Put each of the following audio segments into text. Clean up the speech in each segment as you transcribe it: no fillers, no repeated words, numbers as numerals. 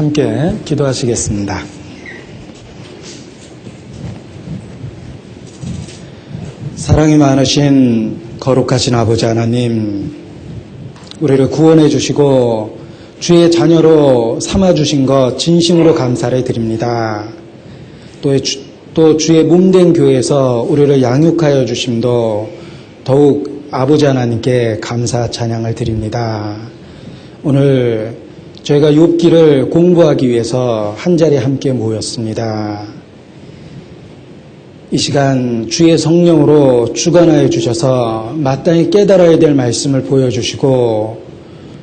함께 기도하시겠습니다. 사랑이 많으신 거룩하신 아버지 하나님, 우리를 구원해 주시고 주의 자녀로 삼아주신 것 진심으로 감사를 드립니다. 또 주의 몸된 교회에서 우리를 양육하여 주심도 더욱 아버지 하나님께 감사 찬양을 드립니다. 오늘 저희가 욥기를 공부하기 위해서 한자리에 함께 모였습니다. 이 시간 주의 성령으로 주관하여 주셔서 마땅히 깨달아야 될 말씀을 보여주시고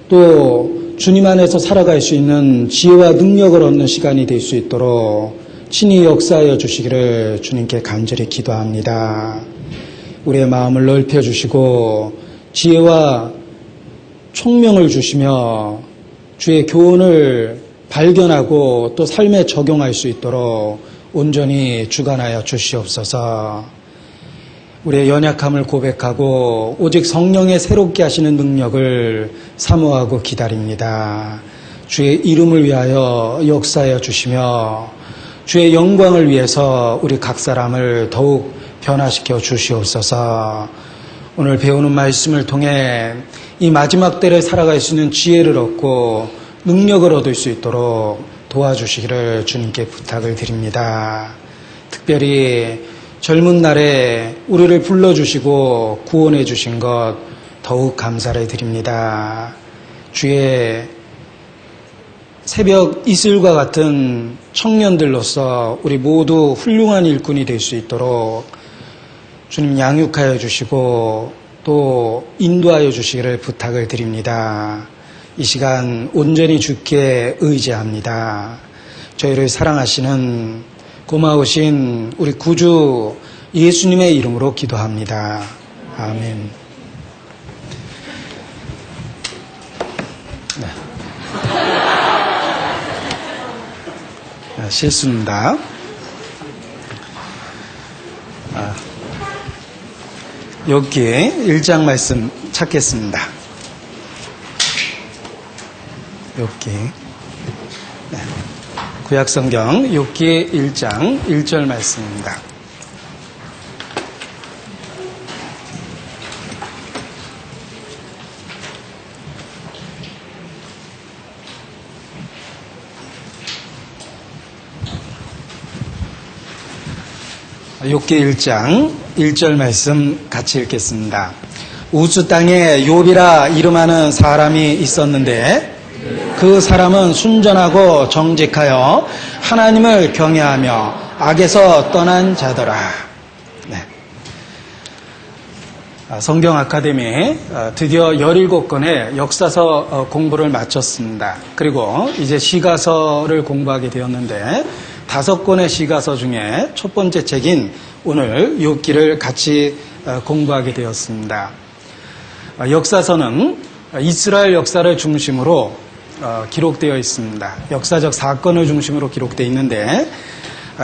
또 주님 안에서 살아갈 수 있는 지혜와 능력을 얻는 시간이 될 수 있도록 친히 역사하여 주시기를 주님께 간절히 기도합니다. 우리의 마음을 넓혀주시고 지혜와 총명을 주시며 주의 교훈을 발견하고 또 삶에 적용할 수 있도록 온전히 주관하여 주시옵소서. 우리의 연약함을 고백하고 오직 성령의 새롭게 하시는 능력을 사모하고 기다립니다. 주의 이름을 위하여 역사하여 주시며 주의 영광을 위해서 우리 각 사람을 더욱 변화시켜 주시옵소서. 오늘 배우는 말씀을 통해 이 마지막 때를 살아갈 수 있는 지혜를 얻고 능력을 얻을 수 있도록 도와주시기를 주님께 부탁을 드립니다. 특별히 젊은 날에 우리를 불러주시고 구원해 주신 것 더욱 감사를 드립니다. 주의 새벽 이슬과 같은 청년들로서 우리 모두 훌륭한 일꾼이 될 수 있도록 주님 양육하여 주시고 또 인도하여 주시기를 부탁을 드립니다. 이 시간 온전히 주께 의지합니다. 저희를 사랑하시는 고마우신 우리 구주 예수님의 이름으로 기도합니다. 아멘. 네. 실수입니다. 여기 1장 말씀 찾겠습니다. 욥기. 네. 구약성경 욥기 1장 1절 말씀입니다. 욥기 1장 1절 말씀 같이 읽겠습니다. 우스 땅에 욥이라 이름하는 사람이 있었는데 그 사람은 순전하고 정직하여 하나님을 경외하며 악에서 떠난 자더라. 네. 성경 아카데미 드디어 17권의 역사서 공부를 마쳤습니다. 그리고 이제 시가서를 공부하게 되었는데 5권의 시가서 중에 첫 번째 책인 오늘 욥기를 같이 공부하게 되었습니다. 역사서는 이스라엘 역사를 중심으로 기록되어 있습니다. 역사적 사건을 중심으로 기록되어 있는데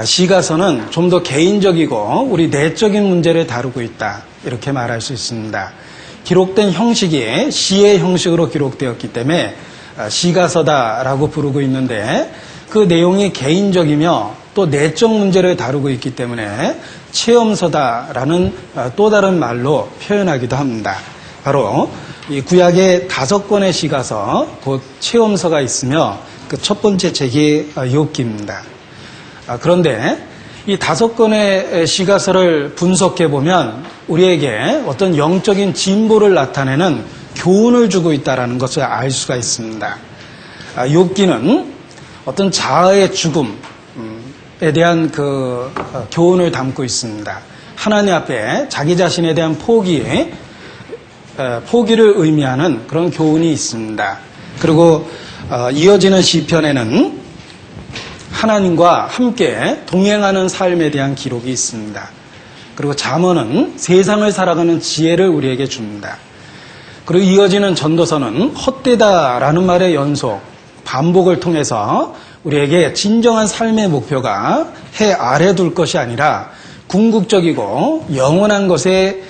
시가서는 좀 더 개인적이고 우리 내적인 문제를 다루고 있다, 이렇게 말할 수 있습니다. 기록된 형식이 시의 형식으로 기록되었기 때문에 시가서다라고 부르고 있는데 그 내용이 개인적이며 또 내적 문제를 다루고 있기 때문에 체험서다라는 또 다른 말로 표현하기도 합니다. 바로 이 구약의 5권의 시가서, 곧 체험서가 있으며 그 첫 번째 책이 욥기입니다. 그런데 이 5권의 시가서를 분석해 보면 우리에게 어떤 영적인 진보를 나타내는 교훈을 주고 있다는 것을 알 수가 있습니다. 욥기는 어떤 자아의 죽음에 대한 그 교훈을 담고 있습니다. 하나님 앞에 자기 자신에 대한 포기를 의미하는 그런 교훈이 있습니다. 그리고 이어지는 시편에는 하나님과 함께 동행하는 삶에 대한 기록이 있습니다. 그리고 잠언은 세상을 살아가는 지혜를 우리에게 줍니다. 그리고 이어지는 전도서는 헛되다라는 말의 연속, 반복을 통해서 우리에게 진정한 삶의 목표가 해 아래 둘 것이 아니라 궁극적이고 영원한 것에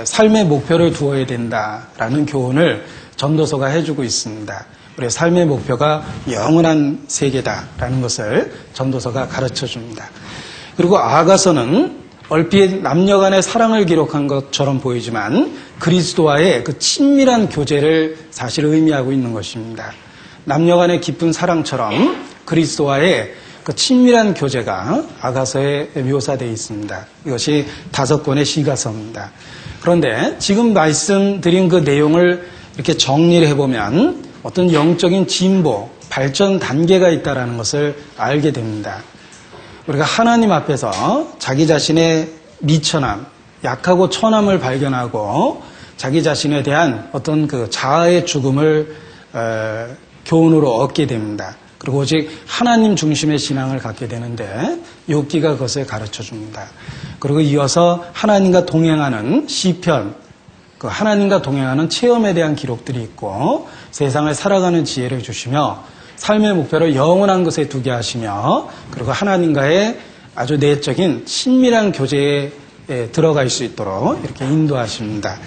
삶의 목표를 두어야 된다라는 교훈을 전도서가 해주고 있습니다. 우리의 삶의 목표가 영원한 세계다라는 것을 전도서가 가르쳐 줍니다. 그리고 아가서는 얼핏 남녀 간의 사랑을 기록한 것처럼 보이지만 그리스도와의 그 친밀한 교제를 사실 의미하고 있는 것입니다. 남녀 간의 깊은 사랑처럼 그리스도와의 그 친밀한 교제가 아가서에 묘사되어 있습니다. 이것이 5권의 시가서입니다. 그런데 지금 말씀드린 그 내용을 이렇게 정리를 해보면 어떤 영적인 진보, 발전 단계가 있다는 것을 알게 됩니다. 우리가 하나님 앞에서 자기 자신의 미천함, 약하고 천함을 발견하고 자기 자신에 대한 어떤 그 자아의 죽음을 교훈으로 얻게 됩니다. 그리고 오직 하나님 중심의 신앙을 갖게 되는데 욥기가 그것을 가르쳐 줍니다. 그리고 이어서 하나님과 동행하는 시편, 그 하나님과 동행하는 체험에 대한 기록들이 있고 세상을 살아가는 지혜를 주시며 삶의 목표를 영원한 것에 두게 하시며 그리고 하나님과의 아주 내적인 친밀한 교제에 들어갈 수 있도록 이렇게 인도하십니다.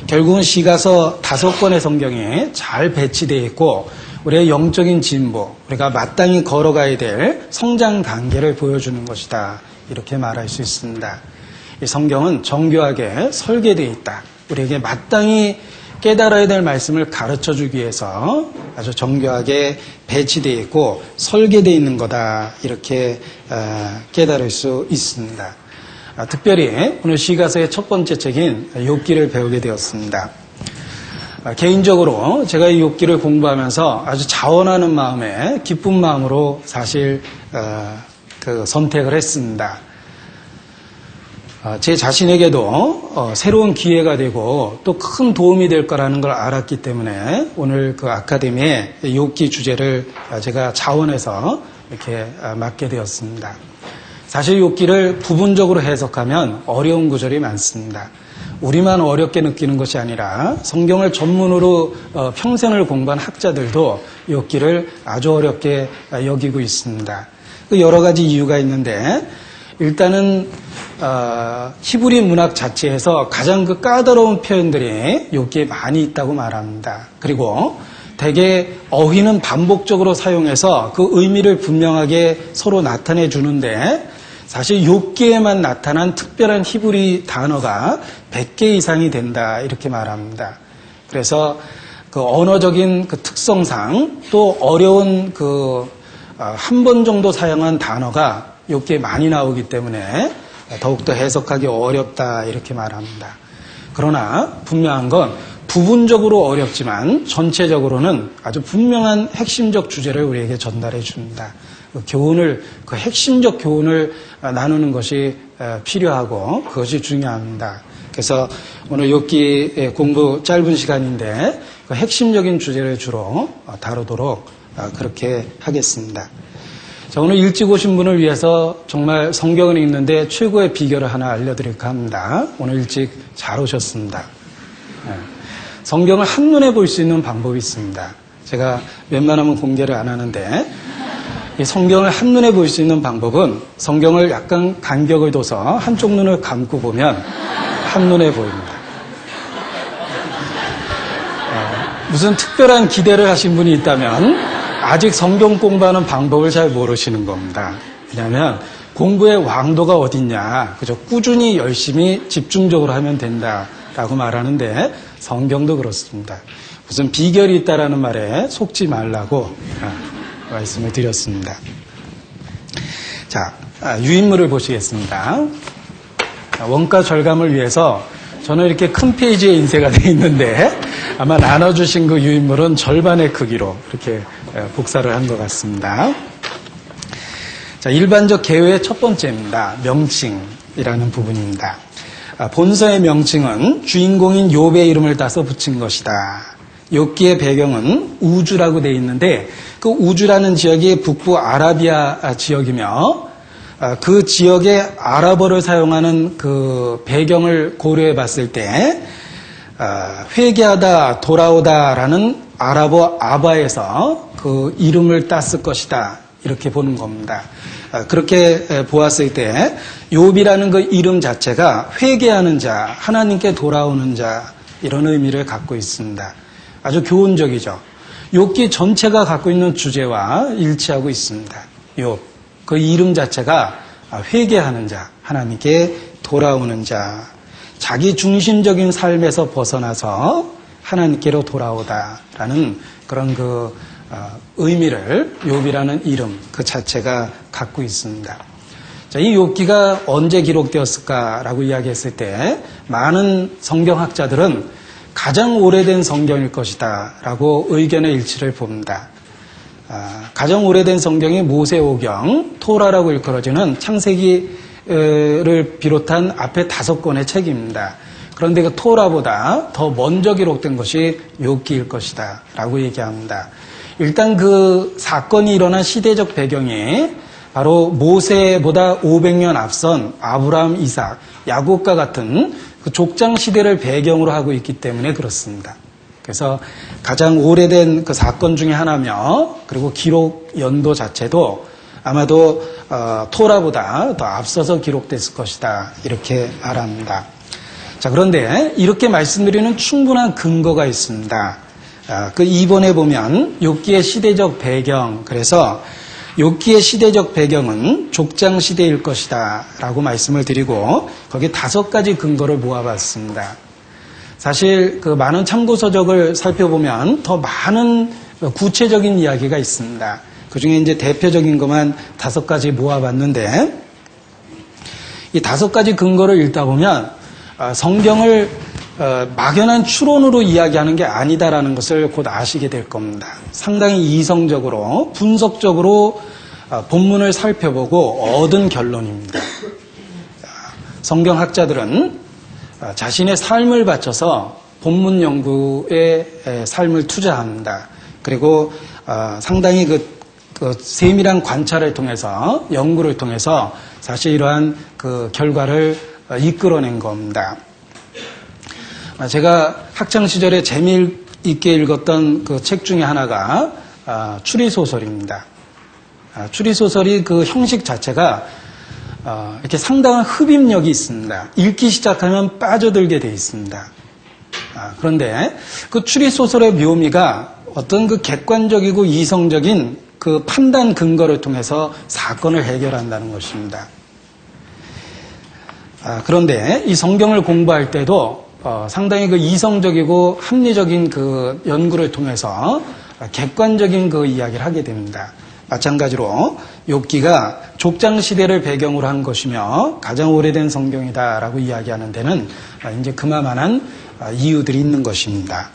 결국은 시가서 5권의 성경이 잘 배치되어 있고 우리의 영적인 진보, 우리가 마땅히 걸어가야 될 성장 단계를 보여주는 것이다. 이렇게 말할 수 있습니다. 이 성경은 정교하게 설계되어 있다. 우리에게 마땅히 깨달아야 될 말씀을 가르쳐주기 위해서 아주 정교하게 배치되어 있고 설계되어 있는 거다. 이렇게 깨달을 수 있습니다. 특별히 오늘 시가서의 첫 번째 책인 욥기를 배우게 되었습니다. 개인적으로 제가 이 욥기를 공부하면서 아주 자원하는 마음에 기쁜 마음으로 사실 그 선택을 했습니다. 제 자신에게도 새로운 기회가 되고 또 큰 도움이 될 거라는 걸 알았기 때문에 오늘 그 아카데미의 욥기 주제를 제가 자원해서 이렇게 맡게 되었습니다. 사실 욥기를 부분적으로 해석하면 어려운 구절이 많습니다. 우리만 어렵게 느끼는 것이 아니라 성경을 전문으로 평생을 공부한 학자들도 욥기를 아주 어렵게 여기고 있습니다. 여러 가지 이유가 있는데 일단은 히브리 문학 자체에서 가장 그 까다로운 표현들이 욥기에 많이 있다고 말합니다. 그리고 대개 어휘는 반복적으로 사용해서 그 의미를 분명하게 서로 나타내 주는데 사실 욥기에만 나타난 특별한 히브리 단어가 100개 이상이 된다 이렇게 말합니다. 그래서 그 언어적인 그 특성상 또 어려운 그 한 번 정도 사용한 단어가 욥기에 많이 나오기 때문에 더욱더 해석하기 어렵다 이렇게 말합니다. 그러나 분명한 건 부분적으로 어렵지만 전체적으로는 아주 분명한 핵심적 주제를 우리에게 전달해 줍니다. 그 핵심적 교훈을 나누는 것이 필요하고 그것이 중요합니다. 그래서 오늘 욥기 공부 짧은 시간인데 그 핵심적인 주제를 주로 다루도록 그렇게 하겠습니다. 자, 오늘 일찍 오신 분을 위해서 정말 성경을 읽는데 최고의 비결을 하나 알려드릴까 합니다. 오늘 일찍 잘 오셨습니다. 성경을 한눈에 볼 수 있는 방법이 있습니다. 제가 웬만하면 공개를 안 하는데 이 성경을 한눈에 볼 수 있는 방법은 성경을 약간 간격을 둬서 한쪽 눈을 감고 보면 한눈에 보입니다. 무슨 특별한 기대를 하신 분이 있다면 아직 성경 공부하는 방법을 잘 모르시는 겁니다. 왜냐하면 공부의 왕도가 어딨냐. 그죠? 꾸준히 열심히 집중적으로 하면 된다라고 말하는데 성경도 그렇습니다. 무슨 비결이 있다라는 말에 속지 말라고 말씀을 드렸습니다. 자, 유인물을 보시겠습니다. 원가 절감을 위해서 저는 이렇게 큰 페이지에 인쇄가 되어 있는데 아마 나눠주신 그 유인물은 절반의 크기로 이렇게 복사를 한 것 같습니다. 자, 일반적 개요의 첫 번째입니다. 명칭이라는 부분입니다. 본서의 명칭은 주인공인 욥의 이름을 따서 붙인 것이다. 욥기의 배경은 우주라고 되어 있는데 그 우주라는 지역이 북부 아라비아 지역이며 그 지역의 아랍어를 사용하는 그 배경을 고려해 봤을 때 회개하다 돌아오다라는 아랍어 아바에서 그 이름을 땄을 것이다 이렇게 보는 겁니다. 그렇게 보았을 때 욥이라는 그 이름 자체가 회개하는 자, 하나님께 돌아오는 자 이런 의미를 갖고 있습니다. 아주 교훈적이죠. 욥기 전체가 갖고 있는 주제와 일치하고 있습니다. 욥, 그 이름 자체가 회개하는 자, 하나님께 돌아오는 자, 자기 중심적인 삶에서 벗어나서 하나님께로 돌아오다라는 그런 그 의미를 욥이라는 이름 그 자체가 갖고 있습니다. 자, 이 욥기가 언제 기록되었을까라고 이야기했을 때 많은 성경학자들은 가장 오래된 성경일 것이다라고 의견의 일치를 봅니다. 가장 오래된 성경이 모세오경, 토라라고 일컬어지는 창세기를 비롯한 앞에 5권의 책입니다. 그런데 그 토라보다 더 먼저 기록된 것이 욥기일 것이다 라고 얘기합니다. 일단 그 사건이 일어난 시대적 배경이 바로 모세보다 500년 앞선 아브라함, 이삭, 야곱과 같은 그 족장 시대를 배경으로 하고 있기 때문에 그렇습니다. 그래서 가장 오래된 그 사건 중에 하나며, 그리고 기록 연도 자체도 아마도 토라보다 더 앞서서 기록됐을 것이다 이렇게 말합니다. 자, 그런데 이렇게 말씀드리는 충분한 근거가 있습니다. 그 2번에 보면 욥기의 시대적 배경, 그래서 욥기의 시대적 배경은 족장 시대일 것이다 라고 말씀을 드리고 거기 5가지 근거를 모아봤습니다. 사실 그 많은 참고서적을 살펴보면 더 많은 구체적인 이야기가 있습니다. 그 중에 이제 대표적인 것만 5가지 모아봤는데, 이 5가지 근거를 읽다 보면 성경을 막연한 추론으로 이야기하는 게 아니다라는 것을 곧 아시게 될 겁니다. 상당히 이성적으로 분석적으로 본문을 살펴보고 얻은 결론입니다. 성경학자들은 자신의 삶을 바쳐서 본문 연구에 삶을 투자합니다. 그리고 상당히 그 세밀한 관찰을 통해서, 연구를 통해서 사실 이러한 그 결과를 이끌어낸 겁니다. 제가 학창시절에 재미있게 읽었던 그 책 중에 하나가 추리소설입니다. 추리소설이 그 형식 자체가 이렇게 상당한 흡입력이 있습니다. 읽기 시작하면 빠져들게 돼 있습니다. 그런데 그 추리소설의 묘미가 어떤 그 객관적이고 이성적인 그 판단 근거를 통해서 사건을 해결한다는 것입니다. 그런데 이 성경을 공부할 때도 상당히 그 이성적이고 합리적인 그 연구를 통해서 객관적인 그 이야기를 하게 됩니다. 마찬가지로 욥기가 족장 시대를 배경으로 한 것이며 가장 오래된 성경이다라고 이야기하는 데는 이제 그만한 이유들이 있는 것입니다.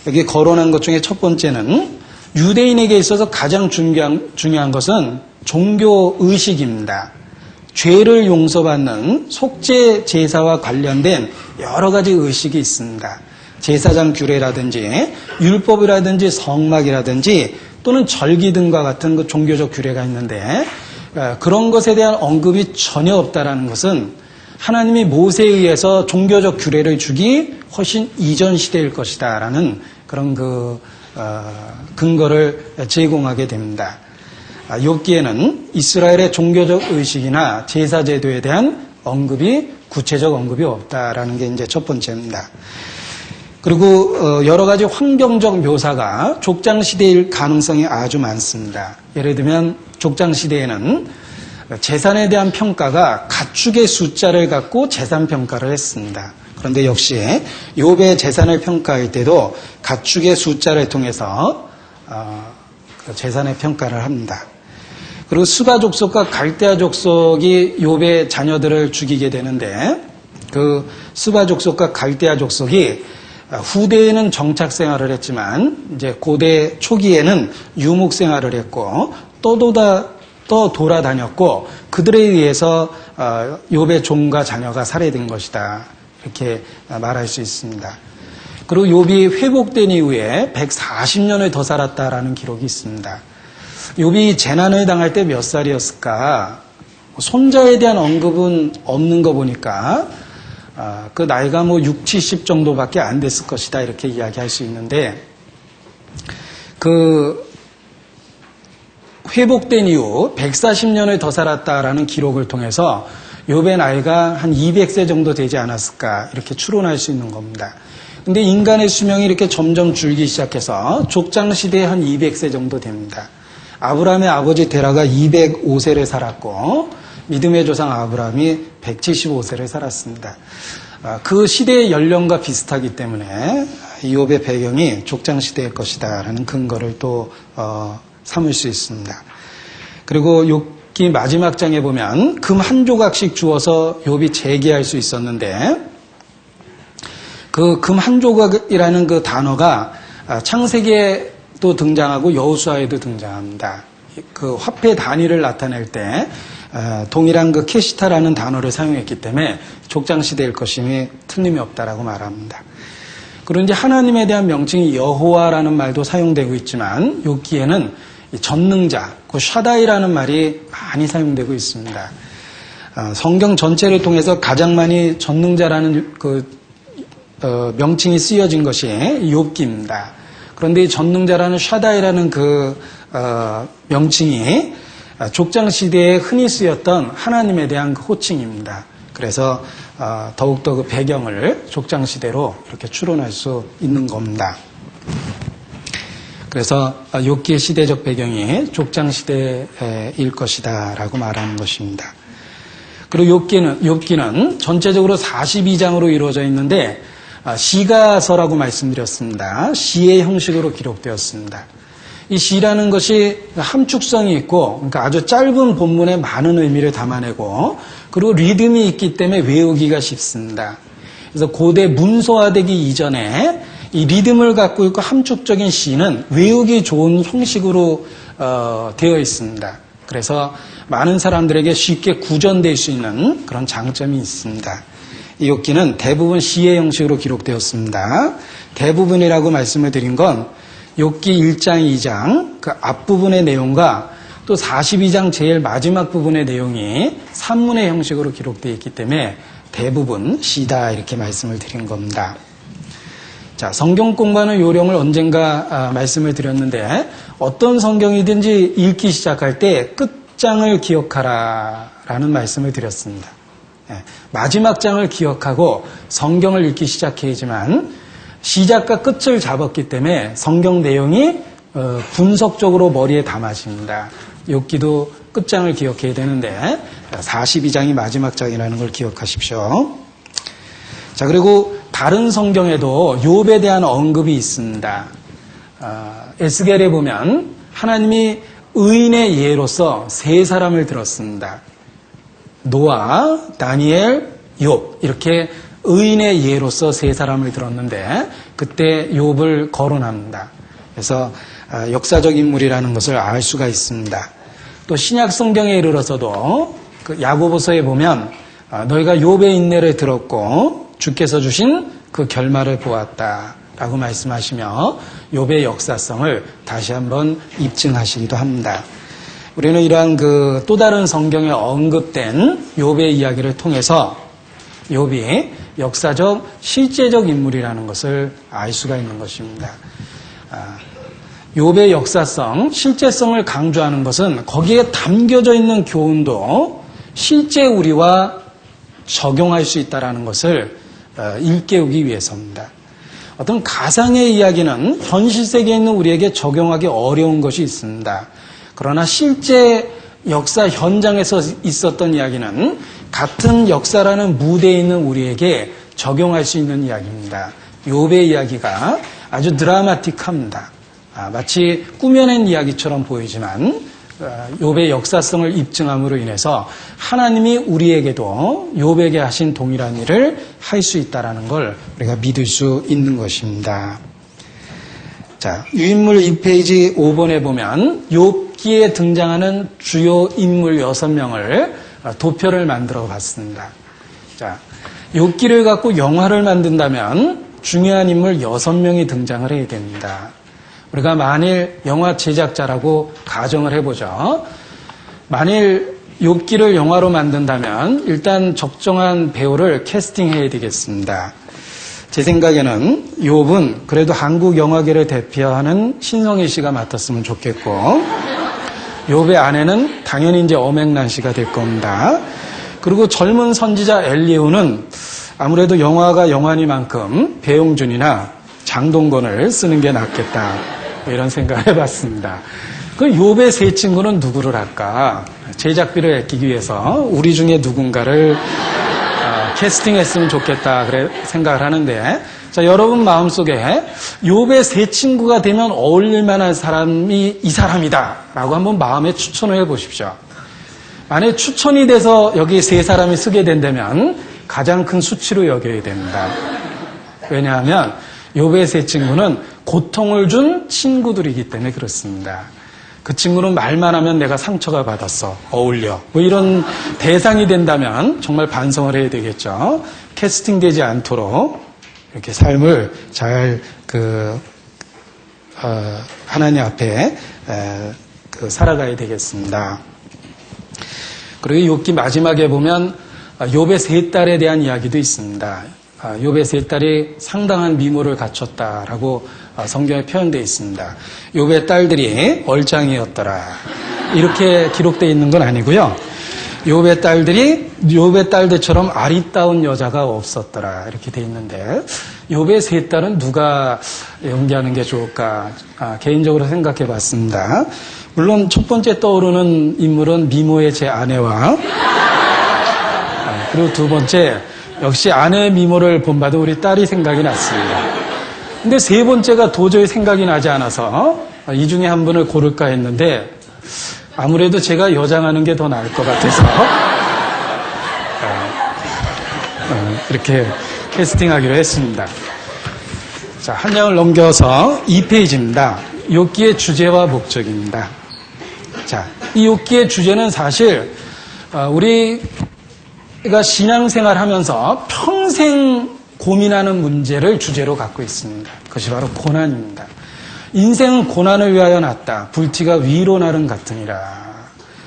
여기 거론한 것 중에 첫 번째는 유대인에게 있어서 가장 중요한 것은 종교 의식입니다. 죄를 용서받는 속죄 제사와 관련된 여러 가지 의식이 있습니다. 제사장 규례라든지 율법이라든지 성막이라든지 또는 절기 등과 같은 그 종교적 규례가 있는데, 그런 것에 대한 언급이 전혀 없다라는 것은 하나님이 모세에 의해서 종교적 규례를 주기 훨씬 이전 시대일 것이다라는 그런 그 근거를 제공하게 됩니다. 욥기에는 이스라엘의 종교적 의식이나 제사 제도에 대한 구체적 언급이 없다라는 게 이제 첫 번째입니다. 그리고 여러 가지 환경적 묘사가 족장 시대일 가능성이 아주 많습니다. 예를 들면 족장 시대에는 재산에 대한 평가가 가축의 숫자를 갖고 재산 평가를 했습니다. 그런데 역시 욥의 재산을 평가할 때도 가축의 숫자를 통해서 재산의 평가를 합니다. 그리고 스바 족속과 갈대아 족속이 욥의 자녀들을 죽이게 되는데, 그 스바 족속과 갈대아 족속이 후대에는 정착 생활을 했지만 이제 고대 초기에는 유목 생활을 했고 또 돌아다녔고, 그들에 의해서 욥의 종과 자녀가 살해된 것이다 이렇게 말할 수 있습니다. 그리고 욥이 회복된 이후에 140년을 더 살았다라는 기록이 있습니다. 욥이 재난을 당할 때 몇 살이었을까? 손자에 대한 언급은 없는 거 보니까 그 나이가 뭐 60, 70 정도밖에 안 됐을 것이다 이렇게 이야기할 수 있는데, 그 회복된 이후 140년을 더 살았다라는 기록을 통해서 욥의 나이가 한 200세 정도 되지 않았을까 이렇게 추론할 수 있는 겁니다. 근데 인간의 수명이 이렇게 점점 줄기 시작해서 족장 시대에 한 200세 정도 됩니다. 아브라함의 아버지 데라가 205세를 살았고 믿음의 조상 아브라함이 175세를 살았습니다. 그 시대의 연령과 비슷하기 때문에 이욥의 배경이 족장 시대일 것이다라는 근거를 또 삼을 수 있습니다. 그리고 욥기 마지막 장에 보면 금 한 조각씩 주어서 욥이 재기할 수 있었는데 그 금 한 조각이라는 그 단어가 창세기에도 등장하고 여호수아에도 등장합니다. 그 화폐 단위를 나타낼 때 동일한 그 캐시타라는 단어를 사용했기 때문에 족장 시대일 것임이 틀림이 없다라고 말합니다. 그리고 이제 하나님에 대한 명칭이 여호와라는 말도 사용되고 있지만 욥기에는 전능자, 그 샤다이라는 말이 많이 사용되고 있습니다. 성경 전체를 통해서 가장 많이 전능자라는 명칭이 쓰여진 것이 욥기입니다. 그런데 이 전능자라는 샤다이라는 명칭이 족장 시대에 흔히 쓰였던 하나님에 대한 그 호칭입니다. 그래서 더욱더 그 배경을 족장 시대로 이렇게 추론할 수 있는 겁니다. 그래서 욥기의 시대적 배경이 족장 시대일 것이다라고 말하는 것입니다. 그리고 욥기는 전체적으로 42장으로 이루어져 있는데 시가서라고 말씀드렸습니다. 시의 형식으로 기록되었습니다. 이 시라는 것이 함축성이 있고, 그러니까 아주 짧은 본문에 많은 의미를 담아내고, 그리고 리듬이 있기 때문에 외우기가 쉽습니다. 그래서 고대 문서화되기 이전에 이 리듬을 갖고 있고 함축적인 시는 외우기 좋은 형식으로 되어 있습니다. 그래서 많은 사람들에게 쉽게 구전될 수 있는 그런 장점이 있습니다. 이 욥기는 대부분 시의 형식으로 기록되었습니다. 대부분이라고 말씀을 드린 건 욥기 1장, 2장 그 앞부분의 내용과 또 42장 제일 마지막 부분의 내용이 산문의 형식으로 기록되어 있기 때문에 대부분 시다 이렇게 말씀을 드린 겁니다. 자, 성경 공부하는 요령을 언젠가 말씀을 드렸는데 어떤 성경이든지 읽기 시작할 때 끝장을 기억하라 라는 말씀을 드렸습니다. 마지막 장을 기억하고 성경을 읽기 시작해야지만 시작과 끝을 잡았기 때문에 성경 내용이 분석적으로 머리에 담아집니다. 욥기도 끝장을 기억해야 되는데 42장이 마지막 장이라는 걸 기억하십시오. 자, 그리고 다른 성경에도 욥에 대한 언급이 있습니다. 에스겔에 보면 하나님이 의인의 예로서 세 사람을 들었습니다. 노아, 다니엘, 욥 이렇게 의인의 예로서 세 사람을 들었는데 그때 욥을 거론합니다. 그래서 역사적 인물이라는 것을 알 수가 있습니다. 또 신약 성경에 이르러서도 그 야고보서에 보면 너희가 욥의 인내를 들었고 주께서 주신 그 결말을 보았다라고 말씀하시며 욥의 역사성을 다시 한번 입증하시기도 합니다. 우리는 이러한 그 또 다른 성경에 언급된 욥의 이야기를 통해서 욥이 역사적 실제적 인물이라는 것을 알 수가 있는 것입니다. 욥의 역사성, 실제성을 강조하는 것은 거기에 담겨져 있는 교훈도 실제 우리와 적용할 수 있다는 것을 일깨우기 위해서입니다. 어떤 가상의 이야기는 현실 세계에 있는 우리에게 적용하기 어려운 것이 있습니다. 그러나 실제 역사 현장에서 있었던 이야기는 같은 역사라는 무대에 있는 우리에게 적용할 수 있는 이야기입니다. 욥의 이야기가 아주 드라마틱합니다. 마치 꾸며낸 이야기처럼 보이지만 욥의 역사성을 입증함으로 인해서 하나님이 우리에게도 욥에게 하신 동일한 일을 할 수 있다는 걸 우리가 믿을 수 있는 것입니다. 자, 유인물 2페이지 5번에 보면 욥기에 등장하는 주요 인물 6명을 도표를 만들어 봤습니다. 자, 욥기를 갖고 영화를 만든다면 중요한 인물 6명이 등장을 해야 됩니다. 우리가 만일 영화 제작자라고 가정을 해보죠. 만일 욥기를 영화로 만든다면 일단 적정한 배우를 캐스팅해야 되겠습니다. 제 생각에는 욥은 그래도 한국 영화계를 대표하는 신성희 씨가 맡았으면 좋겠고 욥의 아내는 당연히 이제 엄앵란 씨가 될 겁니다. 그리고 젊은 선지자 엘리후는 아무래도 영화가 영화니만큼 배용준이나 장동건을 쓰는 게 낫겠다. 이런 생각을 해봤습니다. 그 욥의 세 친구는 누구를 할까? 제작비를 아끼기 위해서 우리 중에 누군가를 캐스팅했으면 좋겠다 그래 생각을 하는데, 자, 여러분 마음속에 욥의 세 친구가 되면 어울릴 만한 사람이 이 사람이다 라고 한번 마음에 추천을 해보십시오. 만약에 추천이 돼서 여기 세 사람이 쓰게 된다면 가장 큰 수치로 여겨야 됩니다. 왜냐하면 욥의 세 친구는 고통을 준 친구들이기 때문에 그렇습니다. 그 친구는 말만 하면 내가 상처가 받았어, 어울려, 뭐 이런 대상이 된다면 정말 반성을 해야 되겠죠. 캐스팅되지 않도록 이렇게 삶을 잘 하나님 앞에 살아가야 되겠습니다. 그리고 욥기 마지막에 보면 욥의 세 딸에 대한 이야기도 있습니다. 욥의 세 딸이 상당한 미모를 갖췄다라고 성경에 표현되어 있습니다. 욥의 딸들이 얼짱이었더라. 이렇게 기록되어 있는 건 아니고요. 욥의 딸들처럼 아리따운 여자가 없었더라. 이렇게 되어 있는데, 욥의 세 딸은 누가 연기하는 게 좋을까? 개인적으로 생각해 봤습니다. 물론 첫 번째 떠오르는 인물은 미모의 제 아내와, 그리고 두 번째, 역시 아내의 미모를 본받은 우리 딸이 생각이 났습니다. 근데 세 번째가 도저히 생각이 나지 않아서 이 중에 한 분을 고를까 했는데, 아무래도 제가 여장하는 게 더 나을 것 같아서 이렇게 캐스팅하기로 했습니다. 자, 한 장을 넘겨서 2페이지입니다. 욥기의 주제와 목적입니다. 자, 이 욥기의 주제는 사실 우리가 신앙생활 하면서 평생 고민하는 문제를 주제로 갖고 있습니다. 그것이 바로 고난입니다. 인생은 고난을 위하여 났다. 불티가 위로 나름 같으니라.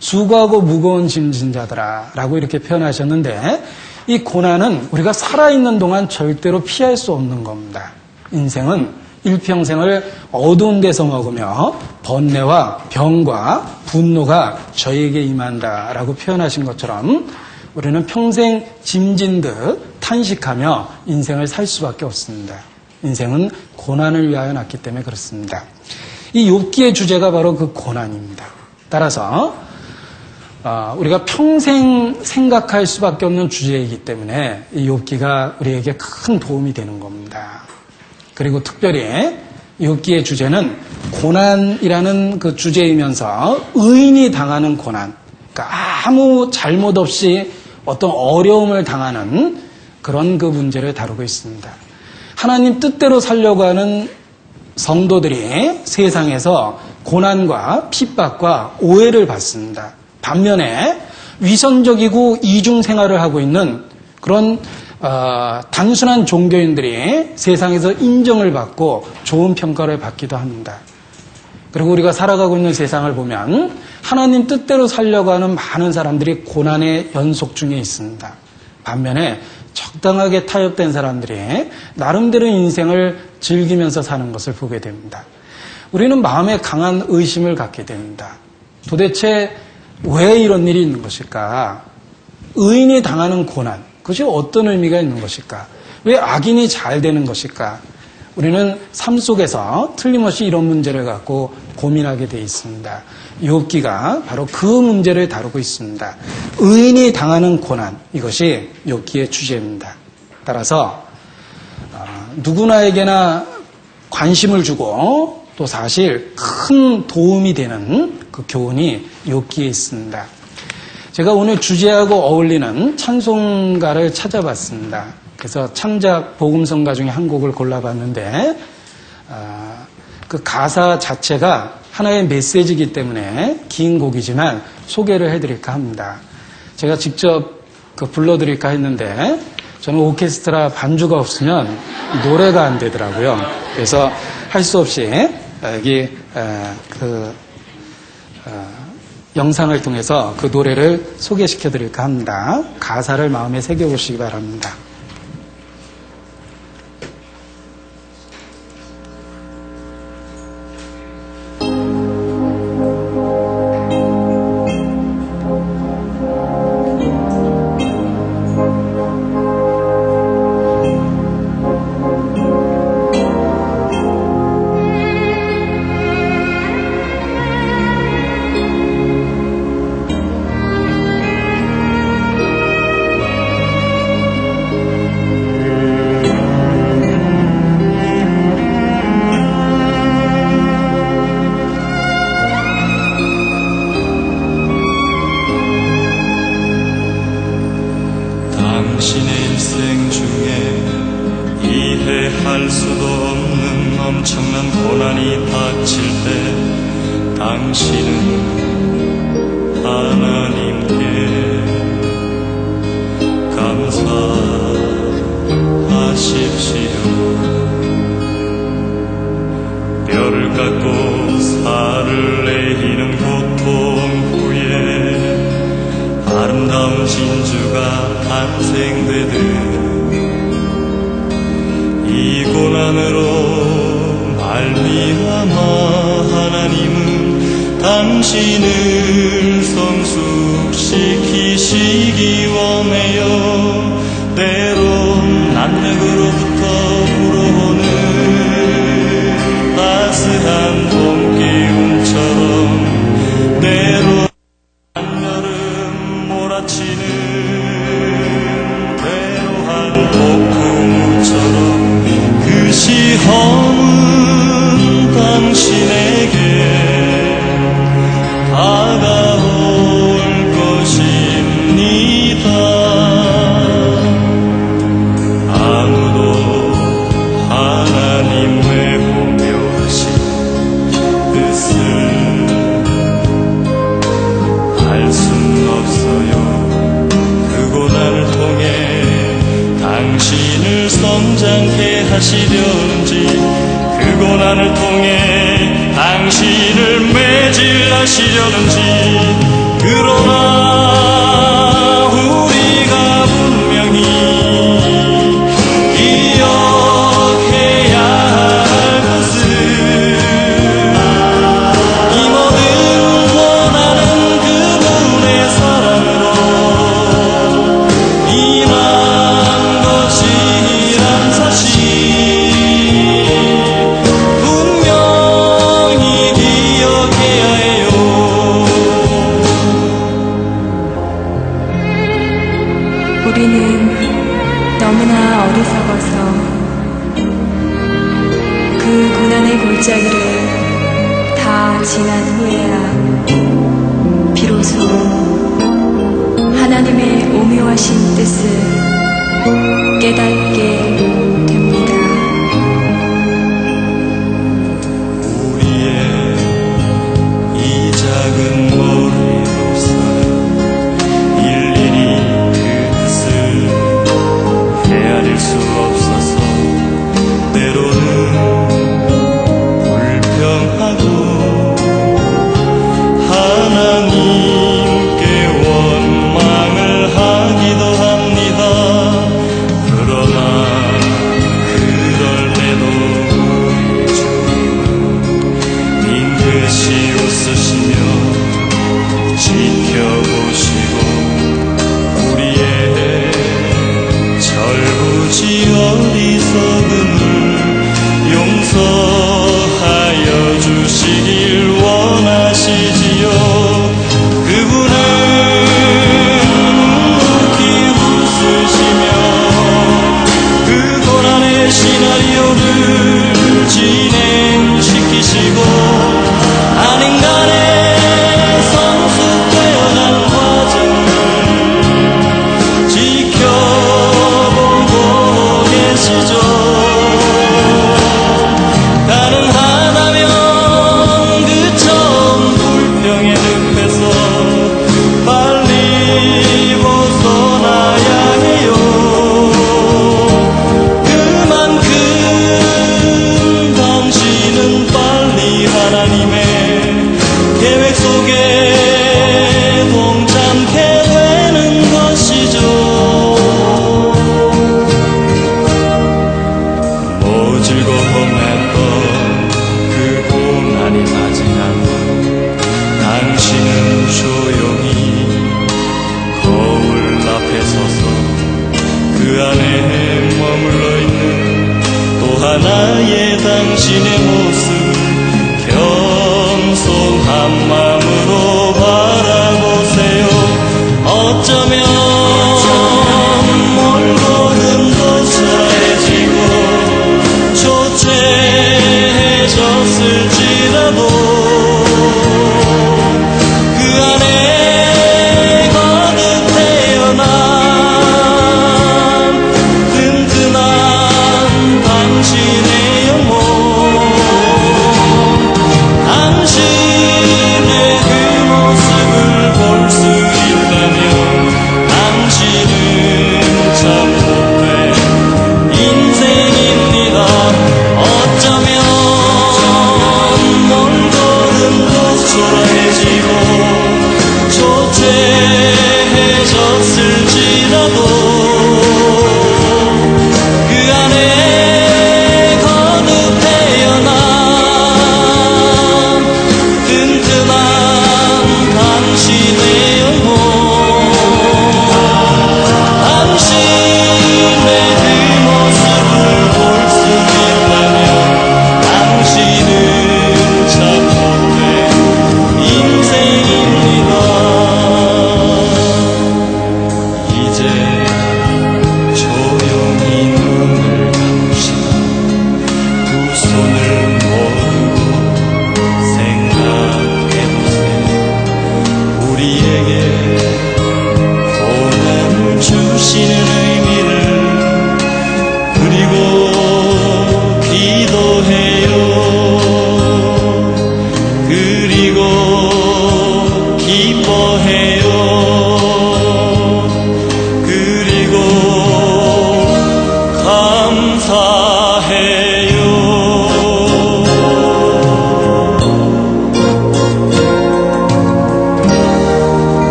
수고하고 무거운 짐진 자들아 라고 이렇게 표현하셨는데, 이 고난은 우리가 살아있는 동안 절대로 피할 수 없는 겁니다. 인생은 일평생을 어두운 데서 먹으며 번뇌와 병과 분노가 저에게 임한다라고 표현하신 것처럼 우리는 평생 짐진 듯 탄식하며 인생을 살 수밖에 없습니다. 인생은 고난을 위하여 났기 때문에 그렇습니다. 이 욥기의 주제가 바로 그 고난입니다. 따라서 우리가 평생 생각할 수밖에 없는 주제이기 때문에 이 욥기가 우리에게 큰 도움이 되는 겁니다. 그리고 특별히 욥기의 주제는 고난이라는 그 주제이면서 의인이 당하는 고난, 그러니까 아무 잘못 없이 어떤 어려움을 당하는 그런 그 문제를 다루고 있습니다. 하나님 뜻대로 살려고 하는 성도들이 세상에서 고난과 핍박과 오해를 받습니다. 반면에 위선적이고 이중 생활을 하고 있는 그런 단순한 종교인들이 세상에서 인정을 받고 좋은 평가를 받기도 합니다. 그리고 우리가 살아가고 있는 세상을 보면 하나님 뜻대로 살려고 하는 많은 사람들이 고난의 연속 중에 있습니다. 반면에 적당하게 타협된 사람들이 나름대로 인생을 즐기면서 사는 것을 보게 됩니다. 우리는 마음에 강한 의심을 갖게 됩니다. 도대체 왜 이런 일이 있는 것일까? 의인이 당하는 고난, 그것이 어떤 의미가 있는 것일까? 왜 악인이 잘 되는 것일까? 우리는 삶 속에서 틀림없이 이런 문제를 갖고 고민하게 되어 있습니다. 욥기가 바로 그 문제를 다루고 있습니다. 의인이 당하는 고난, 이것이 욥기의 주제입니다. 따라서 누구나에게나 관심을 주고 또 사실 큰 도움이 되는 그 교훈이 욥기에 있습니다. 제가 오늘 주제하고 어울리는 찬송가를 찾아봤습니다. 그래서 창작 복음성가 중에 한 곡을 골라봤는데 그 가사 자체가 하나의 메시지이기 때문에 긴 곡이지만 소개를 해드릴까 합니다. 제가 직접 불러드릴까 했는데 저는 오케스트라 반주가 없으면 노래가 안 되더라고요. 그래서 할 수 없이 여기 영상을 통해서 그 노래를 소개시켜드릴까 합니다. 가사를 마음에 새겨보시기 바랍니다. 엄청난 고난이 닥칠 때 당신은 하나님께 감사하십시오. 뼈를 깎고 살을 내리는 고통 후에 아름다운 진주가 탄생되듯 이 고난으로 말미암아 하나님은 당신을 성숙시키시기 원해요. 때론 남녀으로부터 불어오는 따스한 봄 기운처럼 때론 한여름 몰아치는 괴로한 폭풍우처럼 그 시험은 당신에게 다가올 것입니다. 아무도 하나님 외보묘하신 뜻을 알 순 없어요. 그 고난을 통해 당신을 성장케 하시려는지, 그 고난을 통해 당신을 매질하시려는지. 그러나 우리가 분명히 기억해야 할 것은 이 모든 고난은 그분의 사랑으로 임한 것이란 사실 분명히 기억해야 해요. 우리는 너무나 어리석어서 그 고난의 골짜기를 다 지난 후에야 비로소 하나님의 오묘하신 뜻을 깨닫게 됩니다. 우리의 이 작은 머리로서는 일일이 그 뜻을 헤아릴 수 없어서 때로는 불평하고 하나님께 원망을 하기도 합니다. 그러나 그럴 때도 우리 주님은 빙긋이 웃으시며 지켜보시고 우리의 절부지 어리석음을 용서하여 주시길 원하시지요. 그분은 묵묵히 웃으시며 그 고난의 시나리오를 진행시키시고 한 인간의 성숙되어간 과정을 지켜보고 계시죠. 가능하다면 그 처음 불평의 늪에서 빨리 벗어나야 해요. 그만큼 당신은 빨리 하나님의 계획 속에 동참케 되는 것이죠. 즐거움했던 그 고난이 맞이하면 당신은 조용히 거울 앞에 서서 그 안에 머물러 있는 또 하나의 당신의 모습 겸손한 마음으로 바라보세요. 어쩌면 멀고 흠도 차해지고 초췌해졌을지라도 그 안에 거듭 태어난 든든한 당신의 영혼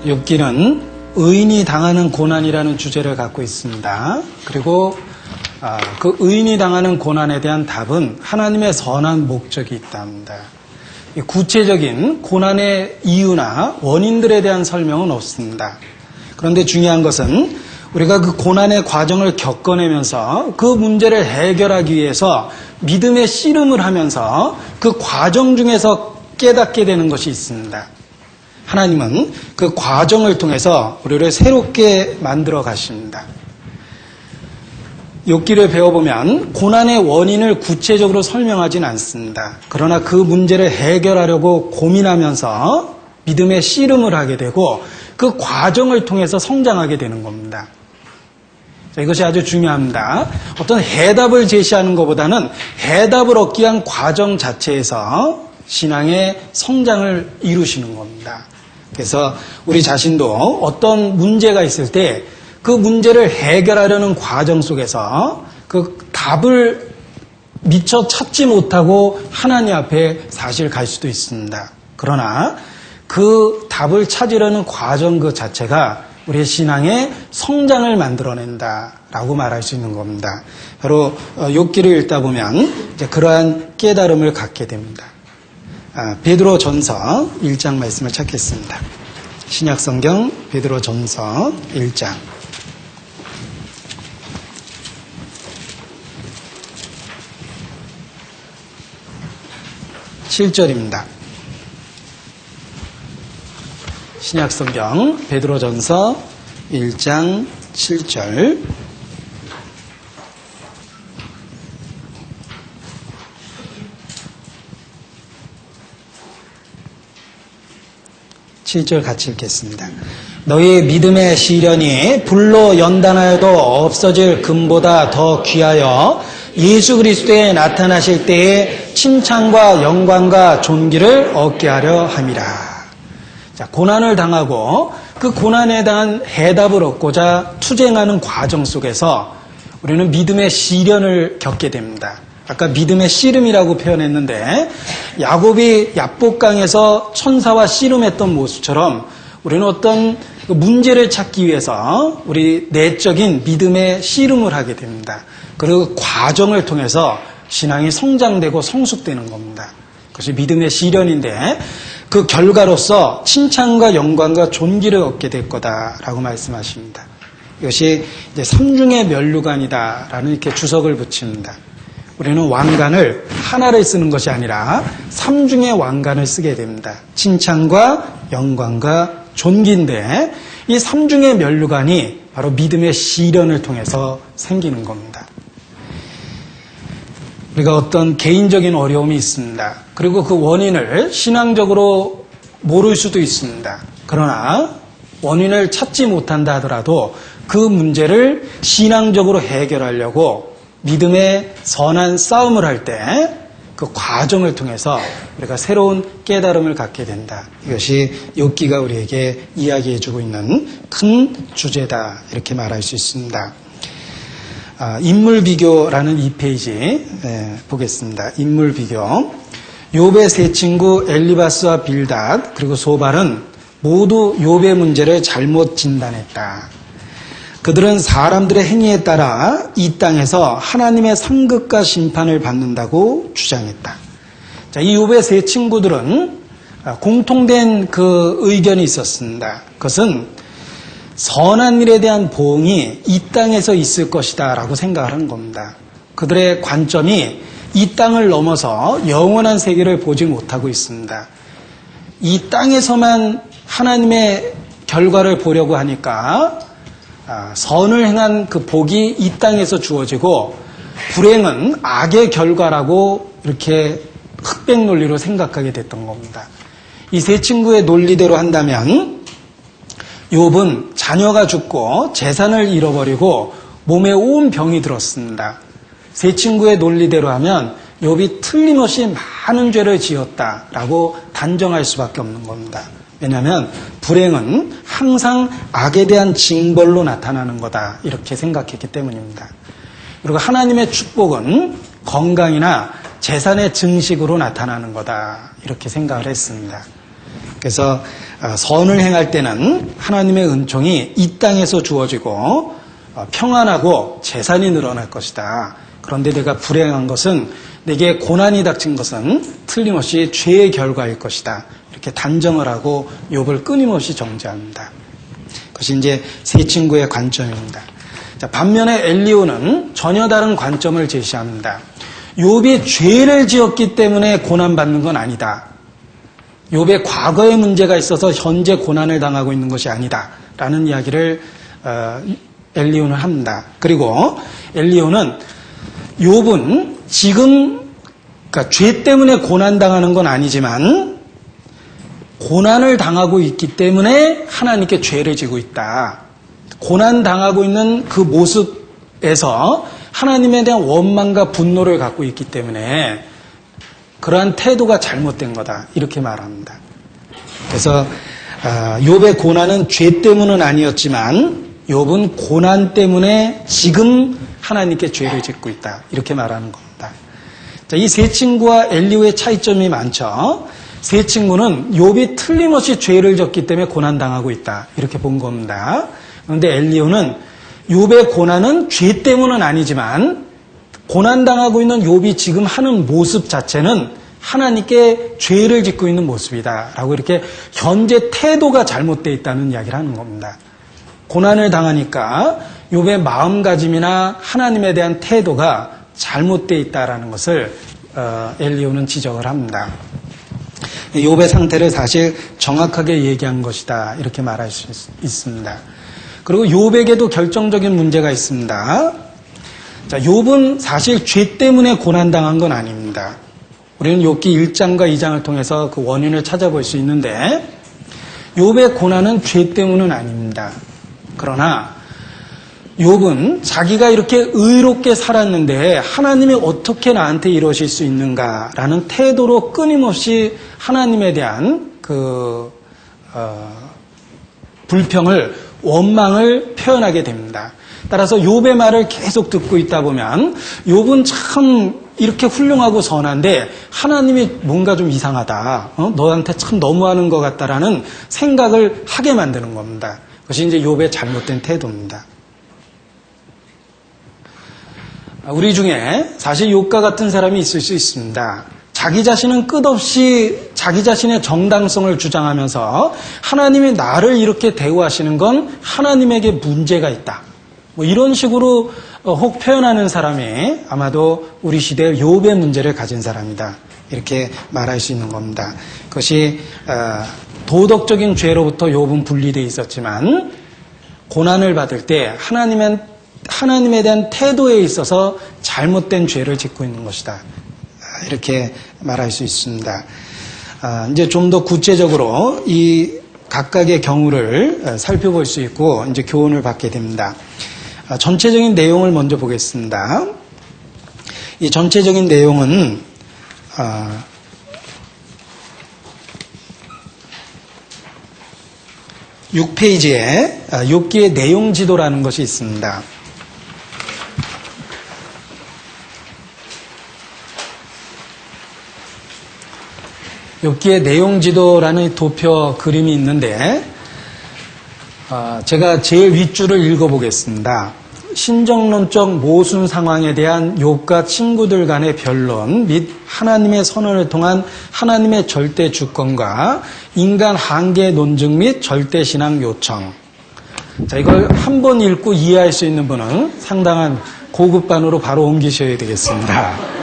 욥기는 의인이 당하는 고난이라는 주제를 갖고 있습니다. 그리고 그 의인이 당하는 고난에 대한 답은 하나님의 선한 목적이 있답니다. 구체적인 고난의 이유나 원인들에 대한 설명은 없습니다. 그런데 중요한 것은 우리가 그 고난의 과정을 겪어내면서 그 문제를 해결하기 위해서 믿음의 씨름을 하면서 그 과정 중에서 깨닫게 되는 것이 있습니다. 하나님은 그 과정을 통해서 우리를 새롭게 만들어 가십니다. 욥기를 배워보면 고난의 원인을 구체적으로 설명하진 않습니다. 그러나 그 문제를 해결하려고 고민하면서 믿음의 씨름을 하게 되고 그 과정을 통해서 성장하게 되는 겁니다. 자, 이것이 아주 중요합니다. 어떤 해답을 제시하는 것보다는 해답을 얻기 위한 과정 자체에서 신앙의 성장을 이루시는 겁니다. 그래서 우리 자신도 어떤 문제가 있을 때 그 문제를 해결하려는 과정 속에서 그 답을 미처 찾지 못하고 하나님 앞에 사실 갈 수도 있습니다. 그러나 그 답을 찾으려는 과정 그 자체가 우리의 신앙의 성장을 만들어낸다라고 말할 수 있는 겁니다. 바로 욥기를 읽다 보면 이제 그러한 깨달음을 갖게 됩니다. 베드로 전서 1장 말씀을 찾겠습니다. 신약성경 베드로 전서 1장 7절입니다. 신약성경 베드로전서 1장 7절 같이 읽겠습니다. 너희 믿음의 시련이 불로 연단하여도 없어질 금보다 더 귀하여 예수 그리스도에 나타나실 때에 칭찬과 영광과 존귀를 얻게 하려 함이라. 자, 고난을 당하고 그 고난에 대한 해답을 얻고자 투쟁하는 과정 속에서 우리는 믿음의 시련을 겪게 됩니다. 아까 믿음의 씨름이라고 표현했는데 야곱이 야복강에서 천사와 씨름했던 모습처럼 우리는 어떤 문제를 찾기 위해서 우리 내적인 믿음의 씨름을 하게 됩니다. 그리고 그 과정을 통해서 신앙이 성장되고 성숙되는 겁니다. 그것이 믿음의 시련인데 그 결과로서 칭찬과 영광과 존귀를 얻게 될 거다라고 말씀하십니다. 이것이 이제 삼중의 면류관이다라는 이렇게 주석을 붙입니다. 우리는 왕관을 하나를 쓰는 것이 아니라 삼중의 왕관을 쓰게 됩니다. 칭찬과 영광과 존귀인데 이 삼중의 면류관이 바로 믿음의 시련을 통해서 생기는 겁니다. 우리가 어떤 개인적인 어려움이 있습니다. 그리고 그 원인을 신앙적으로 모를 수도 있습니다. 그러나 원인을 찾지 못한다 하더라도 그 문제를 신앙적으로 해결하려고 믿음의 선한 싸움을 할 때 그 과정을 통해서 우리가 새로운 깨달음을 갖게 된다. 이것이 욥기가 우리에게 이야기해주고 있는 큰 주제다. 이렇게 말할 수 있습니다. 인물 비교라는 2페이지 보겠습니다. 인물 비교. 욥의 세 친구 엘리바스와 빌닷 그리고 소발은 모두 욥의 문제를 잘못 진단했다. 그들은 사람들의 행위에 따라 이 땅에서 하나님의 상급과 심판을 받는다고 주장했다. 자, 이 욥의 세 친구들은 공통된 그 의견이 있었습니다. 그것은 선한 일에 대한 보응이 이 땅에서 있을 것이다 라고 생각하는 겁니다. 그들의 관점이 이 땅을 넘어서 영원한 세계를 보지 못하고 있습니다. 이 땅에서만 하나님의 결과를 보려고 하니까 선을 행한 그 복이 이 땅에서 주어지고 불행은 악의 결과라고 이렇게 흑백 논리로 생각하게 됐던 겁니다. 이 세 친구의 논리대로 한다면 욥은 자녀가 죽고 재산을 잃어버리고 몸에 온 병이 들었습니다. 세 친구의 논리대로 하면 욥이 틀림없이 많은 죄를 지었다라고 단정할 수밖에 없는 겁니다. 왜냐하면 불행은 항상 악에 대한 징벌로 나타나는 거다 이렇게 생각했기 때문입니다. 그리고 하나님의 축복은 건강이나 재산의 증식으로 나타나는 거다 이렇게 생각을 했습니다. 그래서 선을 행할 때는 하나님의 은총이 이 땅에서 주어지고 평안하고 재산이 늘어날 것이다. 그런데 내가 불행한 것은 내게 고난이 닥친 것은 틀림없이 죄의 결과일 것이다. 이렇게 단정을 하고 욥을 끊임없이 정죄합니다. 그것이 이제 세 친구의 관점입니다. 자, 반면에 엘리후는 전혀 다른 관점을 제시합니다. 욥이 죄를 지었기 때문에 고난받는 건 아니다. 욥의 과거의 문제가 있어서 현재 고난을 당하고 있는 것이 아니다. 라는 이야기를 엘리후는 합니다. 그리고 엘리후는 욥은 지금 그러니까 죄 때문에 고난당하는 건 아니지만 고난을 당하고 있기 때문에 하나님께 죄를 지고 있다. 고난당하고 있는 그 모습에서 하나님에 대한 원망과 분노를 갖고 있기 때문에 그러한 태도가 잘못된 거다. 이렇게 말합니다. 그래서 욥의 고난은 죄 때문은 아니었지만 욥은 고난 때문에 지금 하나님께 죄를 짓고 있다. 이렇게 말하는 겁니다. 자, 이 세 친구와 엘리후의 차이점이 많죠. 세 친구는 욥이 틀림없이 죄를 졌기 때문에 고난당하고 있다. 이렇게 본 겁니다. 그런데 엘리후는 욥의 고난은 죄 때문은 아니지만 고난당하고 있는 욥이 지금 하는 모습 자체는 하나님께 죄를 짓고 있는 모습이다. 라고 이렇게 현재 태도가 잘못되어 있다는 이야기를 하는 겁니다. 고난을 당하니까 욥의 마음가짐이나 하나님에 대한 태도가 잘못되어 있다는 것을 엘리후는 지적을 합니다. 욥의 상태를 사실 정확하게 얘기한 것이다. 이렇게 말할 수 있습니다. 그리고 욥에게도 결정적인 문제가 있습니다. 자, 욥은 사실 죄 때문에 고난당한 건 아닙니다. 우리는 욥기 1장과 2장을 통해서 그 원인을 찾아볼 수 있는데 욥의 고난은 죄 때문은 아닙니다. 그러나 욥은 자기가 이렇게 의롭게 살았는데 하나님이 어떻게 나한테 이러실 수 있는가라는 태도로 끊임없이 하나님에 대한 불평을 원망을 표현하게 됩니다. 따라서 욥의 말을 계속 듣고 있다 보면 욥은 참 이렇게 훌륭하고 선한데 하나님이 뭔가 좀 이상하다. 너한테 참 너무하는 것 같다라는 생각을 하게 만드는 겁니다. 그것이 이제 욥의 잘못된 태도입니다. 우리 중에 사실 욥과 같은 사람이 있을 수 있습니다. 자기 자신은 끝없이 자기 자신의 정당성을 주장하면서 하나님이 나를 이렇게 대우하시는 건 하나님에게 문제가 있다. 뭐 이런 식으로 혹 표현하는 사람이 아마도 우리 시대의 욥의 문제를 가진 사람이다. 이렇게 말할 수 있는 겁니다. 그것이 도덕적인 죄로부터 욥은 분리되어 있었지만 고난을 받을 때 하나님에 대한 태도에 있어서 잘못된 죄를 짓고 있는 것이다. 이렇게 말할 수 있습니다. 이제 좀 더 구체적으로 이 각각의 경우를 살펴볼 수 있고 이제 교훈을 받게 됩니다. 전체적인 내용을 먼저 보겠습니다. 이 전체적인 내용은 6페이지에 욥기의 내용 지도라는 것이 있습니다. 욥기의 내용 지도라는 도표 그림이 있는데 제가 제일 윗줄을 읽어보겠습니다. 신정론적 모순 상황에 대한 욥과 친구들 간의 변론 및 하나님의 선언을 통한 하나님의 절대 주권과 인간 한계 논증 및 절대 신앙 요청. 자, 이걸 한 번 읽고 이해할 수 있는 분은 상당한 고급반으로 바로 옮기셔야 되겠습니다.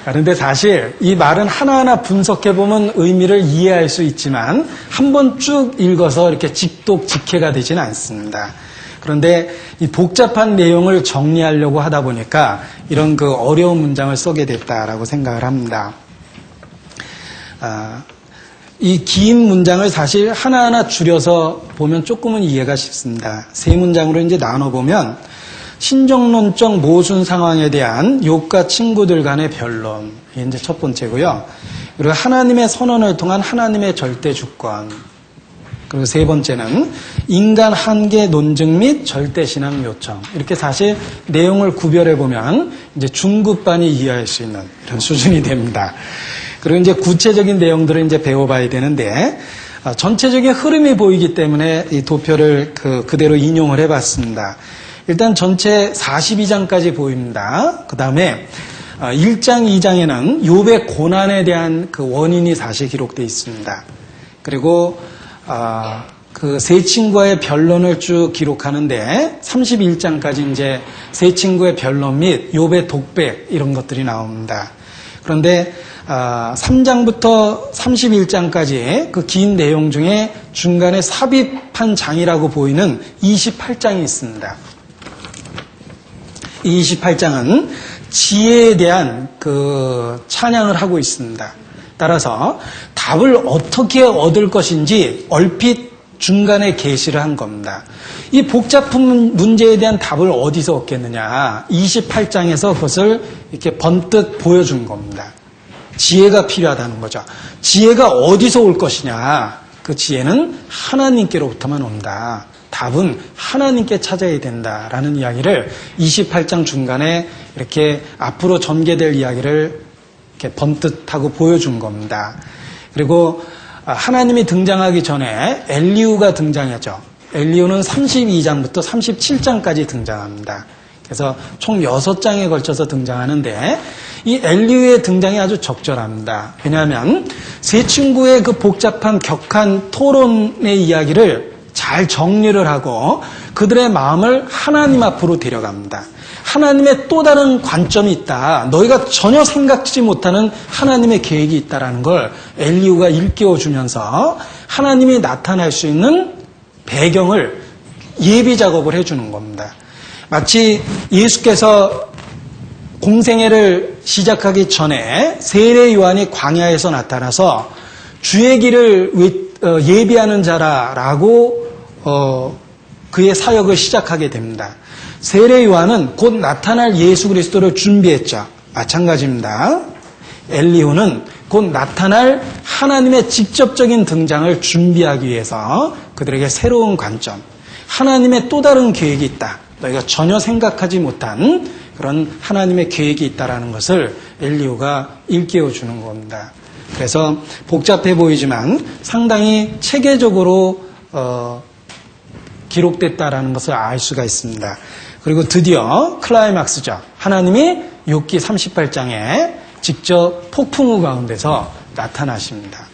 그런데 사실 이 말은 하나하나 분석해보면 의미를 이해할 수 있지만 한 번 쭉 읽어서 이렇게 직독직해가 되지는 않습니다. 그런데 이 복잡한 내용을 정리하려고 하다 보니까 이런 그 어려운 문장을 쓰게 됐다라고 생각을 합니다. 이 긴 문장을 사실 하나하나 줄여서 보면 조금은 이해가 쉽습니다. 세 문장으로 이제 나눠보면 신정론적 모순 상황에 대한 욥과 친구들 간의 변론. 이게 이제 첫 번째고요. 그리고 하나님의 선언을 통한 하나님의 절대 주권. 그리고 세 번째는 인간 한계 논증 및 절대 신앙 요청. 이렇게 사실 내용을 구별해 보면 이제 중급반이 이해할 수 있는 이런 수준이 됩니다. 그리고 이제 구체적인 내용들을 이제 배워봐야 되는데, 전체적인 흐름이 보이기 때문에 이 도표를 그대로 인용을 해봤습니다. 일단 전체 42장까지 보입니다. 그 다음에 1장, 2장에는 욥의 고난에 대한 그 원인이 사실 기록되어 있습니다. 그리고 그 세 친구의 변론을 쭉 기록하는데 31장까지 이제 세 친구의 변론 및 욥의 독백 이런 것들이 나옵니다. 그런데 3장부터 31장까지 그 긴 내용 중에 중간에 삽입한 장이라고 보이는 28장이 있습니다. 이 28장은 지혜에 대한 그 찬양을 하고 있습니다. 따라서 답을 어떻게 얻을 것인지 얼핏 중간에 계시를 한 겁니다. 이 복잡한 문제에 대한 답을 어디서 얻겠느냐? 28장에서 그것을 이렇게 번뜩 보여준 겁니다. 지혜가 필요하다는 거죠. 지혜가 어디서 올 것이냐? 그 지혜는 하나님께로부터만 온다. 답은 하나님께 찾아야 된다라는 이야기를 28장 중간에 이렇게 앞으로 전개될 이야기를 이렇게 번뜩하고 보여준 겁니다. 그리고 하나님이 등장하기 전에 엘리후가 등장하죠. 엘리후는 32장부터 37장까지 등장합니다. 그래서 총 6장에 걸쳐서 등장하는데 이 엘리후의 등장이 아주 적절합니다. 왜냐하면 세 친구의 그 복잡한 격한 토론의 이야기를 잘 정리를 하고 그들의 마음을 하나님 앞으로 데려갑니다. 하나님의 또 다른 관점이 있다. 너희가 전혀 생각지 못하는 하나님의 계획이 있다는 걸 엘리후가 일깨워주면서 하나님이 나타날 수 있는 배경을 예비 작업을 해주는 겁니다. 마치 예수께서 공생애를 시작하기 전에 세례 요한이 광야에서 나타나서 주의 길을 예비하는 자라라고 그의 사역을 시작하게 됩니다. 세례 요한은 곧 나타날 예수 그리스도를 준비했죠. 마찬가지입니다. 엘리후는 곧 나타날 하나님의 직접적인 등장을 준비하기 위해서 그들에게 새로운 관점, 하나님의 또 다른 계획이 있다. 너희가 전혀 생각하지 못한 그런 하나님의 계획이 있다는 것을 엘리후가 일깨워주는 겁니다. 그래서 복잡해 보이지만 상당히 체계적으로 기록됐다라는 것을 알 수가 있습니다. 그리고 드디어 클라이막스죠. 하나님이 욥기 38장에 직접 폭풍우 가운데서 나타나십니다.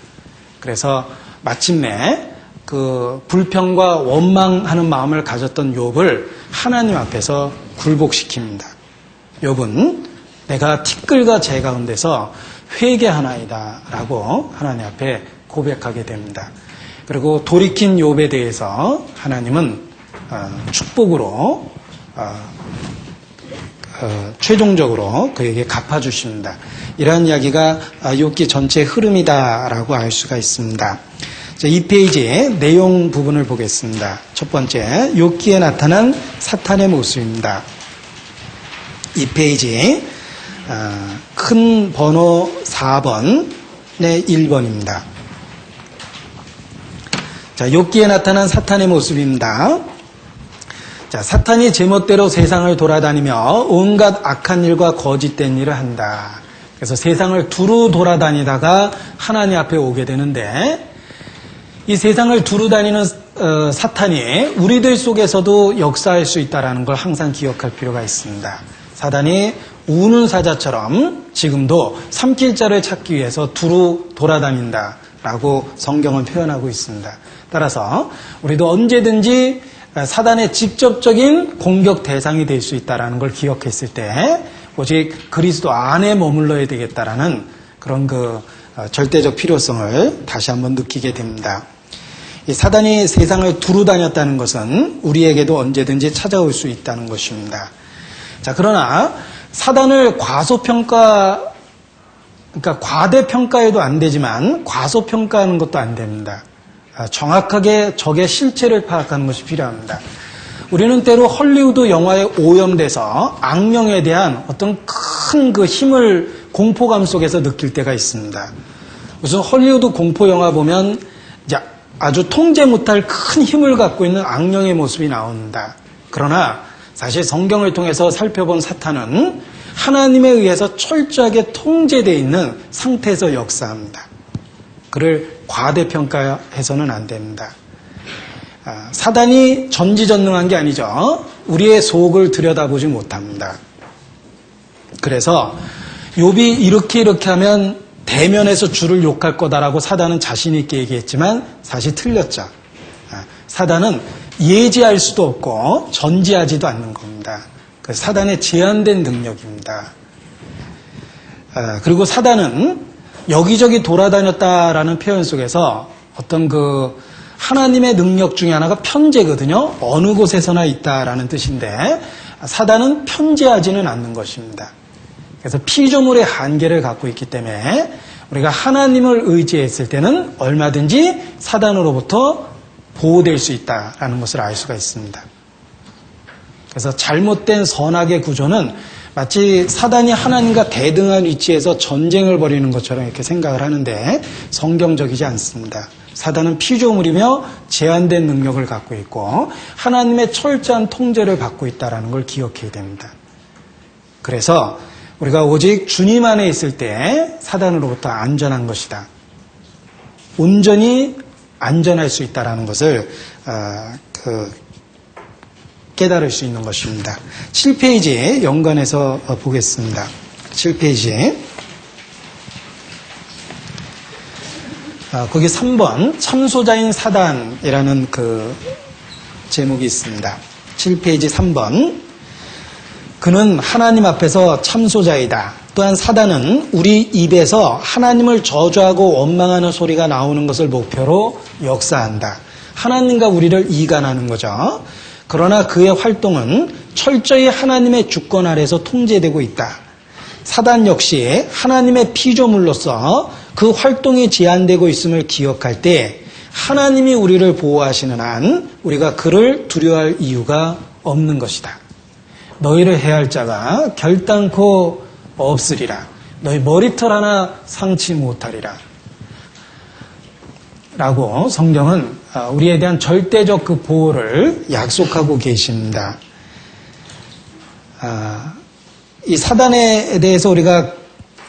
그래서 마침내 그 불평과 원망하는 마음을 가졌던 욥을 하나님 앞에서 굴복시킵니다. 욥은 내가 티끌과 재 가운데서 회개하나이다 라고 하나님 앞에 고백하게 됩니다. 그리고 돌이킨 욥에 대해서 하나님은 축복으로 최종적으로 그에게 갚아주십니다. 이러한 이야기가 욥기 전체의 흐름이다라고 알 수가 있습니다. 자, 이 페이지의 내용 부분을 보겠습니다. 첫 번째, 욥기에 나타난 사탄의 모습입니다. 이 페이지 큰 번호 4번의 1번입니다. 자, 욥기에 나타난 사탄의 모습입니다. 자, 사탄이 제멋대로 세상을 돌아다니며 온갖 악한 일과 거짓된 일을 한다. 그래서 세상을 두루 돌아다니다가 하나님 앞에 오게 되는데 이 세상을 두루 다니는 사탄이 우리들 속에서도 역사할 수 있다는 걸 항상 기억할 필요가 있습니다. 사단이 우는 사자처럼 지금도 삼킬 자를 찾기 위해서 두루 돌아다닌다라고 성경은 표현하고 있습니다. 따라서 우리도 언제든지 사단의 직접적인 공격 대상이 될 수 있다는 걸 기억했을 때 오직 그리스도 안에 머물러야 되겠다라는 그런 그 절대적 필요성을 다시 한번 느끼게 됩니다. 이 사단이 세상을 두루 다녔다는 것은 우리에게도 언제든지 찾아올 수 있다는 것입니다. 자, 그러나 사단을 그러니까 과대평가해도 안 되지만 과소평가하는 것도 안 됩니다. 정확하게 적의 실체를 파악하는 것이 필요합니다. 우리는 때로 헐리우드 영화에 오염돼서 악령에 대한 어떤 큰 그 힘을 공포감 속에서 느낄 때가 있습니다. 무슨 헐리우드 공포 영화 보면 이제 아주 통제 못할 큰 힘을 갖고 있는 악령의 모습이 나온다. 그러나 사실 성경을 통해서 살펴본 사탄은 하나님에 의해서 철저하게 통제되어 있는 상태에서 역사합니다. 그를 과대평가해서는 안 됩니다. 사단이 전지전능한 게 아니죠. 우리의 속을 들여다보지 못합니다. 그래서 욥이 이렇게 하면 대면에서 주를 욕할 거다라고 사단은 자신 있게 얘기했지만 사실 틀렸죠. 사단은 예지할 수도 없고 전지하지도 않는 겁니다. 그 사단의 제한된 능력입니다. 그리고 사단은 여기저기 돌아다녔다라는 표현 속에서 어떤 그 하나님의 능력 중에 하나가 편재거든요. 어느 곳에서나 있다라는 뜻인데 사단은 편재하지는 않는 것입니다. 그래서 피조물의 한계를 갖고 있기 때문에 우리가 하나님을 의지했을 때는 얼마든지 사단으로부터 보호될 수 있다라는 것을 알 수가 있습니다. 그래서 잘못된 선악의 구조는 마치 사단이 하나님과 대등한 위치에서 전쟁을 벌이는 것처럼 이렇게 생각을 하는데 성경적이지 않습니다. 사단은 피조물이며 제한된 능력을 갖고 있고 하나님의 철저한 통제를 받고 있다는 걸 기억해야 됩니다. 그래서 우리가 오직 주님 안에 있을 때 사단으로부터 안전한 것이다. 온전히 안전할 수 있다는 것을 깨달을 수 있는 것입니다. 7페이지에 연관해서 보겠습니다. 7페이지에 거기 3번 참소자인 사단이라는 그 제목이 있습니다. 7페이지 3번 그는 하나님 앞에서 참소자이다. 또한 사단은 우리 입에서 하나님을 저주하고 원망하는 소리가 나오는 것을 목표로 역사한다. 하나님과 우리를 이간하는 거죠. 그러나 그의 활동은 철저히 하나님의 주권 아래서 통제되고 있다. 사단 역시 하나님의 피조물로서 그 활동이 제한되고 있음을 기억할 때 하나님이 우리를 보호하시는 한 우리가 그를 두려워할 이유가 없는 것이다. 너희를 해할 자가 결단코 없으리라. 너희 머리털 하나 상치 못하리라. 라고 성경은 우리에 대한 절대적 그 보호를 약속하고 계십니다. 이 사단에 대해서 우리가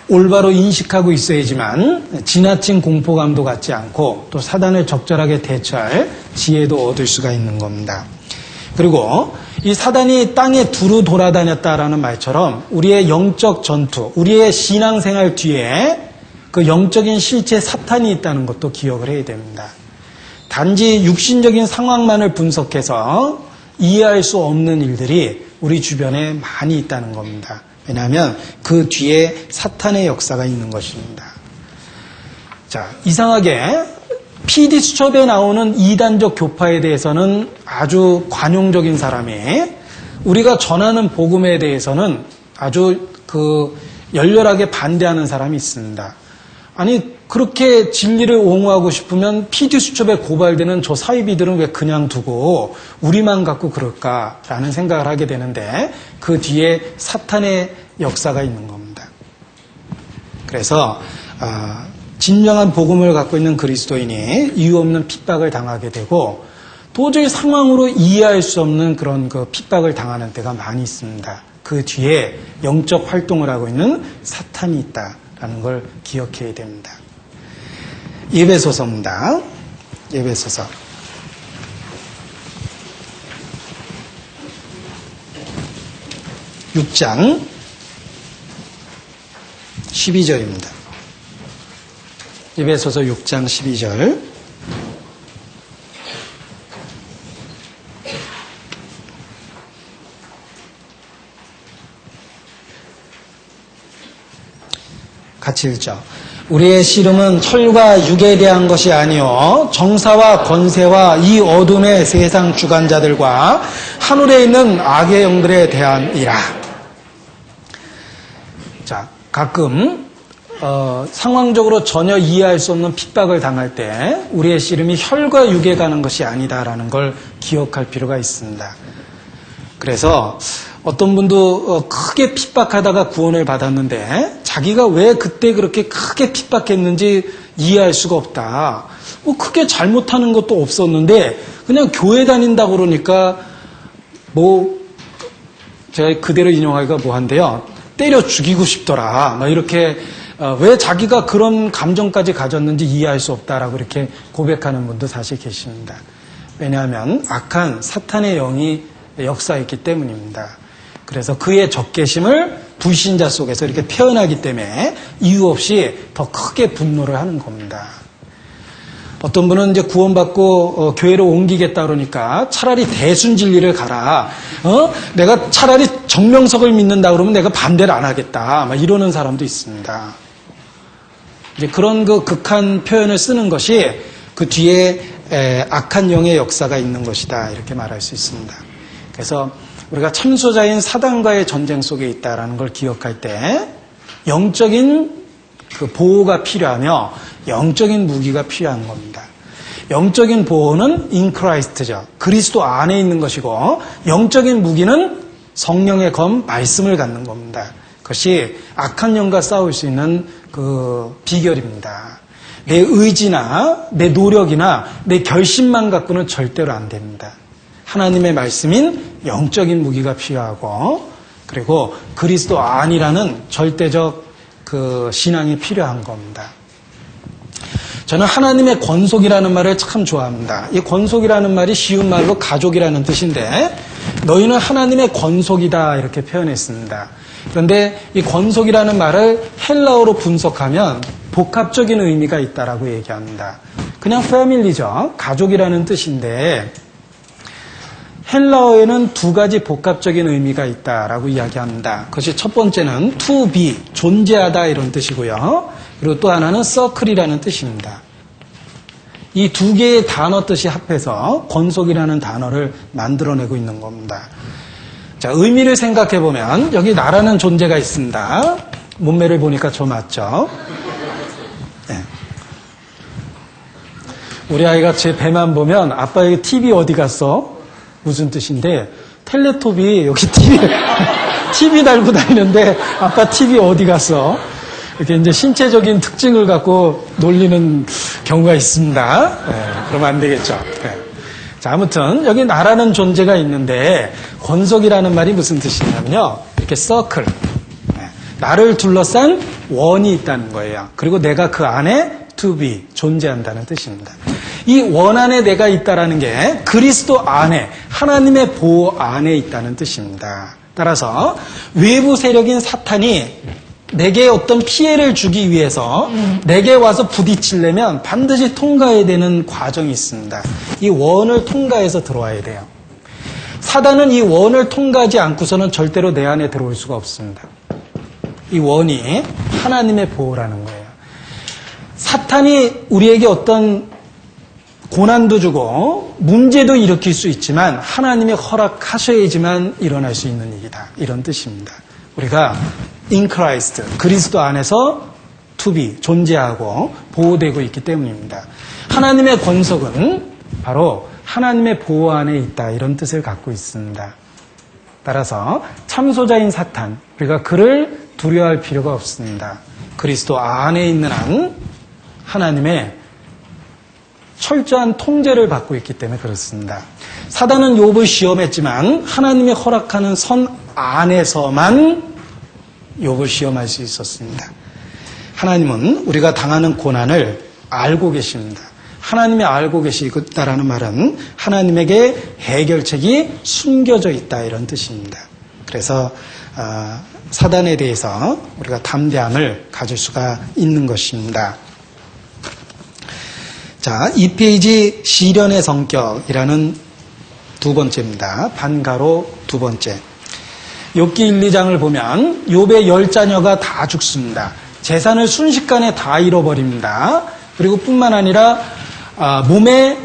올바로 인식하고 있어야지만 지나친 공포감도 갖지 않고 또 사단을 적절하게 대처할 지혜도 얻을 수가 있는 겁니다. 그리고 이 사단이 땅에 두루 돌아다녔다라는 말처럼 우리의 영적 전투, 우리의 신앙생활 뒤에 그 영적인 실체 사탄이 있다는 것도 기억을 해야 됩니다. 단지 육신적인 상황만을 분석해서 이해할 수 없는 일들이 우리 주변에 많이 있다는 겁니다. 왜냐하면 그 뒤에 사탄의 역사가 있는 것입니다. 자, 이상하게 PD수첩에 나오는 이단적 교파에 대해서는 아주 관용적인 사람이 우리가 전하는 복음에 대해서는 아주 열렬하게 반대하는 사람이 있습니다. 아니 그렇게 진리를 옹호하고 싶으면 PD수첩에 고발되는 저 사이비들은 왜 그냥 두고 우리만 갖고 그럴까라는 생각을 하게 되는데 그 뒤에 사탄의 역사가 있는 겁니다. 그래서 진정한 복음을 갖고 있는 그리스도인이 이유 없는 핍박을 당하게 되고 도저히 상황으로 이해할 수 없는 그런 그 핍박을 당하는 때가 많이 있습니다. 그 뒤에 영적 활동을 하고 있는 사탄이 있다라는 걸 기억해야 됩니다. 에베소서입니다. 에베소서 6장 12절입니다. 에베소서 6장 12절 같이 읽죠. 우리의 씨름은 혈과 육에 대한 것이 아니요 정사와 권세와 이 어둠의 세상 주관자들과 하늘에 있는 악의 영들에 대한이라. 자, 가끔 상황적으로 전혀 이해할 수 없는 핍박을 당할 때 우리의 씨름이 혈과 육에 가는 것이 아니다라는 걸 기억할 필요가 있습니다. 그래서 어떤 분도 크게 핍박하다가 구원을 받았는데 자기가 왜 그때 그렇게 크게 핍박했는지 이해할 수가 없다. 뭐 크게 잘못하는 것도 없었는데 그냥 교회 다닌다고 그러니까 뭐 제가 그대로 인용하기가 뭐한데요. 때려 죽이고 싶더라. 뭐 이렇게 왜 자기가 그런 감정까지 가졌는지 이해할 수 없다라고 이렇게 고백하는 분도 사실 계십니다. 왜냐하면 악한 사탄의 영이 역사했기 때문입니다. 그래서 그의 적개심을 불신자 속에서 이렇게 표현하기 때문에 이유 없이 더 크게 분노를 하는 겁니다. 어떤 분은 이제 구원받고 교회로 옮기겠다 그러니까 차라리 대순진리를 가라. 내가 차라리 정명석을 믿는다 그러면 내가 반대를 안 하겠다. 막 이러는 사람도 있습니다. 이제 그런 그 극한 표현을 쓰는 것이 그 뒤에 악한 영의 역사가 있는 것이다. 이렇게 말할 수 있습니다. 그래서 우리가 참소자인 사단과의 전쟁 속에 있다라는 걸 기억할 때 영적인 그 보호가 필요하며 영적인 무기가 필요한 겁니다. 영적인 보호는 in Christ죠. 그리스도 안에 있는 것이고 영적인 무기는 성령의 검, 말씀을 갖는 겁니다. 그것이 악한 영과 싸울 수 있는 그 비결입니다. 내 의지나 내 노력이나 내 결심만 갖고는 절대로 안 됩니다. 하나님의 말씀인 영적인 무기가 필요하고 그리고 그리스도 안이라는 절대적 그 신앙이 필요한 겁니다. 저는 하나님의 권속이라는 말을 참 좋아합니다. 이 권속이라는 말이 쉬운 말로 가족이라는 뜻인데 너희는 하나님의 권속이다 이렇게 표현했습니다. 그런데 이 권속이라는 말을 헬라어로 분석하면 복합적인 의미가 있다라고 얘기합니다. 그냥 패밀리죠. 가족이라는 뜻인데 헬라어에는 두 가지 복합적인 의미가 있다라고 이야기합니다. 그것이 첫 번째는 to be, 존재하다 이런 뜻이고요. 그리고 또 하나는 circle이라는 뜻입니다. 이 두 개의 단어 뜻이 합해서 권속이라는 단어를 만들어내고 있는 겁니다. 자, 의미를 생각해 보면 여기 나라는 존재가 있습니다. 몸매를 보니까 저 맞죠? 네. 우리 아이가 제 배만 보면 아빠 여기 TV 어디 갔어? 무슨 뜻인데 텔레톱이 여기 TV 달고 다니는데 아빠 TV 어디 갔어? 이렇게 이제 신체적인 특징을 갖고 놀리는 경우가 있습니다. 네, 그러면 안 되겠죠. 네. 자, 아무튼 여기 나라는 존재가 있는데 권속이라는 말이 무슨 뜻이냐면요. 이렇게 서클, 네, 나를 둘러싼 원이 있다는 거예요. 그리고 내가 그 안에 to be, 존재한다는 뜻입니다. 이 원 안에 내가 있다라는 게 그리스도 안에, 하나님의 보호 안에 있다는 뜻입니다. 따라서 외부 세력인 사탄이 내게 어떤 피해를 주기 위해서 내게 와서 부딪히려면 반드시 통과해야 되는 과정이 있습니다. 이 원을 통과해서 들어와야 돼요. 사단은 이 원을 통과하지 않고서는 절대로 내 안에 들어올 수가 없습니다. 이 원이 하나님의 보호라는 거예요. 사탄이 우리에게 어떤 고난도 주고 문제도 일으킬 수 있지만 하나님이 허락하셔야지만 일어날 수 있는 일이다. 이런 뜻입니다. 우리가 in Christ, 그리스도 안에서 to be, 존재하고 보호되고 있기 때문입니다. 하나님의 권속은 바로 하나님의 보호 안에 있다. 이런 뜻을 갖고 있습니다. 따라서 참소자인 사탄, 우리가 그를 두려워할 필요가 없습니다. 그리스도 안에 있는 한 하나님의 철저한 통제를 받고 있기 때문에 그렇습니다. 사단은 욥을 시험했지만 하나님이 허락하는 선 안에서만 욥을 시험할 수 있었습니다. 하나님은 우리가 당하는 고난을 알고 계십니다. 하나님이 알고 계시다라는 말은 하나님에게 해결책이 숨겨져 있다 이런 뜻입니다. 그래서 사단에 대해서 우리가 담대함을 가질 수가 있는 것입니다. 자, 이 페이지 시련의 성격이라는 두 번째입니다. 반가로 두 번째. 욥기 1, 2장을 보면 욥의 10자녀가 다 죽습니다. 재산을 순식간에 다 잃어버립니다. 그리고 뿐만 아니라 몸에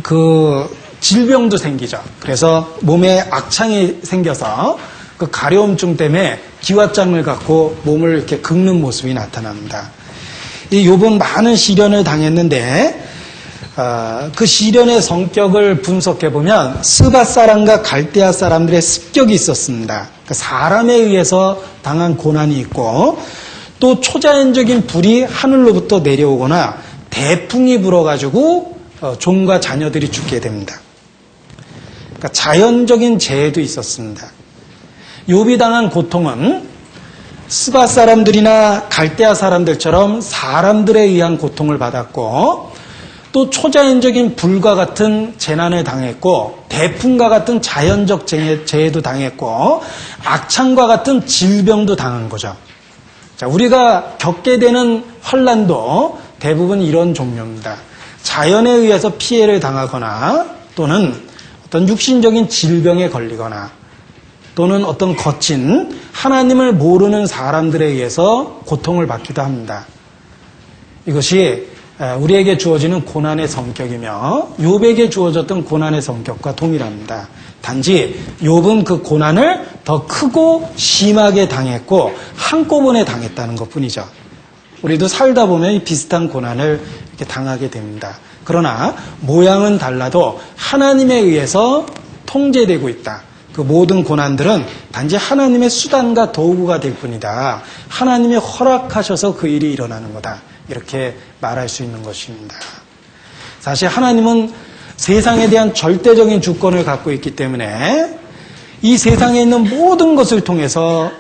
그 질병도 생기죠. 그래서 몸에 악창이 생겨서 그 가려움증 때문에 기왓장을 갖고 몸을 이렇게 긁는 모습이 나타납니다. 이 욥은 많은 시련을 당했는데 그 시련의 성격을 분석해 보면 스바 사람과 갈대아 사람들의 습격이 있었습니다. 그러니까 사람에 의해서 당한 고난이 있고 또 초자연적인 불이 하늘로부터 내려오거나 대풍이 불어가지고 종과 자녀들이 죽게 됩니다. 그러니까 자연적인 재해도 있었습니다. 욥이 당한 고통은 스바 사람들이나 갈대아 사람들처럼 사람들에 의한 고통을 받았고 또 초자연적인 불과 같은 재난을 당했고 대풍과 같은 자연적 재해도 당했고 악창과 같은 질병도 당한 거죠. 자, 우리가 겪게 되는 환난도 대부분 이런 종류입니다. 자연에 의해서 피해를 당하거나 또는 어떤 육신적인 질병에 걸리거나 또는 어떤 거친 하나님을 모르는 사람들에 의해서 고통을 받기도 합니다. 이것이 우리에게 주어지는 고난의 성격이며 욥에게 주어졌던 고난의 성격과 동일합니다. 단지 욥은 그 고난을 더 크고 심하게 당했고 한꺼번에 당했다는 것뿐이죠. 우리도 살다 보면 이 비슷한 고난을 이렇게 당하게 됩니다. 그러나 모양은 달라도 하나님에 의해서 통제되고 있다. 그 모든 고난들은 단지 하나님의 수단과 도구가 될 뿐이다. 하나님이 허락하셔서 그 일이 일어나는 거다. 이렇게 말할 수 있는 것입니다. 사실 하나님은 세상에 대한 절대적인 주권을 갖고 있기 때문에 이 세상에 있는 모든 것을 통해서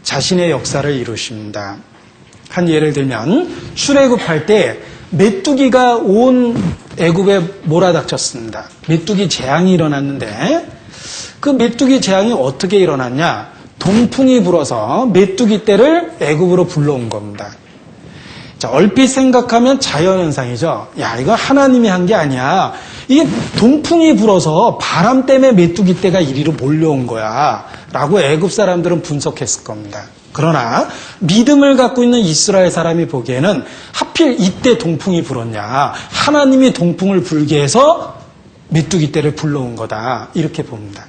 자신의 역사를 이루십니다. 한 예를 들면 출애굽할 때 메뚜기가 온 애굽에 몰아닥쳤습니다. 메뚜기 재앙이 일어났는데 그 메뚜기 재앙이 어떻게 일어났냐? 동풍이 불어서 메뚜기 떼를 애굽으로 불러온 겁니다. 자, 얼핏 생각하면 자연현상이죠. 야, 이거 하나님이 한 게 아니야. 이게 동풍이 불어서 바람 때문에 메뚜기 떼가 이리로 몰려온 거야. 라고 애굽 사람들은 분석했을 겁니다. 그러나 믿음을 갖고 있는 이스라엘 사람이 보기에는 하필 이때 동풍이 불었냐. 하나님이 동풍을 불게 해서 메뚜기 떼를 불러온 거다. 이렇게 봅니다.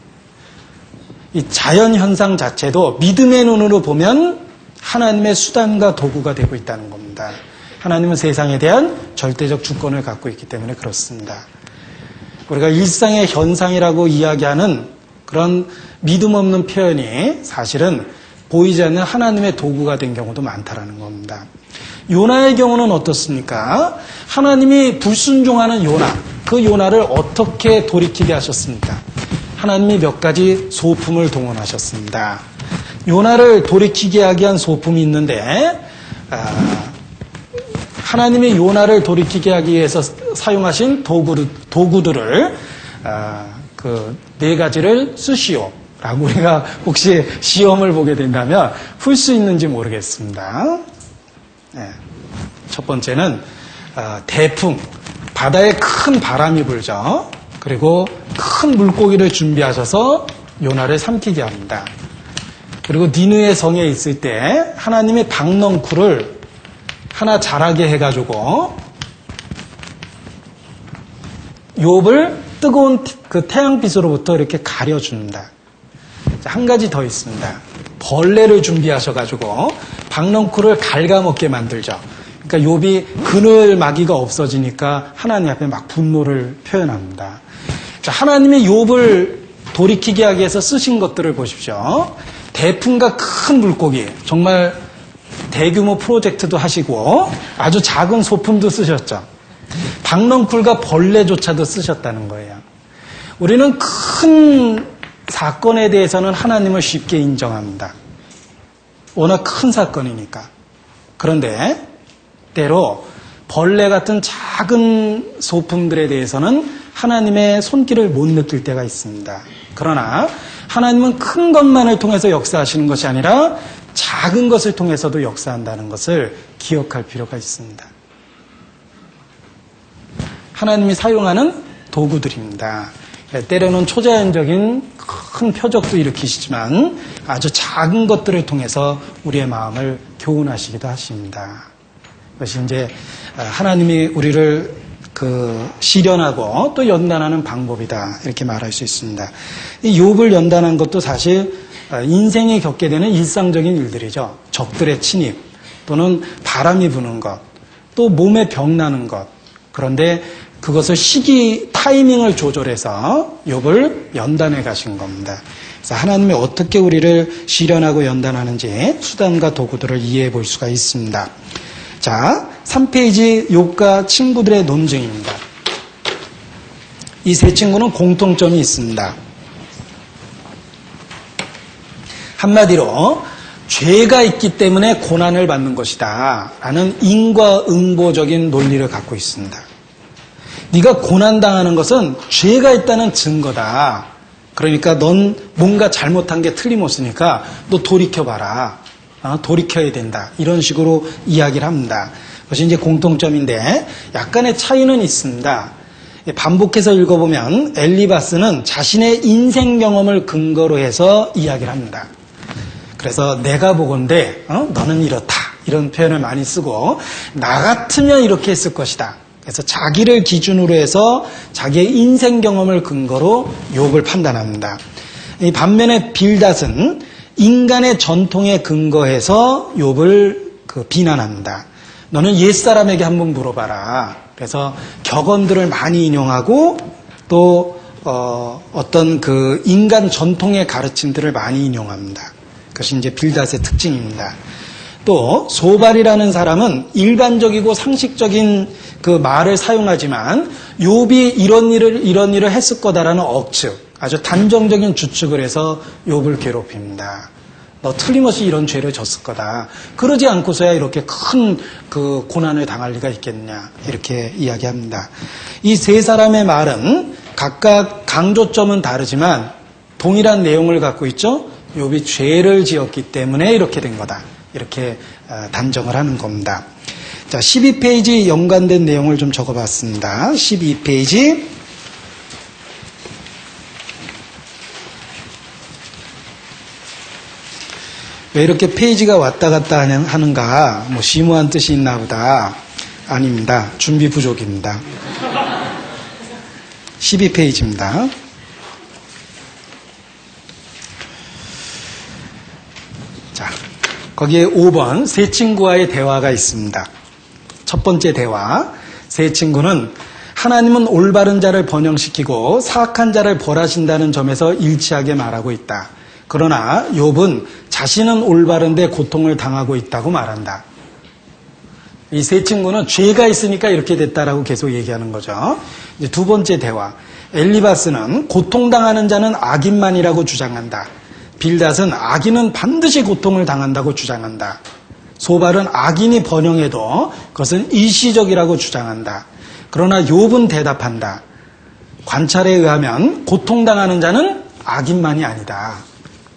이 자연현상 자체도 믿음의 눈으로 보면 하나님의 수단과 도구가 되고 있다는 겁니다. 하나님은 세상에 대한 절대적 주권을 갖고 있기 때문에 그렇습니다. 우리가 일상의 현상이라고 이야기하는 그런 믿음 없는 표현이 사실은 보이지 않는 하나님의 도구가 된 경우도 많다라는 겁니다. 요나의 경우는 어떻습니까? 하나님이 불순종하는 요나, 그 요나를 어떻게 돌이키게 하셨습니까? 하나님이 몇 가지 소품을 동원하셨습니다. 요나를 돌이키게 하기 위한 소품이 있는데 하나님이 요나를 돌이키게 하기 위해서 사용하신 도구들을 그 네 가지를 쓰시오 라고 우리가 혹시 시험을 보게 된다면 풀 수 있는지 모르겠습니다. 네. 첫 번째는 대풍, 바다에 큰 바람이 불죠. 그리고 큰 물고기를 준비하셔서 요나를 삼키게 합니다. 그리고 니느웨 성에 있을 때 하나님의 박넝쿨을 하나 자라게 해가지고 욥을 뜨거운 그 태양빛으로부터 이렇게 가려줍니다. 한 가지 더 있습니다. 벌레를 준비하셔가지고 박넝쿨을 갉아먹게 만들죠. 그러니까 욥이 그늘 마귀가 없어지니까 하나님 앞에 막 분노를 표현합니다. 자, 하나님이 욥을 돌이키게 하기 위해서 쓰신 것들을 보십시오. 대풍과 큰 물고기, 정말 대규모 프로젝트도 하시고 아주 작은 소품도 쓰셨죠. 박넝쿨과 벌레조차도 쓰셨다는 거예요. 우리는 큰 사건에 대해서는 하나님을 쉽게 인정합니다. 워낙 큰 사건이니까. 그런데 때로 벌레 같은 작은 소품들에 대해서는 하나님의 손길을 못 느낄 때가 있습니다. 그러나 하나님은 큰 것만을 통해서 역사하시는 것이 아니라 작은 것을 통해서도 역사한다는 것을 기억할 필요가 있습니다. 하나님이 사용하는 도구들입니다. 때로는 초자연적인 큰 표적도 일으키시지만 아주 작은 것들을 통해서 우리의 마음을 교훈하시기도 하십니다. 그것이 이제 하나님이 우리를 시련하고 또 연단하는 방법이다 이렇게 말할 수 있습니다. 이 욥을 연단한 것도 사실 인생에 겪게 되는 일상적인 일들이죠. 적들의 침입 또는 바람이 부는 것, 또 몸에 병 나는 것. 그런데 그것을 타이밍을 조절해서 욥을 연단해 가신 겁니다. 그래서 하나님이 어떻게 우리를 시련하고 연단하는지 수단과 도구들을 이해해 볼 수가 있습니다. 자, 3페이지 욥과 친구들의 논증입니다. 이 세 친구는 공통점이 있습니다. 한마디로 죄가 있기 때문에 고난을 받는 것이다 라는 인과응보적인 논리를 갖고 있습니다. 네가 고난당하는 것은 죄가 있다는 증거다. 그러니까 넌 뭔가 잘못한 게 틀림없으니까 너 돌이켜봐라. 돌이켜야 된다. 이런 식으로 이야기를 합니다. 그것이 이제 공통점인데 약간의 차이는 있습니다. 반복해서 읽어보면 엘리바스는 자신의 인생 경험을 근거로 해서 이야기를 합니다. 그래서 내가 보건대 너는 이렇다 이런 표현을 많이 쓰고 나 같으면 이렇게 했을 것이다. 그래서 자기를 기준으로 해서 자기의 인생 경험을 근거로 욥을 판단합니다. 이 반면에 빌닷은 인간의 전통에 근거해서 욥을 비난합니다. 너는 옛사람에게 한번 물어봐라. 그래서 격언들을 많이 인용하고 또 어떤 그 인간 전통의 가르침들을 많이 인용합니다. 그것이 이제 빌닷의 특징입니다. 또 소발이라는 사람은 일반적이고 상식적인 그 말을 사용하지만 욥이 이런 일을 했을 거다라는 억측, 아주 단정적인 추측을 해서 욥을 괴롭힙니다. 너 틀림없이 이런 죄를 졌을 거다. 그러지 않고서야 이렇게 큰 그 고난을 당할 리가 있겠냐. 이렇게 이야기합니다. 이 세 사람의 말은 각각 강조점은 다르지만 동일한 내용을 갖고 있죠. 욥이 죄를 지었기 때문에 이렇게 된 거다. 이렇게 단정을 하는 겁니다. 자, 12페이지 연관된 내용을 좀 적어봤습니다. 12페이지. 왜 이렇게 페이지가 왔다 갔다 하는가? 뭐 심오한 뜻이 있나 보다. 아닙니다. 준비 부족입니다. 12페이지입니다. 자, 거기에 5번 세 친구와의 대화가 있습니다. 첫 번째 대화. 세 친구는 하나님은 올바른 자를 번영시키고 사악한 자를 벌하신다는 점에서 일치하게 말하고 있다. 그러나 욥은 자신은 올바른데 고통을 당하고 있다고 말한다. 이 세 친구는 죄가 있으니까 이렇게 됐다라고 계속 얘기하는 거죠. 이제 두 번째 대화. 엘리바스는 고통당하는 자는 악인만이라고 주장한다. 빌닷은 악인은 반드시 고통을 당한다고 주장한다. 소발은 악인이 번영해도 그것은 일시적이라고 주장한다. 그러나 욥은 대답한다. 관찰에 의하면 고통당하는 자는 악인만이 아니다.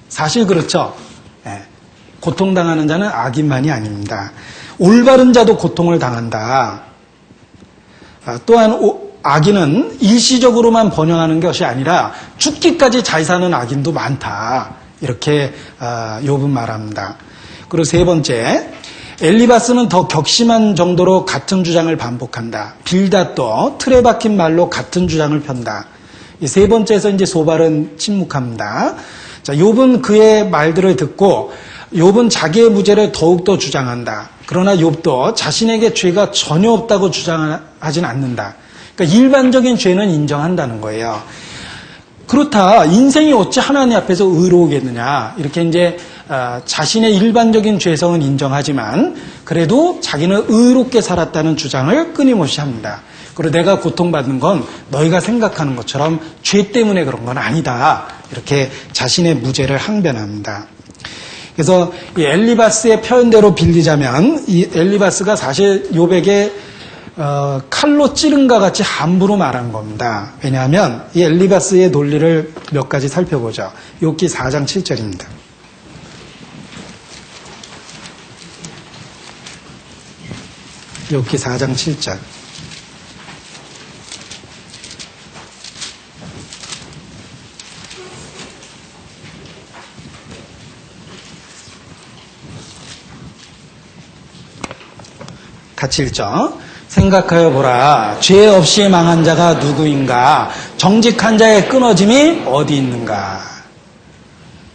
사실 그렇죠. 네. 고통당하는 자는 악인만이 아닙니다. 올바른 자도 고통을 당한다. 또한 악인은 일시적으로만 번영하는 것이 아니라 죽기까지 잘 사는 악인도 많다. 이렇게 욥은 말합니다. 그리고 세 번째, 엘리바스는 더 격심한 정도로 같은 주장을 반복한다. 빌닷도 틀에 박힌 말로 같은 주장을 편다. 이 세 번째에서 이제 소발은 침묵합니다. 자, 욥은 그의 말들을 듣고 욥은 자기의 무죄를 더욱더 주장한다. 그러나 욥도 자신에게 죄가 전혀 없다고 주장하진 않는다. 그러니까 일반적인 죄는 인정한다는 거예요. 그렇다. 인생이 어찌 하나님 앞에서 의로우겠느냐. 이렇게 이제 자신의 일반적인 죄성은 인정하지만 그래도 자기는 의롭게 살았다는 주장을 끊임없이 합니다. 그리고 내가 고통받는 건 너희가 생각하는 것처럼 죄 때문에 그런 건 아니다. 이렇게 자신의 무죄를 항변합니다. 그래서 이 엘리바스의 표현대로 빌리자면 이 엘리바스가 사실 욥에게 칼로 찌른과 같이 함부로 말한 겁니다. 왜냐하면 이 엘리바스의 논리를 몇 가지 살펴보죠. 욥기 4장 7절입니다. 욥기 4장 7절. 같이 읽죠. 생각하여 보라. 죄 없이 망한 자가 누구인가? 정직한 자의 끊어짐이 어디 있는가?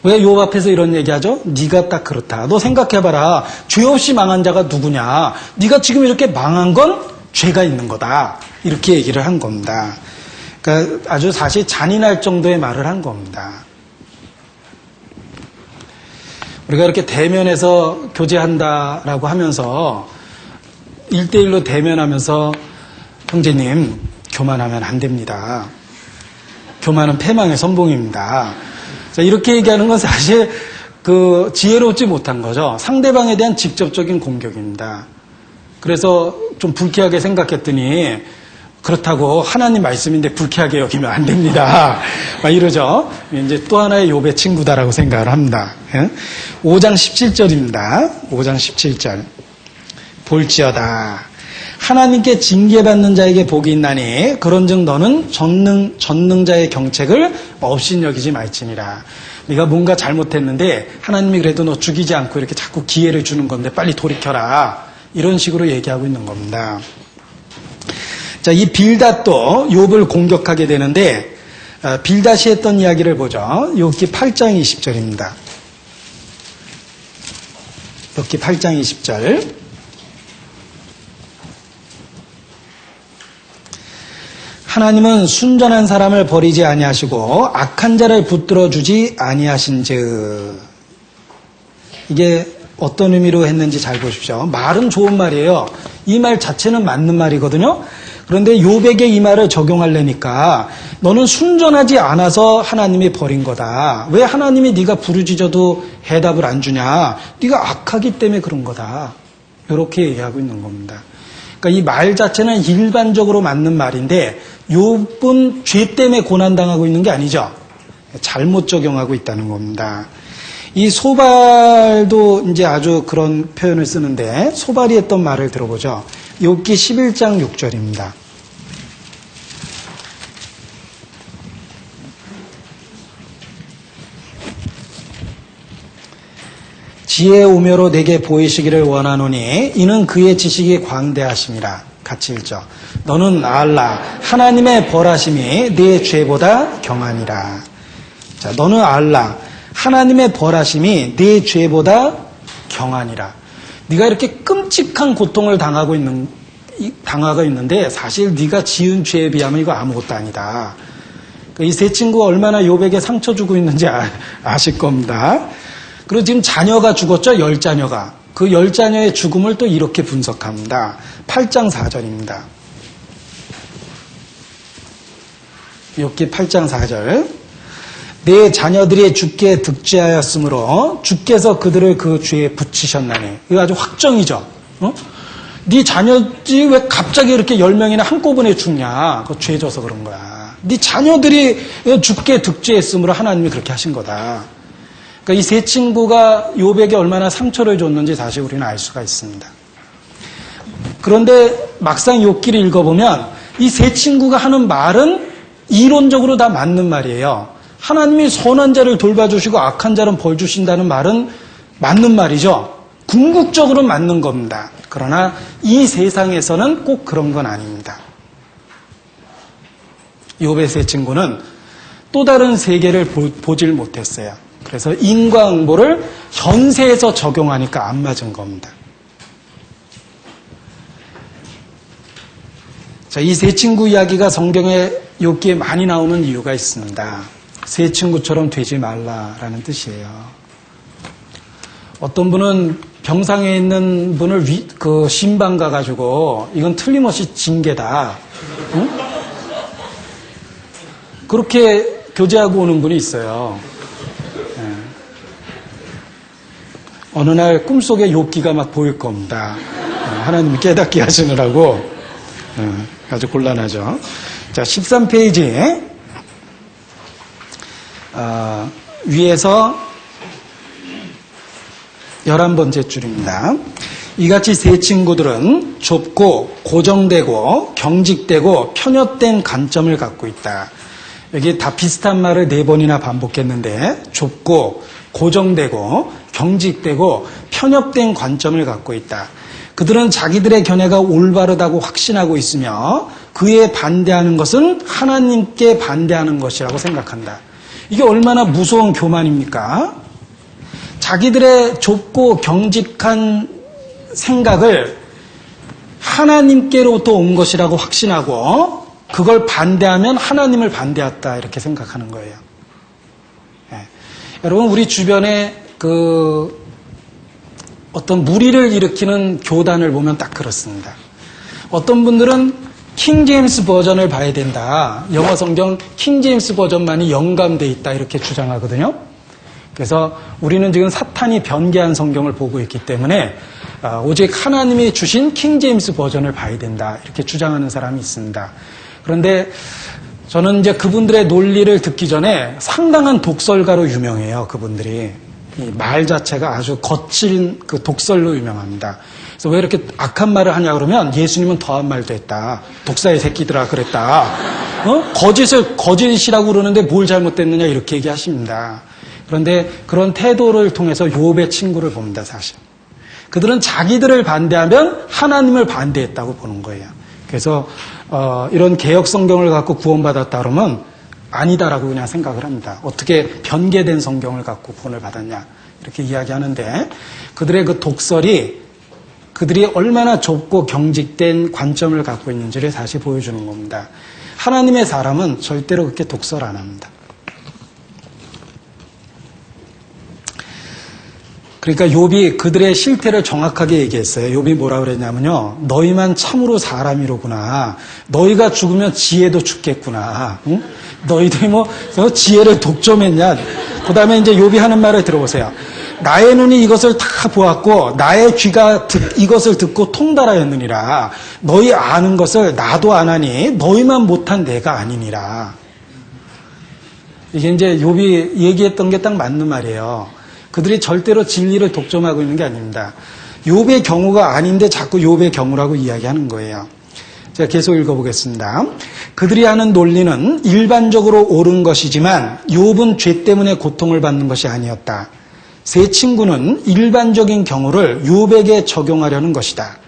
왜 욥 앞에서 이런 얘기하죠? 네가 딱 그렇다. 너 생각해봐라. 죄 없이 망한 자가 누구냐? 네가 지금 이렇게 망한 건 죄가 있는 거다. 이렇게 얘기를 한 겁니다. 그러니까 아주 사실 잔인할 정도의 말을 한 겁니다. 우리가 이렇게 대면에서 교제한다라고 하면서 1대1로 대면하면서 형제님, 교만하면 안 됩니다. 교만은 패망의 선봉입니다. 자, 이렇게 얘기하는 건 사실 지혜롭지 못한 거죠. 상대방에 대한 직접적인 공격입니다. 그래서 좀 불쾌하게 생각했더니 그렇다고 하나님 말씀인데 불쾌하게 여기면 안 됩니다. 막 이러죠. 이제 또 하나의 욥의 친구다라고 생각을 합니다. 5장 17절입니다. 5장 17절. 볼지어다. 하나님께 징계받는 자에게 복이 있나니 그런즉 너는 전능자의 경책을 업신여기지 말지니라. 네가 뭔가 잘못했는데 하나님이 그래도 너 죽이지 않고 이렇게 자꾸 기회를 주는 건데 빨리 돌이켜라. 이런 식으로 얘기하고 있는 겁니다. 자, 이 빌닷도 욥을 공격하게 되는데 빌닷이 했던 이야기를 보죠. 욥기 8장 20절입니다. 욥기 8장 20절. 하나님은 순전한 사람을 버리지 아니하시고 악한 자를 붙들어 주지 아니하신즉. 이게 어떤 의미로 했는지 잘 보십시오. 말은 좋은 말이에요. 이 말 자체는 맞는 말이거든요. 그런데 욥에게 이 말을 적용하려니까 너는 순전하지 않아서 하나님이 버린 거다. 왜 하나님이 네가 부르짖어도 해답을 안 주냐. 네가 악하기 때문에 그런 거다. 이렇게 얘기하고 있는 겁니다. 그러니까 이 말 자체는 일반적으로 맞는 말인데 욥은 죄 때문에 고난당하고 있는 게 아니죠. 잘못 적용하고 있다는 겁니다. 이 소발도 이제 아주 그런 표현을 쓰는데 소발이 했던 말을 들어보죠. 욥기 11장 6절입니다. 지혜의 우묘로 내게 보이시기를 원하노니 이는 그의 지식이 광대하심이라. 같이 읽죠. 너는 알라 하나님의 벌하심이 네 죄보다 경하니라. 자, 너는 알라 하나님의 벌하심이 네 죄보다 경하니라. 네가 이렇게 끔찍한 고통을 당하고 있는데 사실 네가 지은 죄에 비하면 이거 아무것도 아니다. 이 세 친구가 얼마나 욥에게 상처 주고 있는지 아실 겁니다. 그리고 지금 자녀가 죽었죠. 10자녀가. 그 10자녀의 죽음을 또 이렇게 분석합니다. 8장 4절입니다. 욥기 8장 4절. 내 자녀들이 주께 득죄하였으므로 주께서 그들을 그 죄에 붙이셨나니. 이거 아주 확정이죠. 네 자녀들이 왜 갑자기 이렇게 10명이나 한꺼번에 죽냐. 그거 죄 져서 그런 거야. 네 자녀들이 주께 득죄했으므로 하나님이 그렇게 하신 거다. 그러니까 이 세 친구가 욥에게 얼마나 상처를 줬는지 사실 우리는 알 수가 있습니다. 그런데 막상 욥기를 읽어보면 이 세 친구가 하는 말은 이론적으로 다 맞는 말이에요. 하나님이 선한 자를 돌봐주시고 악한 자는 벌 주신다는 말은 맞는 말이죠. 궁극적으로 맞는 겁니다. 그러나 이 세상에서는 꼭 그런 건 아닙니다. 욥의 세 친구는 또 다른 세계를 보질 못했어요. 그래서 인과응보를 현세에서 적용하니까 안 맞은 겁니다. 자, 이 세 친구 이야기가 성경에 욥기에 많이 나오는 이유가 있습니다. 세 친구처럼 되지 말라라는 뜻이에요. 어떤 분은 병상에 있는 분을 신방 가가지고 이건 틀림없이 징계다. 응? 그렇게 교제하고 오는 분이 있어요. 어느 날 꿈속에 욥기가 막 보일 겁니다. 하나님이 깨닫게 하시느라고 아주 곤란하죠. 자, 13페이지 위에서 11번째 줄입니다. 이같이 세 친구들은 좁고 고정되고 경직되고 편협된 관점을 갖고 있다. 여기 다 비슷한 말을 4번이나 반복했는데 좁고 고정되고 경직되고 편협된 관점을 갖고 있다. 그들은 자기들의 견해가 올바르다고 확신하고 있으며 그에 반대하는 것은 하나님께 반대하는 것이라고 생각한다. 이게 얼마나 무서운 교만입니까? 자기들의 좁고 경직한 생각을 하나님께로부터 온 것이라고 확신하고 그걸 반대하면 하나님을 반대했다 이렇게 생각하는 거예요. 네. 여러분 우리 주변에 어떤 무리를 일으키는 교단을 보면 딱 그렇습니다. 어떤 분들은 킹제임스 버전을 봐야 된다. 영어 성경 킹제임스 버전만이 영감돼 있다 이렇게 주장하거든요. 그래서 우리는 지금 사탄이 변개한 성경을 보고 있기 때문에 오직 하나님이 주신 킹제임스 버전을 봐야 된다 이렇게 주장하는 사람이 있습니다. 그런데 저는 이제 그분들의 논리를 듣기 전에 상당한 독설가로 유명해요. 그분들이 이 말 자체가 아주 거친 그 독설로 유명합니다. 그래서 왜 이렇게 악한 말을 하냐 그러면 예수님은 더한 말도 했다. 독사의 새끼들아 그랬다. 거짓이라고 그러는데 뭘 잘못됐느냐 이렇게 얘기하십니다. 그런데 그런 태도를 통해서 욥의 친구를 봅니다. 사실 그들은 자기들을 반대하면 하나님을 반대했다고 보는 거예요. 그래서 이런 개혁 성경을 갖고 구원받았다 그러면 아니다라고 그냥 생각을 합니다. 어떻게 변개된 성경을 갖고 구원을 받았냐 이렇게 이야기하는데 그들의 그 독설이 그들이 얼마나 좁고 경직된 관점을 갖고 있는지를 다시 보여주는 겁니다. 하나님의 사람은 절대로 그렇게 독설 안 합니다. 그러니까 욥이 그들의 실태를 정확하게 얘기했어요. 욥이 뭐라 그랬냐면요. 너희만 참으로 사람이로구나. 너희가 죽으면 지혜도 죽겠구나. 응? 너희들이 뭐 지혜를 독점했냐. 그 다음에 이제 욥이 하는 말을 들어보세요. 나의 눈이 이것을 다 보았고 나의 귀가 이것을 듣고 통달하였느니라. 너희 아는 것을 나도 안 하니 너희만 못한 내가 아니니라. 이게 이제 욥이 얘기했던 게 딱 맞는 말이에요. 그들이 절대로 진리를 독점하고 있는 게 아닙니다. 욥의 경우가 아닌데 자꾸 욥의 경우라고 이야기하는 거예요. 제가 계속 읽어보겠습니다. 그들이 하는 논리는 일반적으로 옳은 것이지만 욥은 죄 때문에 고통을 받는 것이 아니었다. 세 친구는 일반적인 경우를 욥에게 적용하려는 것이다.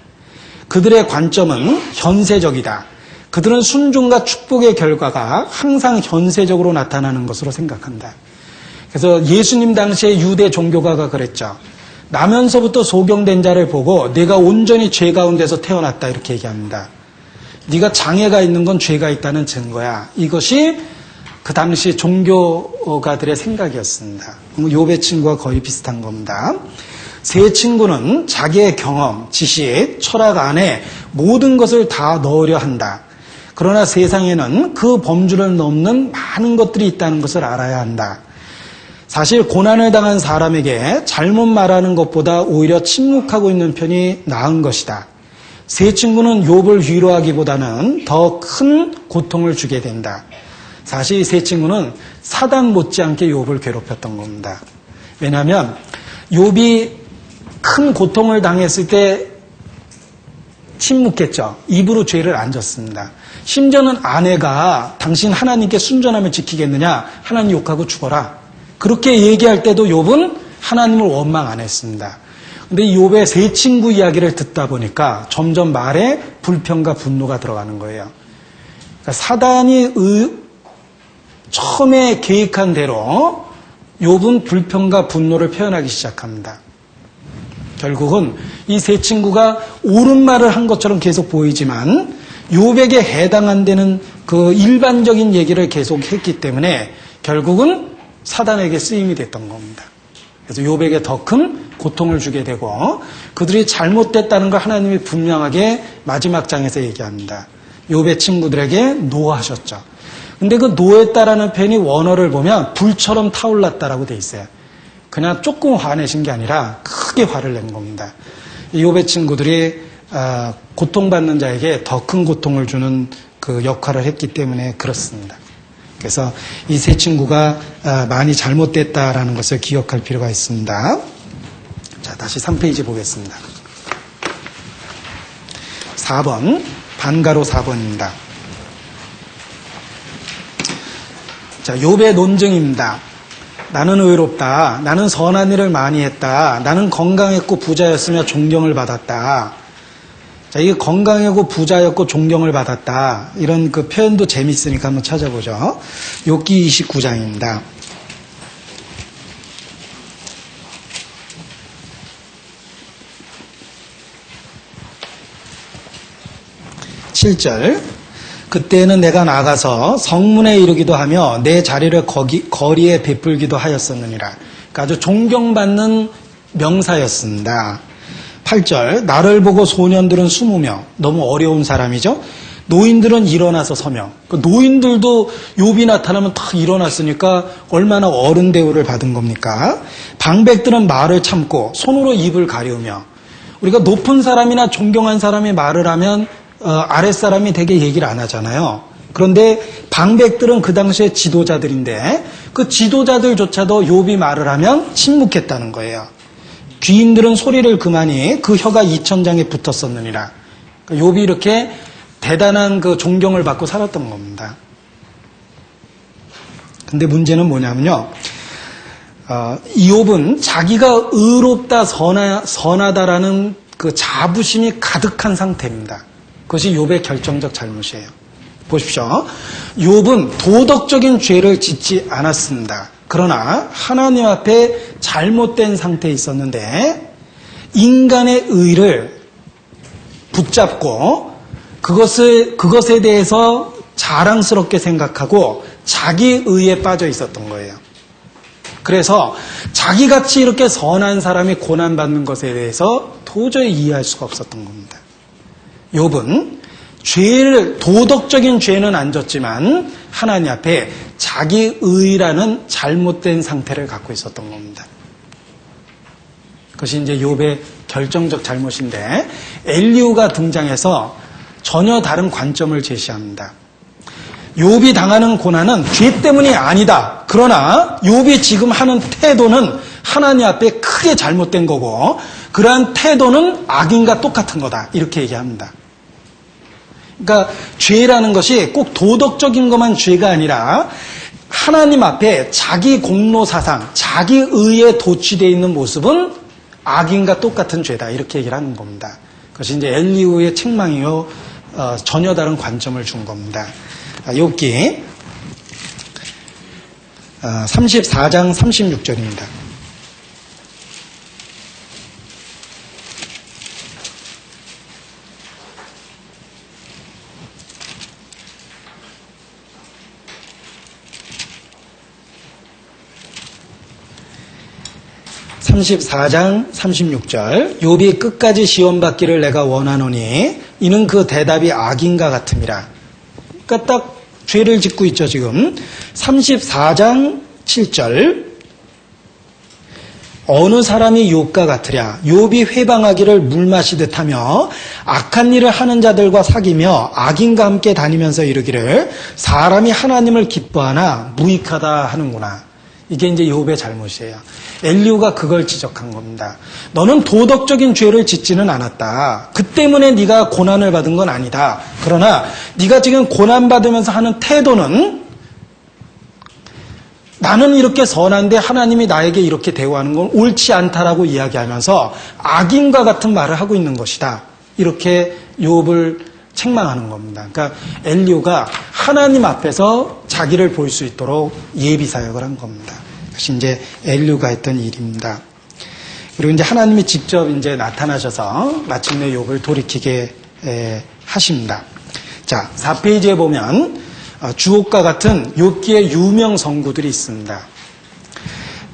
그들의 관점은 현세적이다. 그들은 순종과 축복의 결과가 항상 현세적으로 나타나는 것으로 생각한다. 그래서 예수님 당시에 유대 종교가가 그랬죠. 나면서부터 소경된 자를 보고 내가 온전히 죄 가운데서 태어났다 이렇게 얘기합니다. 네가 장애가 있는 건 죄가 있다는 증거야. 이것이 그 당시 종교가들의 생각이었습니다. 욥의 친구와 거의 비슷한 겁니다. 세 친구는 자기의 경험, 지식, 철학 안에 모든 것을 다 넣으려 한다. 그러나 세상에는 그 범주를 넘는 많은 것들이 있다는 것을 알아야 한다. 사실 고난을 당한 사람에게 잘못 말하는 것보다 오히려 침묵하고 있는 편이 나은 것이다. 세 친구는 욥을 위로하기보다는 더 큰 고통을 주게 된다. 사실 이 세 친구는 사단 못지않게 욥을 괴롭혔던 겁니다. 왜냐하면 욥이 큰 고통을 당했을 때 침묵했죠. 입으로 죄를 안 졌습니다. 심지어는 아내가 당신 하나님께 순전함을 지키겠느냐? 하나님 욕하고 죽어라. 그렇게 얘기할 때도 욥은 하나님을 원망 안 했습니다. 근데 이 욥의 세 친구 이야기를 듣다 보니까 점점 말에 불평과 분노가 들어가는 거예요. 그러니까 사단이 처음에 계획한 대로 욥은 불평과 분노를 표현하기 시작합니다. 결국은 이 세 친구가 옳은 말을 한 것처럼 계속 보이지만 욥에게 해당 안 되는 그 일반적인 얘기를 계속 했기 때문에 결국은 사단에게 쓰임이 됐던 겁니다. 그래서 욥에게 더 큰 고통을 주게 되고 그들이 잘못됐다는 걸 하나님이 분명하게 마지막 장에서 얘기합니다. 욥의 친구들에게 노하셨죠. 근데 그 노했다라는 표현이 원어를 보면 불처럼 타올랐다라고 돼 있어요. 그냥 조금 화내신 게 아니라 크게 화를 낸 겁니다. 욥의 친구들이 고통받는 자에게 더 큰 고통을 주는 그 역할을 했기 때문에 그렇습니다. 그래서 이 세 친구가 많이 잘못됐다라는 것을 기억할 필요가 있습니다. 자, 다시 3페이지 보겠습니다. 4번, 반가로 4번입니다. 자, 욥의 논증입니다. 나는 의롭다. 나는 선한 일을 많이 했다. 나는 건강했고 부자였으며 존경을 받았다. 자, 이게 건강하고 부자였고 존경을 받았다. 이런 그 표현도 재밌으니까 한번 찾아보죠. 욥기 29장입니다. 7절. 그때는 내가 나가서 성문에 이르기도 하며 내 자리를 거리에 베풀기도 하였었느니라. 그러니까 아주 존경받는 명사였습니다. 8절. 나를 보고 소년들은 숨으며, 너무 어려운 사람이죠. 노인들은 일어나서 서명. 그 노인들도 욥이 나타나면 탁 일어났으니까 얼마나 어른 대우를 받은 겁니까? 방백들은 말을 참고 손으로 입을 가리우며. 우리가 높은 사람이나 존경한 사람이 말을 하면 아랫사람이 되게 얘기를 안 하잖아요. 그런데 방백들은 그 당시에 지도자들인데 그 지도자들조차도 욥이 말을 하면 침묵했다는 거예요. 귀인들은 소리를 그만이 그 혀가 이천장에 붙었었느니라. 그러니까 욥이 이렇게 대단한 그 존경을 받고 살았던 겁니다. 근데 문제는 뭐냐면요. 이 욥은 자기가 의롭다 선하다라는 그 자부심이 가득한 상태입니다. 그것이 욥의 결정적 잘못이에요. 보십시오. 욥은 도덕적인 죄를 짓지 않았습니다. 그러나 하나님 앞에 잘못된 상태에 있었는데 인간의 의를 붙잡고 그것에 대해서 자랑스럽게 생각하고 자기 의에 빠져 있었던 거예요. 그래서 자기같이 이렇게 선한 사람이 고난받는 것에 대해서 도저히 이해할 수가 없었던 겁니다. 욥은 도덕적인 죄는 안 졌지만 하나님 앞에 자기 의라는 잘못된 상태를 갖고 있었던 겁니다. 그것이 이제 욥의 결정적 잘못인데 엘리후가 등장해서 전혀 다른 관점을 제시합니다. 욥이 당하는 고난은 죄 때문이 아니다. 그러나 욥이 지금 하는 태도는 하나님 앞에 크게 잘못된 거고 그러한 태도는 악인과 똑같은 거다. 이렇게 얘기합니다. 그러니까 죄라는 것이 꼭 도덕적인 것만 죄가 아니라 하나님 앞에 자기 공로 사상, 자기 의에 도취되어 있는 모습은 악인과 똑같은 죄다. 이렇게 얘기를 하는 겁니다. 그것이 이제 엘리후의 책망이요. 전혀 다른 관점을 준 겁니다. 욥기 34장 36절입니다. (34장 36절) 욥이 끝까지 시험받기를 내가 원하노니 이는 그 대답이 악인과 같음이라. 그러니까 딱 죄를 짓고 있죠 지금. 34장 7절 어느 사람이 욥과 같으랴. 욥이 회방하기를 물 마시듯 하며 악한 일을 하는 자들과 사귀며 악인과 함께 다니면서 이르기를 사람이 하나님을 기뻐하나 무익하다 하는구나. 이게 이제 욥의 잘못이에요. 엘리후가 그걸 지적한 겁니다. 너는 도덕적인 죄를 짓지는 않았다. 그 때문에 네가 고난을 받은 건 아니다. 그러나 네가 지금 고난받으면서 하는 태도는 나는 이렇게 선한데 하나님이 나에게 이렇게 대우하는 건 옳지 않다라고 이야기하면서 악인과 같은 말을 하고 있는 것이다. 이렇게 욥을 책망하는 겁니다. 그러니까 엘리후가 하나님 앞에서 자기를 볼 수 있도록 예비 사역을 한 겁니다. 그것이 이제 엘리후가 했던 일입니다. 그리고 이제 하나님이 직접 이제 나타나셔서 마침내 욥을 돌이키게 하십니다. 자, 4페이지에 보면 주옥과 같은 욥기의 유명 성구들이 있습니다.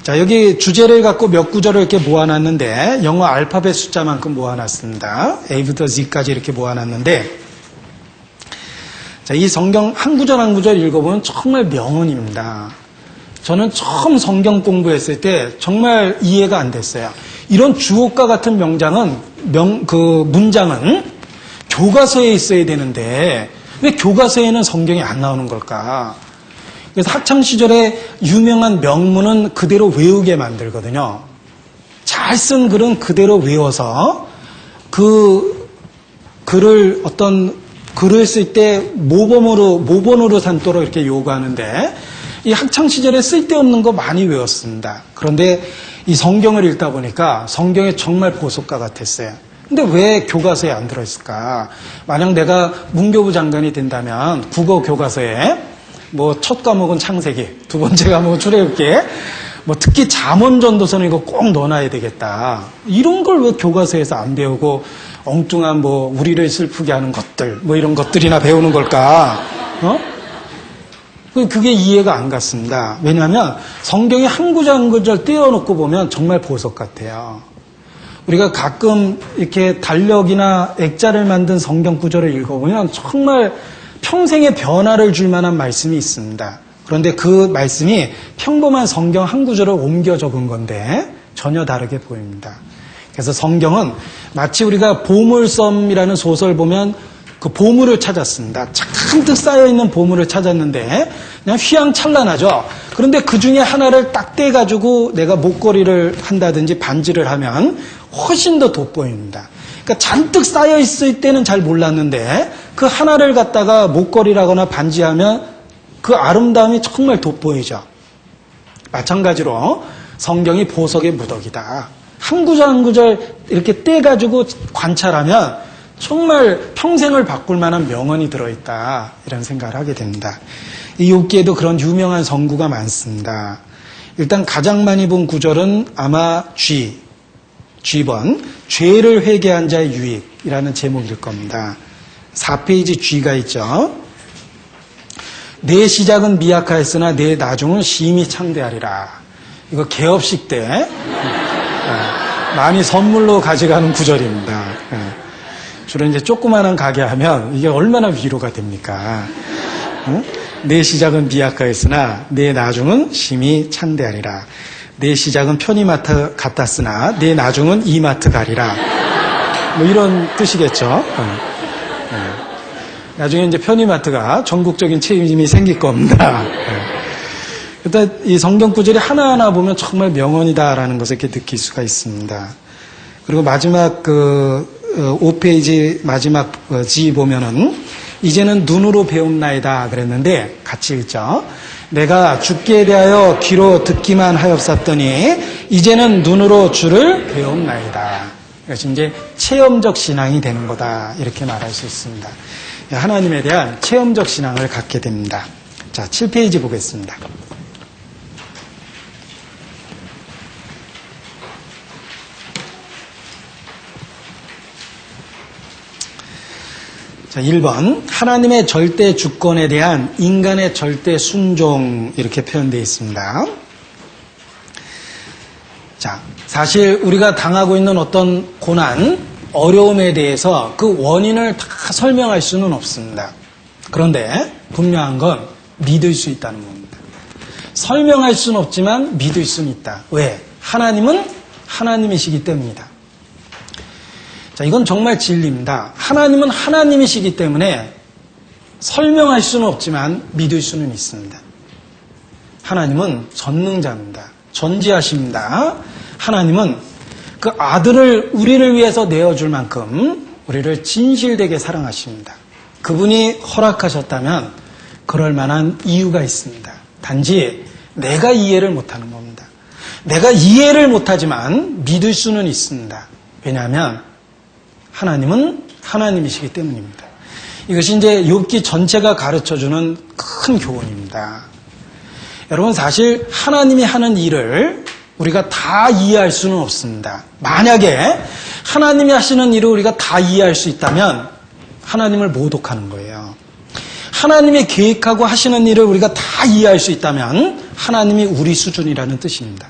자, 여기 주제를 갖고 몇 구절을 이렇게 모아놨는데 영어 알파벳 숫자만큼 모아놨습니다. A부터 Z까지 이렇게 모아놨는데 자, 이 성경 한 구절 한 구절 읽어보면 정말 명언입니다. 저는 처음 성경 공부했을 때 정말 이해가 안 됐어요. 이런 주옥과 같은 문장은 교과서에 있어야 되는데 왜 교과서에는 성경이 안 나오는 걸까? 그래서 학창시절에 유명한 명문은 그대로 외우게 만들거든요. 잘 쓴 글은 그대로 외워서 그 글을 글을 쓸 때 모본으로 삼도록 이렇게 요구하는데 이 학창시절에 쓸데없는 거 많이 외웠습니다. 그런데 이 성경을 읽다 보니까 성경에 정말 보석과 같았어요. 근데 왜 교과서에 안 들어있을까? 만약 내가 문교부 장관이 된다면 국어 교과서에 첫 과목은 창세기, 두 번째 과목은 출애굽기, 특히 잠언전도서는 이거 꼭 넣어놔야 되겠다. 이런 걸 왜 교과서에서 안 배우고 엉뚱한 우리를 슬프게 하는 것들, 이런 것들이나 배우는 걸까? 그게 이해가 안 갔습니다. 왜냐하면 성경이 한 구절 한 구절 떼어놓고 보면 정말 보석 같아요. 우리가 가끔 이렇게 달력이나 액자를 만든 성경 구절을 읽어보면 정말 평생의 변화를 줄 만한 말씀이 있습니다. 그런데 그 말씀이 평범한 성경 한 구절을 옮겨 적은 건데 전혀 다르게 보입니다. 그래서 성경은 마치 우리가 보물섬이라는 소설 보면 그 보물을 찾았습니다. 잔뜩 쌓여있는 보물을 찾았는데 그냥 휘황찬란하죠. 그런데 그 중에 하나를 딱 떼가지고 내가 목걸이를 한다든지 반지를 하면 훨씬 더 돋보입니다. 그러니까 잔뜩 쌓여있을 때는 잘 몰랐는데 그 하나를 갖다가 목걸이라거나 반지하면 그 아름다움이 정말 돋보이죠. 마찬가지로 성경이 보석의 무더기다. 한 구절 한 구절 이렇게 떼가지고 관찰하면 정말 평생을 바꿀 만한 명언이 들어있다. 이런 생각을 하게 됩니다. 이 욥기에도 그런 유명한 성구가 많습니다. 일단 가장 많이 본 구절은 아마 G번 죄를 회개한 자의 유익이라는 제목일 겁니다. 4페이지 G가 있죠. 내 시작은 미약하였으나 내 나중은 심히 창대하리라. 이거 개업식 때 많이 선물로 가져가는 구절입니다. 주로 이제 조그마한 가게 하면 이게 얼마나 위로가 됩니까? 내 시작은 미약하였으나 내 나중은 심히 창대하리라. 내 시작은 편의마트 같았으나 내 나중은 이마트 가리라. 뭐 이런 뜻이겠죠. 나중에 이제 편의마트가 전국적인 체험이 생길 겁니다. 일단 이 성경 구절이 하나하나 보면 정말 명언이다라는 것을 이렇게 느낄 수가 있습니다. 그리고 마지막 5페이지 마지막 G 보면은 이제는 눈으로 배움나이다 그랬는데 같이 읽죠. 내가 주께 대하여 귀로 듣기만 하였었더니 이제는 눈으로 주를 배움나이다. 이것이 이제 체험적 신앙이 되는 거다 이렇게 말할 수 있습니다. 하나님에 대한 체험적 신앙을 갖게 됩니다. 자, 7페이지 보겠습니다. 자, 1번. 하나님의 절대 주권에 대한 인간의 절대 순종 이렇게 표현되어 있습니다. 자, 사실 우리가 당하고 있는 어떤 고난, 어려움에 대해서 그 원인을 다 설명할 수는 없습니다. 그런데 분명한 건 믿을 수 있다는 겁니다. 설명할 수는 없지만 믿을 수는 있다. 왜? 하나님은 하나님이시기 때문이다. 자, 이건 정말 진리입니다. 하나님은 하나님이시기 때문에 설명할 수는 없지만 믿을 수는 있습니다. 하나님은 전능자입니다. 전지하십니다. 하나님은 그 아들을 우리를 위해서 내어줄 만큼 우리를 진실되게 사랑하십니다. 그분이 허락하셨다면 그럴 만한 이유가 있습니다. 단지 내가 이해를 못하는 겁니다. 내가 이해를 못하지만 믿을 수는 있습니다. 왜냐하면 하나님은 하나님이시기 때문입니다. 이것이 이제 욥기 전체가 가르쳐주는 큰 교훈입니다. 여러분 사실 하나님이 하는 일을 우리가 다 이해할 수는 없습니다. 만약에 하나님이 하시는 일을 우리가 다 이해할 수 있다면 하나님을 모독하는 거예요. 하나님이 계획하고 하시는 일을 우리가 다 이해할 수 있다면 하나님이 우리 수준이라는 뜻입니다.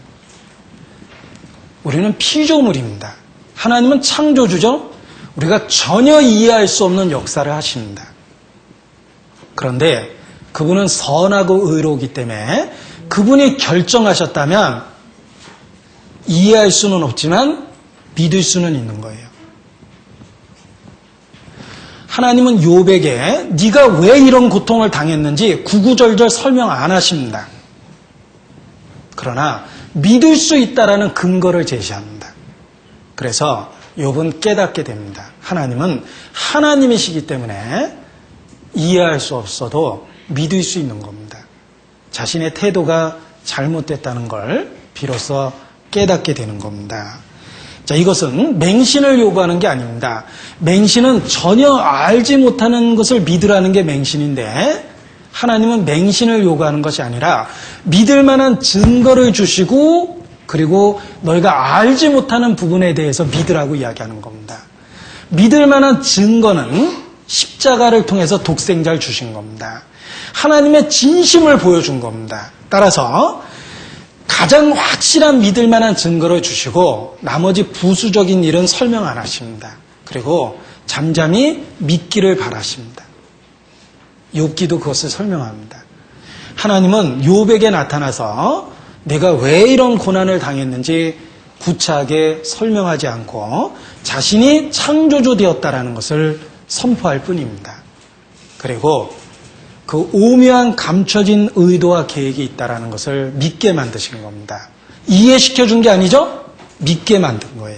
우리는 피조물입니다. 하나님은 창조주죠. 우리가 전혀 이해할 수 없는 역사를 하십니다. 그런데 그분은 선하고 의로우기 때문에 그분이 결정하셨다면 이해할 수는 없지만 믿을 수는 있는 거예요. 하나님은 욥에게 네가 왜 이런 고통을 당했는지 구구절절 설명 안 하십니다. 그러나 믿을 수 있다라는 근거를 제시합니다. 그래서 욥은 깨닫게 됩니다. 하나님은 하나님이시기 때문에 이해할 수 없어도 믿을 수 있는 겁니다. 자신의 태도가 잘못됐다는 걸 비로소 깨닫게 되는 겁니다. 자, 이것은 맹신을 요구하는 게 아닙니다. 맹신은 전혀 알지 못하는 것을 믿으라는 게 맹신인데 하나님은 맹신을 요구하는 것이 아니라 믿을 만한 증거를 주시고 그리고 너희가 알지 못하는 부분에 대해서 믿으라고 이야기하는 겁니다. 믿을 만한 증거는 십자가를 통해서 독생자를 주신 겁니다. 하나님의 진심을 보여준 겁니다. 따라서 가장 확실한 믿을 만한 증거를 주시고 나머지 부수적인 일은 설명 안 하십니다. 그리고 잠잠히 믿기를 바라십니다. 욥기도 그것을 설명합니다. 하나님은 욥에게 나타나서 내가 왜 이런 고난을 당했는지 구차하게 설명하지 않고 자신이 창조주 되었다라는 것을 선포할 뿐입니다. 그리고 그 오묘한 감춰진 의도와 계획이 있다라는 것을 믿게 만드신 겁니다. 이해시켜준 게 아니죠? 믿게 만든 거예요.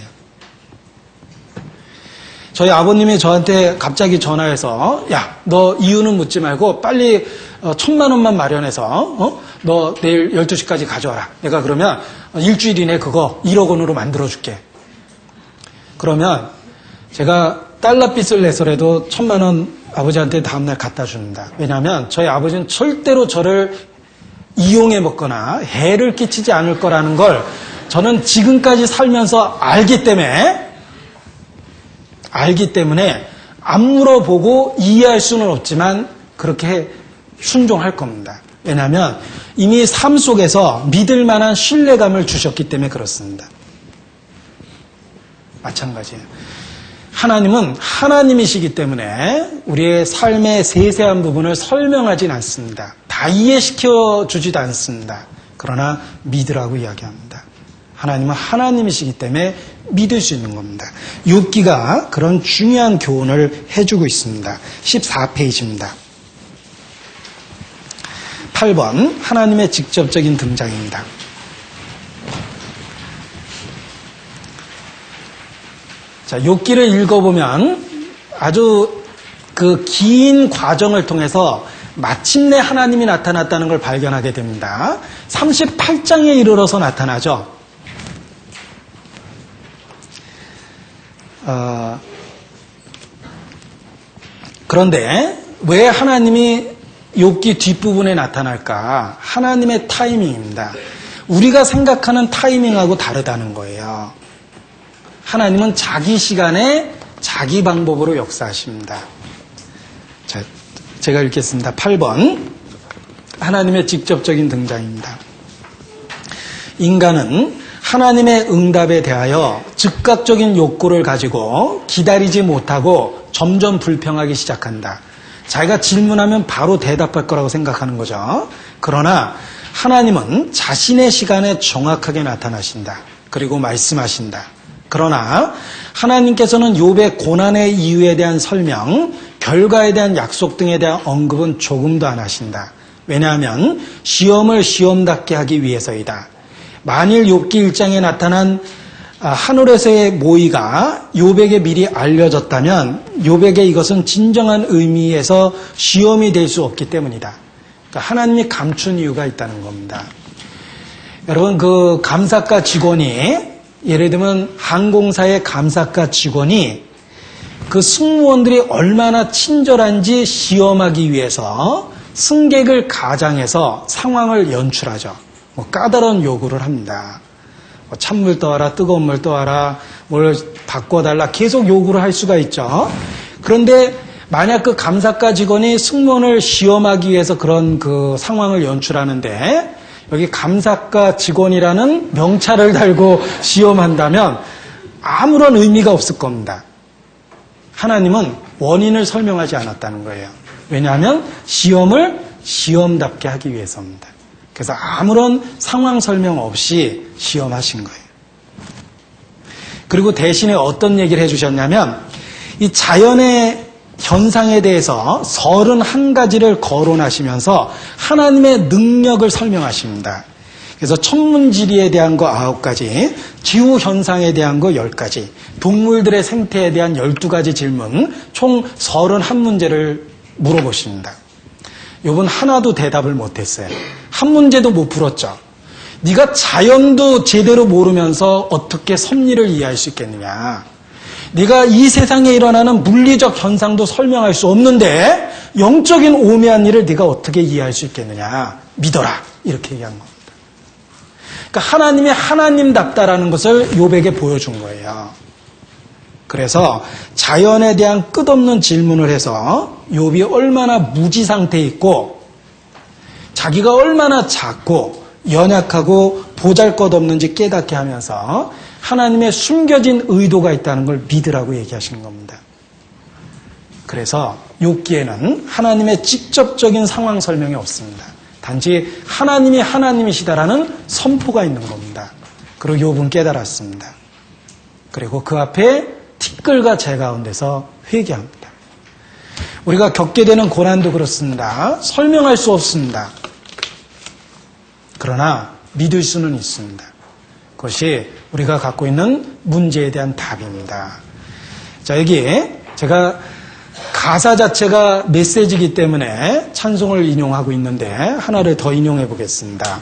저희 아버님이 저한테 갑자기 전화해서 야, 너 이유는 묻지 말고 빨리 1,000만 원만 마련해서 너 내일 12시까지 가져와라. 내가 그러면 일주일 이내 그거 1억 원으로 만들어줄게. 그러면 제가 달러빚을 내서라도 1,000만 원 아버지한테 다음날 갖다 줍니다. 왜냐하면 저희 아버지는 절대로 저를 이용해 먹거나 해를 끼치지 않을 거라는 걸 저는 지금까지 살면서 알기 때문에 안 물어보고 이해할 수는 없지만 그렇게 순종할 겁니다. 왜냐하면 이미 삶 속에서 믿을 만한 신뢰감을 주셨기 때문에 그렇습니다. 마찬가지예요. 하나님은 하나님이시기 때문에 우리의 삶의 세세한 부분을 설명하진 않습니다. 다 이해시켜 주지도 않습니다. 그러나 믿으라고 이야기합니다. 하나님은 하나님이시기 때문에 믿을 수 있는 겁니다. 욥기가 그런 중요한 교훈을 해주고 있습니다. 14페이지입니다. 8번 하나님의 직접적인 등장입니다. 자, 욥기를 읽어보면 아주 그 긴 과정을 통해서 마침내 하나님이 나타났다는 걸 발견하게 됩니다. 38장에 이르러서 나타나죠. 그런데 왜 하나님이 욥기 뒷부분에 나타날까? 하나님의 타이밍입니다. 우리가 생각하는 타이밍하고 다르다는 거예요. 하나님은 자기 시간에 자기 방법으로 역사하십니다. 자, 제가 읽겠습니다. 8번 하나님의 직접적인 등장입니다. 인간은 하나님의 응답에 대하여 즉각적인 욕구를 가지고 기다리지 못하고 점점 불평하기 시작한다. 자기가 질문하면 바로 대답할 거라고 생각하는 거죠. 그러나 하나님은 자신의 시간에 정확하게 나타나신다. 그리고 말씀하신다. 그러나 하나님께서는 욥의 고난의 이유에 대한 설명, 결과에 대한 약속 등에 대한 언급은 조금도 안 하신다. 왜냐하면 시험을 시험답게 하기 위해서이다. 만일 욥기 1장에 나타난 하늘에서의 모의가 욥에게 미리 알려졌다면 욥에게 이것은 진정한 의미에서 시험이 될 수 없기 때문이다. 그러니까 하나님이 감춘 이유가 있다는 겁니다. 여러분, 그 감사과 직원이 예를 들면 항공사의 감사과 직원이 그 승무원들이 얼마나 친절한지 시험하기 위해서 승객을 가장해서 상황을 연출하죠. 까다로운 요구를 합니다. 찬물 떠와라, 뜨거운 물 떠와라, 뭘 바꿔달라 계속 요구를 할 수가 있죠. 그런데 만약 그 감사과 직원이 승무원을 시험하기 위해서 그런 그 상황을 연출하는데 여기 감사과 직원이라는 명찰을 달고 시험한다면 아무런 의미가 없을 겁니다. 하나님은 원인을 설명하지 않았다는 거예요. 왜냐하면 시험을 시험답게 하기 위해서입니다. 그래서 아무런 상황 설명 없이 시험하신 거예요. 그리고 대신에 어떤 얘기를 해주셨냐면 이 자연의 현상에 대해서 31가지를 거론하시면서 하나님의 능력을 설명하십니다. 그래서 천문지리에 대한 거 9가지, 기후현상에 대한 거 10가지, 동물들의 생태에 대한 12가지 질문, 총 31문제를 물어보십니다. 욥은 하나도 대답을 못했어요. 한 문제도 못 풀었죠. 네가 자연도 제대로 모르면서 어떻게 섭리를 이해할 수 있겠느냐. 네가 이 세상에 일어나는 물리적 현상도 설명할 수 없는데 영적인 오묘한 일을 네가 어떻게 이해할 수 있겠느냐. 믿어라. 이렇게 얘기한 겁니다. 그러니까 하나님이 하나님답다라는 것을 욥에게 보여준 거예요. 그래서 자연에 대한 끝없는 질문을 해서 욥이 얼마나 무지 상태에 있고 자기가 얼마나 작고 연약하고 보잘것없는지 깨닫게 하면서 하나님의 숨겨진 의도가 있다는 걸 믿으라고 얘기하시는 겁니다. 그래서 욥기에는 하나님의 직접적인 상황 설명이 없습니다. 단지 하나님이 하나님이시다라는 선포가 있는 겁니다. 그리고 욥은 깨달았습니다. 그리고 그 앞에 티끌과 재 가운데서 회개합니다. 우리가 겪게 되는 고난도 그렇습니다. 설명할 수 없습니다. 그러나 믿을 수는 있습니다. 그것이 우리가 갖고 있는 문제에 대한 답입니다. 자, 여기에 제가 가사 자체가 메시지이기 때문에 찬송을 인용하고 있는데 하나를 더 인용해 보겠습니다.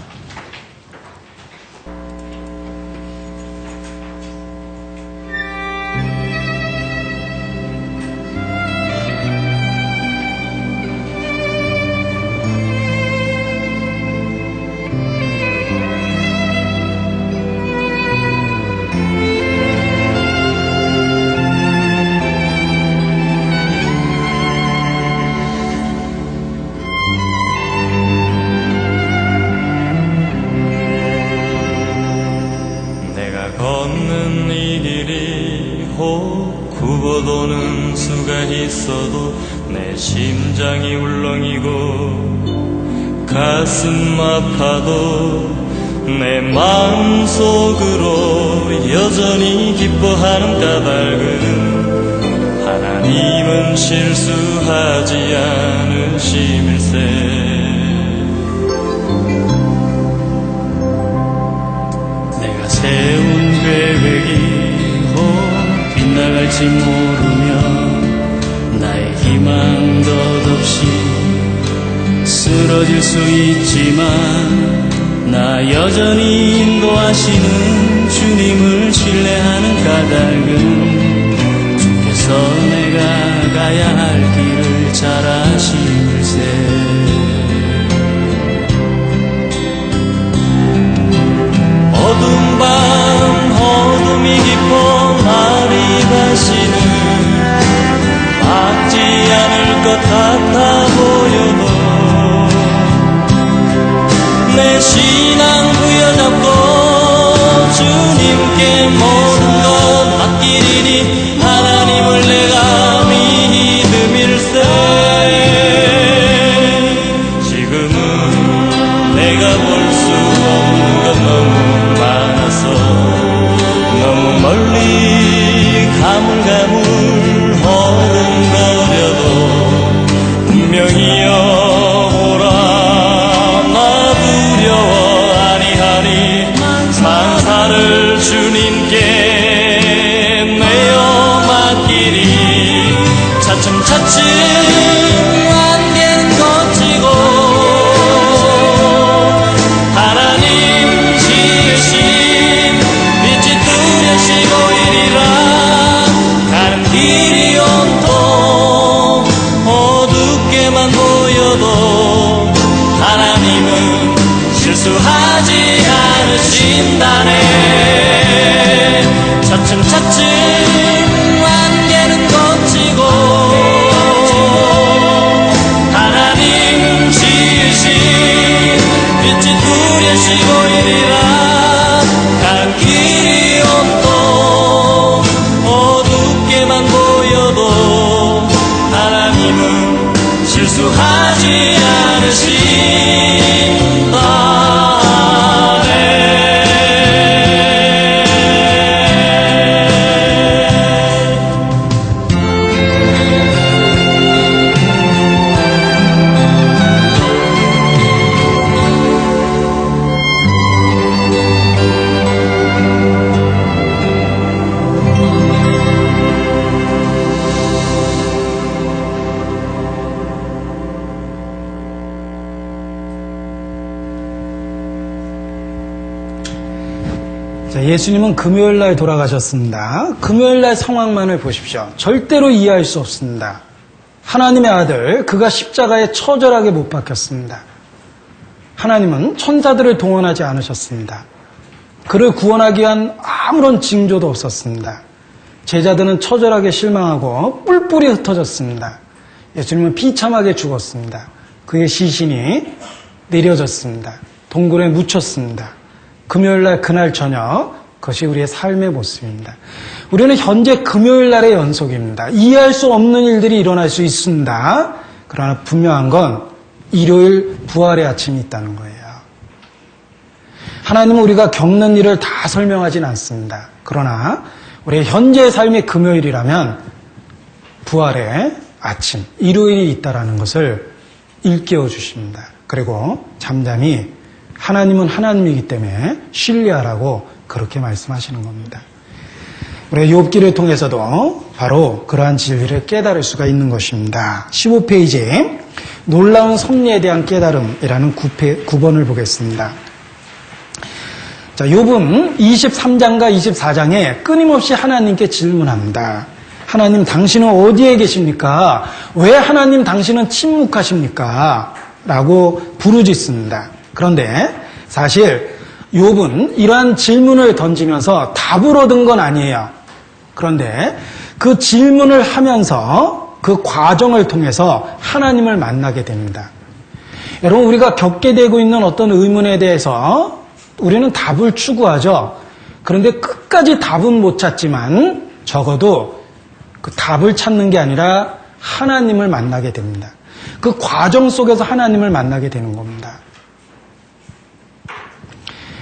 걷는 이 길이 혹 굽어도는 수가 있어도 내 심장이 울렁이고 가슴 아파도 내 마음속으로 여전히 기뻐하는 까닭은 하나님은 실수하지 않으심일세. 세운 계획이 빗나갈지 모르며 나의 희망 덧없이 쓰러질 수 있지만 나 여전히 인도하시는 주님을 신뢰하는 까닭은 주께서 내가 가야 할 길을 잘 아심일세. 어두운 밤 어둠이 깊어 날이 다시는 막지 않을 것 같아 보여도 내 신앙 부여잡고 주님께 모든 것 맡기리니 하나님을 내가 믿음일세. 지금은 내가 볼 수 없는 것 너무 많아서 너무 멀리 가물가물 허둥거려도 분명히 여호라 나 두려워 아니하니 만사를 주님께 내어 맡기리. 차츰차츰 안개는 거치고 하나님 지으신 빛이 뚜렷이 보이리라. 가는 길이 온통 어둡게만 보여도 하나님은 실수하지 않으신다네. 차츰차츰 안개는 거치고 하나님 지으신 빛이 뚜렷이 보이리라. 가는 길이 온통 어둡게만 보여도 하나님은 실수하지 않으신다네. 자, 예수님은 금요일날 돌아가셨습니다. 금요일날 상황만을 보십시오. 절대로 이해할 수 없습니다. 하나님의 아들, 그가 십자가에 처절하게 못 박혔습니다. 하나님은 천사들을 동원하지 않으셨습니다. 그를 구원하기 위한 아무런 징조도 없었습니다. 제자들은 처절하게 실망하고 뿔뿔이 흩어졌습니다. 예수님은 비참하게 죽었습니다. 그의 시신이 내려졌습니다. 동굴에 묻혔습니다. 금요일날 그날 저녁, 그것이 우리의 삶의 모습입니다. 우리는 현재 금요일날의 연속입니다. 이해할 수 없는 일들이 일어날 수 있습니다. 그러나 분명한 건 일요일 부활의 아침이 있다는 거예요. 하나님은 우리가 겪는 일을 다 설명하진 않습니다. 그러나 우리의 현재의 삶이 금요일이라면 부활의 아침, 일요일이 있다는 것을 일깨워 주십니다. 그리고 잠잠히 하나님은 하나님이기 때문에 신뢰하라고 그렇게 말씀하시는 겁니다. 우리가 욥기를 통해서도 바로 그러한 진리를 깨달을 수가 있는 것입니다. 15페이지 놀라운 섭리에 대한 깨달음이라는 9번을 보겠습니다. 자, 욥은 23장과 24장에 끊임없이 하나님께 질문합니다. 하나님, 당신은 어디에 계십니까? 왜 하나님 당신은 침묵하십니까? 라고 부르짖습니다. 그런데 사실 욥은 이러한 질문을 던지면서 답을 얻은 건 아니에요. 그런데 그 질문을 하면서 그 과정을 통해서 하나님을 만나게 됩니다. 여러분, 우리가 겪게 되고 있는 어떤 의문에 대해서 우리는 답을 추구하죠. 그런데 끝까지 답은 못 찾지만 적어도 그 답을 찾는 게 아니라 하나님을 만나게 됩니다. 그 과정 속에서 하나님을 만나게 되는 겁니다.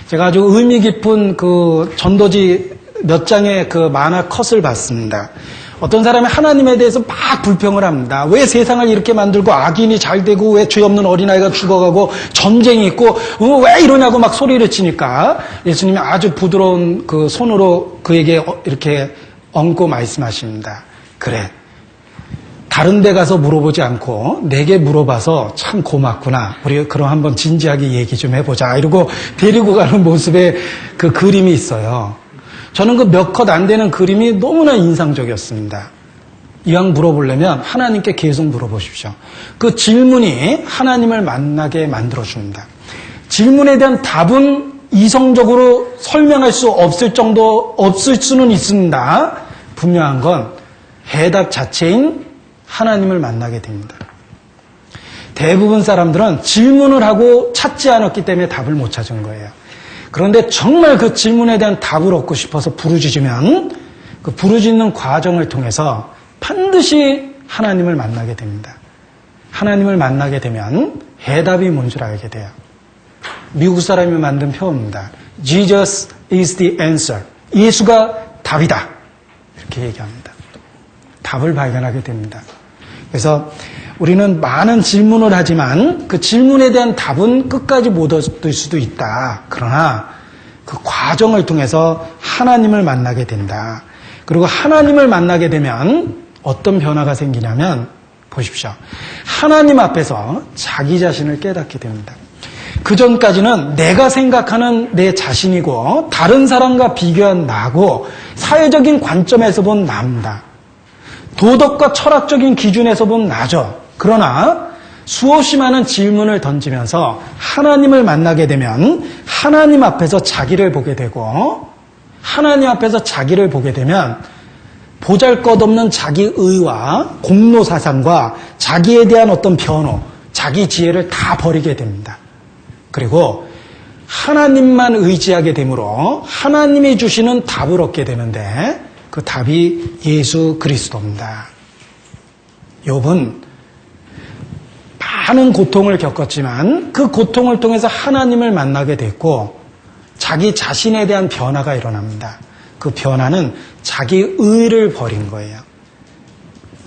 제가 아주 의미 깊은 그 전도지 몇 장의 그 만화 컷을 봤습니다. 어떤 사람이 하나님에 대해서 막 불평을 합니다. 왜 세상을 이렇게 만들고 악인이 잘 되고 왜 죄 없는 어린아이가 죽어가고 전쟁이 있고 왜 이러냐고 막 소리를 치니까 예수님이 아주 부드러운 그 손으로 그에게 이렇게 얹고 말씀하십니다. 그래, 다른 데 가서 물어보지 않고 내게 물어봐서 참 고맙구나. 우리 그럼 한번 진지하게 얘기 좀 해보자. 이러고 데리고 가는 모습의 그 그림이 있어요. 저는 그 몇 컷 안 되는 그림이 너무나 인상적이었습니다. 이왕 물어보려면 하나님께 계속 물어보십시오. 그 질문이 하나님을 만나게 만들어줍니다. 질문에 대한 답은 이성적으로 설명할 수 없을 수는 있습니다. 분명한 건 해답 자체인 하나님을 만나게 됩니다. 대부분 사람들은 질문을 하고 찾지 않았기 때문에 답을 못 찾은 거예요. 그런데 정말 그 질문에 대한 답을 얻고 싶어서 부르짖으면 그 부르짖는 과정을 통해서 반드시 하나님을 만나게 됩니다. 하나님을 만나게 되면 해답이 뭔 줄 알게 돼요. 미국 사람이 만든 표현입니다. Jesus is the answer. 예수가 답이다. 이렇게 얘기합니다. 답을 발견하게 됩니다. 그래서 우리는 많은 질문을 하지만 그 질문에 대한 답은 끝까지 못 얻을 수도 있다. 그러나 그 과정을 통해서 하나님을 만나게 된다. 그리고 하나님을 만나게 되면 어떤 변화가 생기냐면 보십시오. 하나님 앞에서 자기 자신을 깨닫게 됩니다. 그 전까지는 내가 생각하는 내 자신이고 다른 사람과 비교한 나고 사회적인 관점에서 본 나입니다. 도덕과 철학적인 기준에서 본 나죠. 그러나 수없이 많은 질문을 던지면서 하나님을 만나게 되면 하나님 앞에서 자기를 보게 되고 하나님 앞에서 자기를 보게 되면 보잘것없는 자기 의와 공로 사상과 자기에 대한 어떤 변호, 자기 지혜를 다 버리게 됩니다. 그리고 하나님만 의지하게 되므로 하나님이 주시는 답을 얻게 되는데 그 답이 예수 그리스도입니다. 욥은 많은 고통을 겪었지만 그 고통을 통해서 하나님을 만나게 됐고 자기 자신에 대한 변화가 일어납니다. 그 변화는 자기 의를 버린 거예요.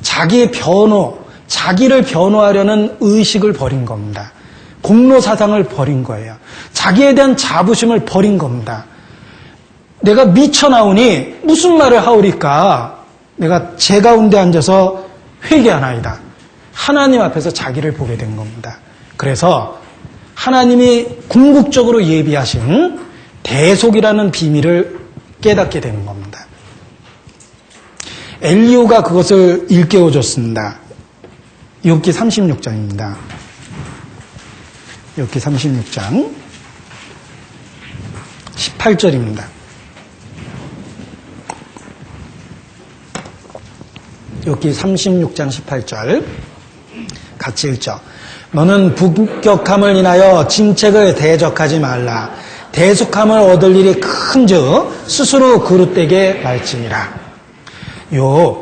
자기의 변호, 자기를 변호하려는 의식을 버린 겁니다. 공로 사상을 버린 거예요. 자기에 대한 자부심을 버린 겁니다. 내가 미쳐나오니 무슨 말을 하오리까? 내가 제 가운데 앉아서 회개하나이다. 하나님 앞에서 자기를 보게 된 겁니다. 그래서 하나님이 궁극적으로 예비하신 대속이라는 비밀을 깨닫게 되는 겁니다. 엘리후가 그것을 일깨워줬습니다. 욥기 36장입니다. 욥기 36장 18절입니다. 욥기 36장 18절 같이 읽죠. 너는 부격함을 인하여 짐책을 대적하지 말라. 대속함을 얻을 일이 큰즉 스스로 그릇되게 말지니라.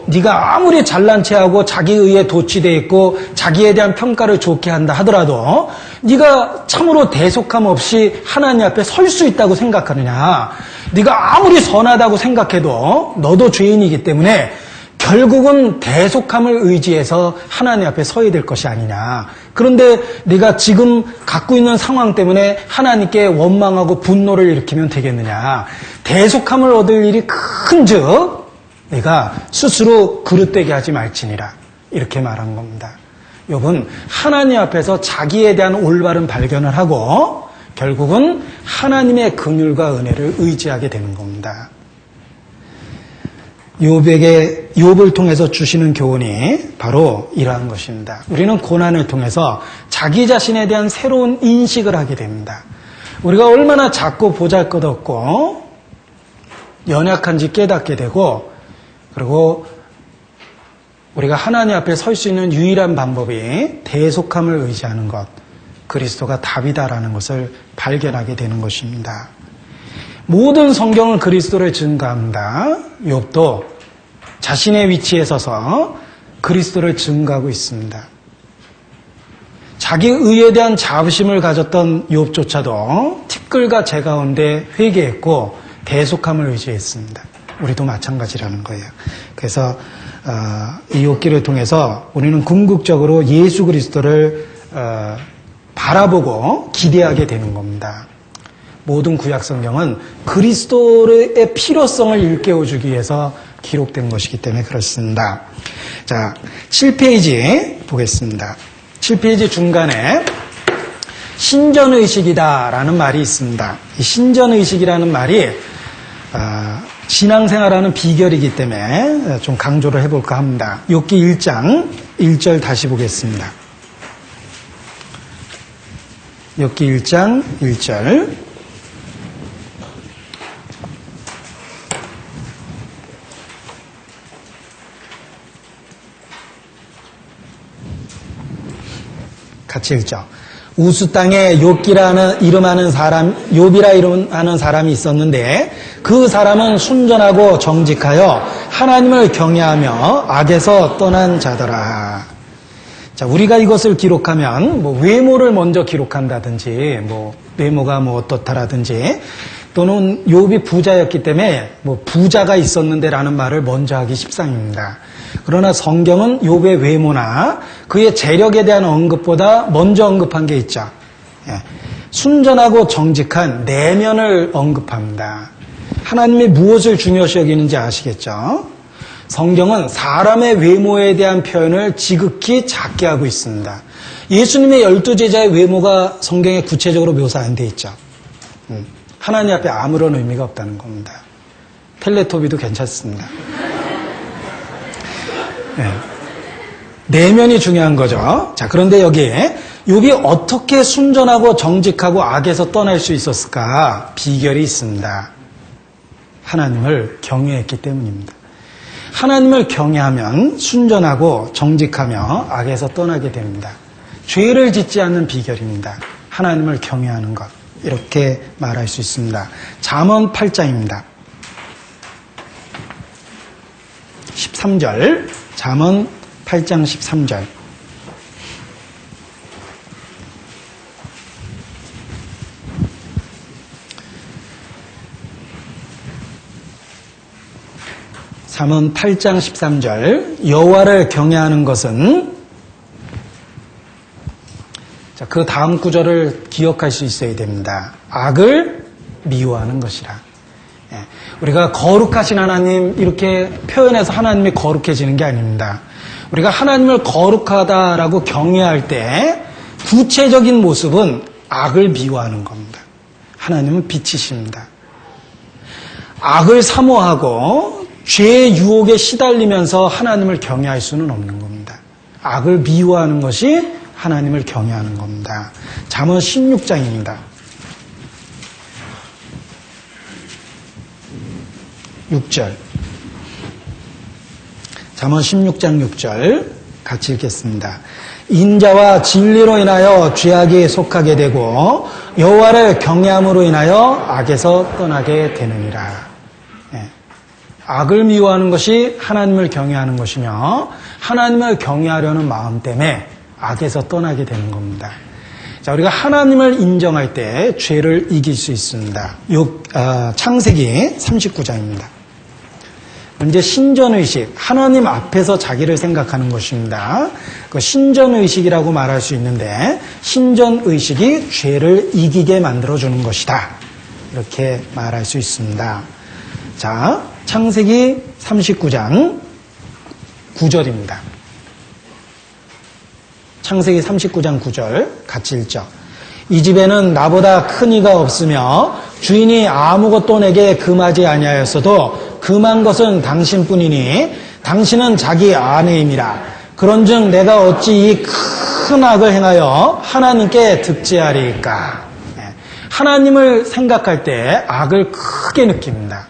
네가 아무리 잘난 체하고 자기 의에 도취되어 있고 자기에 대한 평가를 좋게 한다 하더라도 네가 참으로 대속함 없이 하나님 앞에 설 수 있다고 생각하느냐? 네가 아무리 선하다고 생각해도 너도 죄인이기 때문에 결국은 대속함을 의지해서 하나님 앞에 서야 될 것이 아니냐. 그런데 네가 지금 갖고 있는 상황 때문에 하나님께 원망하고 분노를 일으키면 되겠느냐. 대속함을 얻을 일이 큰즉 네가 스스로 그릇되게 하지 말지니라. 이렇게 말한 겁니다. 욥은 하나님 앞에서 자기에 대한 올바른 발견을 하고 결국은 하나님의 긍휼과 은혜를 의지하게 되는 겁니다. 욥을 통해서 주시는 교훈이 바로 이러한 것입니다. 우리는 고난을 통해서 자기 자신에 대한 새로운 인식을 하게 됩니다. 우리가 얼마나 작고 보잘것없고 연약한지 깨닫게 되고, 그리고 우리가 하나님 앞에 설 수 있는 유일한 방법이 대속함을 의지하는 것, 그리스도가 답이다라는 것을 발견하게 되는 것입니다. 모든 성경은 그리스도를 증거합니다. 욥도 자신의 위치에 서서 그리스도를 증거하고 있습니다. 자기 의에 대한 자부심을 가졌던 욥조차도 티끌과 재 가운데 회개했고 대속함을 의지했습니다. 우리도 마찬가지라는 거예요. 그래서 이 욥기를 통해서 우리는 궁극적으로 예수 그리스도를 바라보고 기대하게 되는 겁니다. 모든 구약 성경은 그리스도의 필요성을 일깨워주기 위해서 기록된 것이기 때문에 그렇습니다. 자, 7페이지 보겠습니다. 7페이지 중간에 신전의식이다라는 말이 있습니다. 이 신전의식이라는 말이 신앙생활하는 비결이기 때문에 좀 강조를 해볼까 합니다. 욥기 1장 1절 다시 보겠습니다. 욥기 1장 1절 같이 읽죠. 우스 땅에 욥기라는 이름하는 사람, 욥이라 이름하는 사람이 있었는데 그 사람은 순전하고 정직하여 하나님을 경외하며 악에서 떠난 자더라. 자, 우리가 이것을 기록하면 외모를 먼저 기록한다든지 외모가 어떻다라든지 또는 욥이 부자였기 때문에 부자가 있었는데라는 말을 먼저 하기 십상입니다. 그러나 성경은 욥의 외모나 그의 재력에 대한 언급보다 먼저 언급한 게 있죠. 순전하고 정직한 내면을 언급합니다. 하나님이 무엇을 중요시 여기는지 아시겠죠? 성경은 사람의 외모에 대한 표현을 지극히 작게 하고 있습니다. 예수님의 12제자의 외모가 성경에 구체적으로 묘사 안 돼 있죠. 하나님 앞에 아무런 의미가 없다는 겁니다. 텔레토비도 괜찮습니다. 내면이 중요한 거죠. 자, 그런데 여기에 욥이 어떻게 순전하고 정직하고 악에서 떠날 수 있었을까? 비결이 있습니다. 하나님을 경외했기 때문입니다. 하나님을 경외하면 순전하고 정직하며 악에서 떠나게 됩니다. 죄를 짓지 않는 비결입니다. 하나님을 경외하는 것. 이렇게 말할 수 있습니다. 잠언 8장입니다. 13절. 잠언 8장 13절. 잠언 8장 13절. 여호와를 경외하는 것은, 자, 그 다음 구절을 기억할 수 있어야 됩니다. 악을 미워하는 것이라. 우리가 거룩하신 하나님 이렇게 표현해서 하나님이 거룩해지는 게 아닙니다. 우리가 하나님을 거룩하다라고 경외할 때 구체적인 모습은 악을 미워하는 겁니다. 하나님은 빛이십니다. 악을 사모하고 죄의 유혹에 시달리면서 하나님을 경외할 수는 없는 겁니다. 악을 미워하는 것이 하나님을 경외하는 겁니다. 잠언 16장입니다. 6절. 잠언 16장 6절 같이 읽겠습니다. 인자와 진리로 인하여 죄악에 속하게 되고 여호와를 경외함으로 인하여 악에서 떠나게 되느니라. 네. 악을 미워하는 것이 하나님을 경외하는 것이며 하나님을 경외하려는 마음 때문에 악에서 떠나게 되는 겁니다. 자, 우리가 하나님을 인정할 때 죄를 이길 수 있습니다. 창세기 39장입니다. 이제 신전의식, 하나님 앞에서 자기를 생각하는 것입니다. 그 신전의식이라고 말할 수 있는데 신전의식이 죄를 이기게 만들어주는 것이다. 이렇게 말할 수 있습니다. 자, 창세기 39장 9절입니다. 창세기 39장 9절 같이 읽죠. 이 집에는 나보다 큰 이가 없으며 주인이 아무것도 내게 금하지 아니하였어도 금한 것은 당신뿐이니 당신은 자기 아내임이라. 그런즉 내가 어찌 이 큰 악을 행하여 하나님께 득죄하리이까. 하나님을 생각할 때 악을 크게 느낍니다.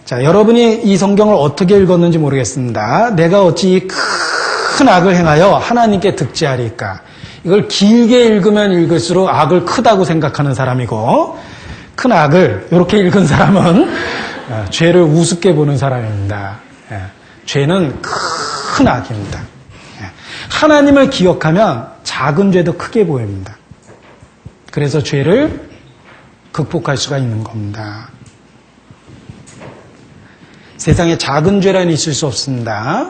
자, 여러분이 이 성경을 어떻게 읽었는지 모르겠습니다. 내가 어찌 이 큰 악을 행하여 하나님께 득죄하리이까. 이걸 길게 읽으면 읽을수록 악을 크다고 생각하는 사람이고 큰 악을 이렇게 읽은 사람은 죄를 우습게 보는 사람입니다. 죄는 큰 악입니다. 하나님을 기억하면 작은 죄도 크게 보입니다. 그래서 죄를 극복할 수가 있는 겁니다. 세상에 작은 죄란 있을 수 없습니다.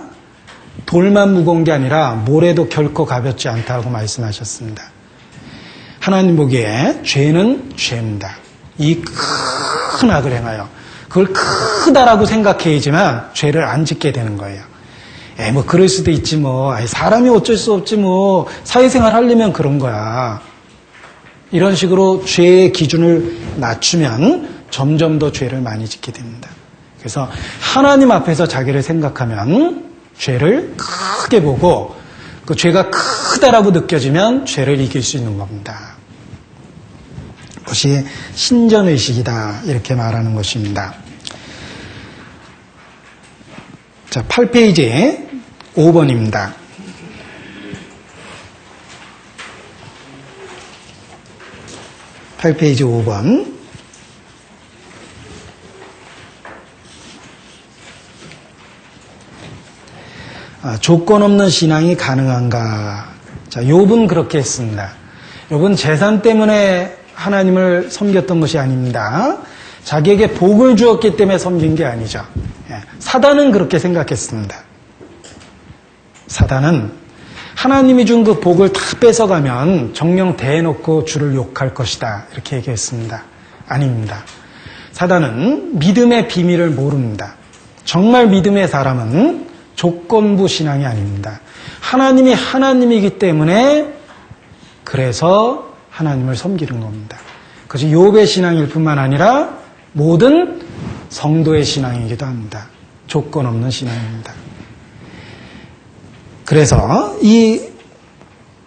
돌만 무거운 게 아니라 모래도 결코 가볍지 않다고 말씀하셨습니다. 하나님 보기에 죄는 죄입니다. 이 큰 악을 행하여 그걸 크다라고 생각해야지만 죄를 안 짓게 되는 거예요. 뭐 그럴 수도 있지 뭐. 사람이 어쩔 수 없지 뭐. 사회생활 하려면 그런 거야. 이런 식으로 죄의 기준을 낮추면 점점 더 죄를 많이 짓게 됩니다. 그래서 하나님 앞에서 자기를 생각하면 죄를 크게 보고 그 죄가 크다라고 느껴지면 죄를 이길 수 있는 겁니다. 그것이 신전의식이다 이렇게 말하는 것입니다. 자, 8페이지 5번입니다. (8페이지) 5번. 조건 없는 신앙이 가능한가? 자, 욥은 그렇게 했습니다. 욥은 재산 때문에 하나님을 섬겼던 것이 아닙니다. 자기에게 복을 주었기 때문에 섬긴 게 아니죠. 사단은 그렇게 생각했습니다. 사단은 하나님이 준 그 복을 다 뺏어가면 정령 대놓고 주를 욕할 것이다 이렇게 얘기했습니다. 아닙니다. 사단은 믿음의 비밀을 모릅니다. 정말 믿음의 사람은 조건부 신앙이 아닙니다. 하나님이 하나님이기 때문에 그래서 하나님을 섬기는 겁니다. 그것이 욥의 신앙일 뿐만 아니라 모든 성도의 신앙이기도 합니다. 조건 없는 신앙입니다. 그래서 이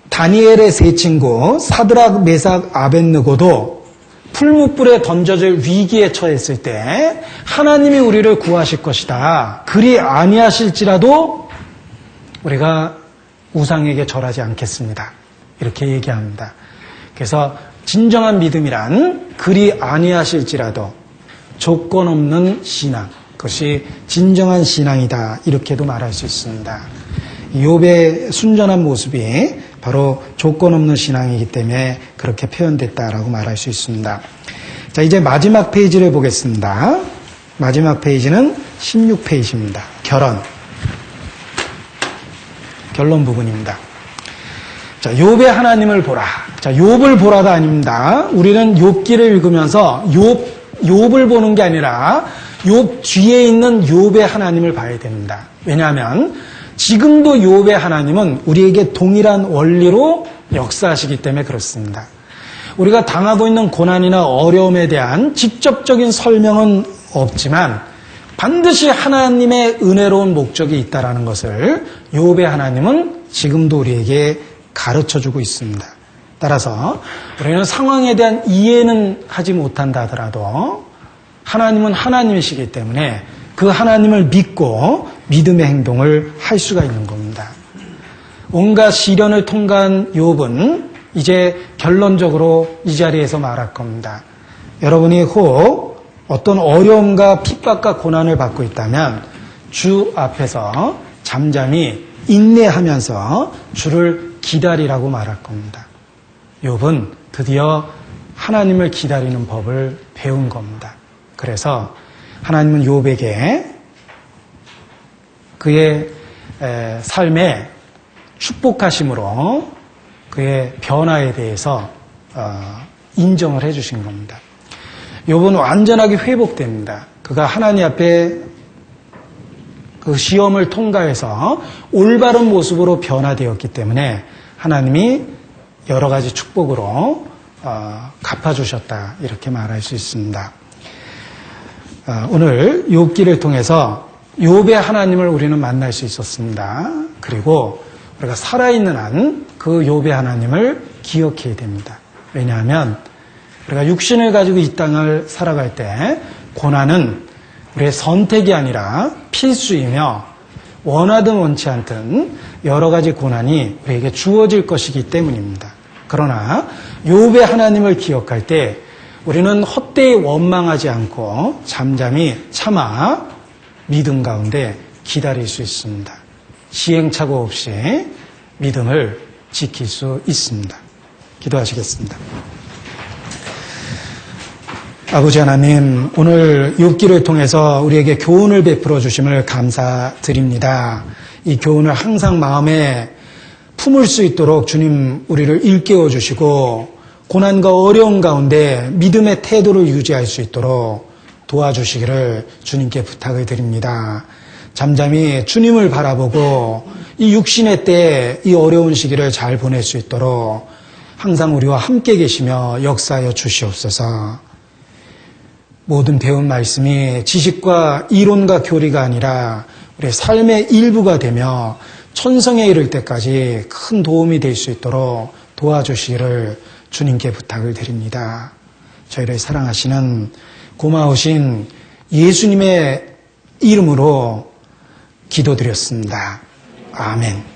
다니엘의 세 친구 사드락, 메삭, 아벳느고도 풀무불에 던져질 위기에 처했을 때 하나님이 우리를 구하실 것이다. 그리 아니하실지라도 우리가 우상에게 절하지 않겠습니다. 이렇게 얘기합니다. 그래서 진정한 믿음이란 그리 아니하실지라도 조건 없는 신앙, 그것이 진정한 신앙이다. 이렇게도 말할 수 있습니다. 욥의 순전한 모습이 바로 조건 없는 신앙이기 때문에 그렇게 표현됐다라고 말할 수 있습니다. 자, 이제 마지막 페이지를 보겠습니다. 마지막 페이지는 16페이지입니다. 결론 부분입니다. 자, 욥의 하나님을 보라. 자, 욥을 보라가 아닙니다. 우리는 욥기를 읽으면서 욥을 보는 게 아니라 욥 뒤에 있는 욥의 하나님을 봐야 됩니다. 왜냐하면 지금도 욥의 하나님은 우리에게 동일한 원리로 역사하시기 때문에 그렇습니다. 우리가 당하고 있는 고난이나 어려움에 대한 직접적인 설명은 없지만 반드시 하나님의 은혜로운 목적이 있다는 것을 욥의 하나님은 지금도 우리에게 가르쳐주고 있습니다. 따라서 우리는 상황에 대한 이해는 하지 못한다 하더라도 하나님은 하나님이시기 때문에 그 하나님을 믿고 믿음의 행동을 할 수가 있는 겁니다. 온갖 시련을 통과한 욥은 이제 결론적으로 이 자리에서 말할 겁니다. 여러분이 혹 어떤 어려움과 핍박과 고난을 받고 있다면 주 앞에서 잠잠히 인내하면서 주를 기다리라고 말할 겁니다. 욥은 드디어 하나님을 기다리는 법을 배운 겁니다. 그래서 하나님은 욥에게 그의 삶에 축복하심으로 그의 변화에 대해서 인정을 해주신 겁니다. 욥은 완전하게 회복됩니다. 그가 하나님 앞에 그 시험을 통과해서 올바른 모습으로 변화되었기 때문에 하나님이 여러 가지 축복으로 갚아주셨다 이렇게 말할 수 있습니다. 오늘 욥기를 통해서 욥의 하나님을 우리는 만날 수 있었습니다. 그리고 우리가 살아있는 한 그 욥의 하나님을 기억해야 됩니다. 왜냐하면 우리가 육신을 가지고 이 땅을 살아갈 때 고난은 우리의 선택이 아니라 필수이며 원하든 원치 않든 여러 가지 고난이 우리에게 주어질 것이기 때문입니다. 그러나 욥의 하나님을 기억할 때 우리는 헛되이 원망하지 않고 잠잠히 참아 믿음 가운데 기다릴 수 있습니다. 시행착오 없이 믿음을 지킬 수 있습니다. 기도하시겠습니다. 아버지 하나님, 오늘 욥기를 통해서 우리에게 교훈을 베풀어 주심을 감사드립니다. 이 교훈을 항상 마음에 품을 수 있도록 주님 우리를 일깨워 주시고 고난과 어려움 가운데 믿음의 태도를 유지할 수 있도록 도와주시기를 주님께 부탁을 드립니다. 잠잠히 주님을 바라보고 이 육신의 때 이 어려운 시기를 잘 보낼 수 있도록 항상 우리와 함께 계시며 역사하여 주시옵소서. 모든 배운 말씀이 지식과 이론과 교리가 아니라 우리의 삶의 일부가 되며 천성에 이를 때까지 큰 도움이 될 수 있도록 도와주시기를 주님께 부탁을 드립니다. 저희를 사랑하시는 고마우신 예수님의 이름으로 기도드렸습니다. 아멘.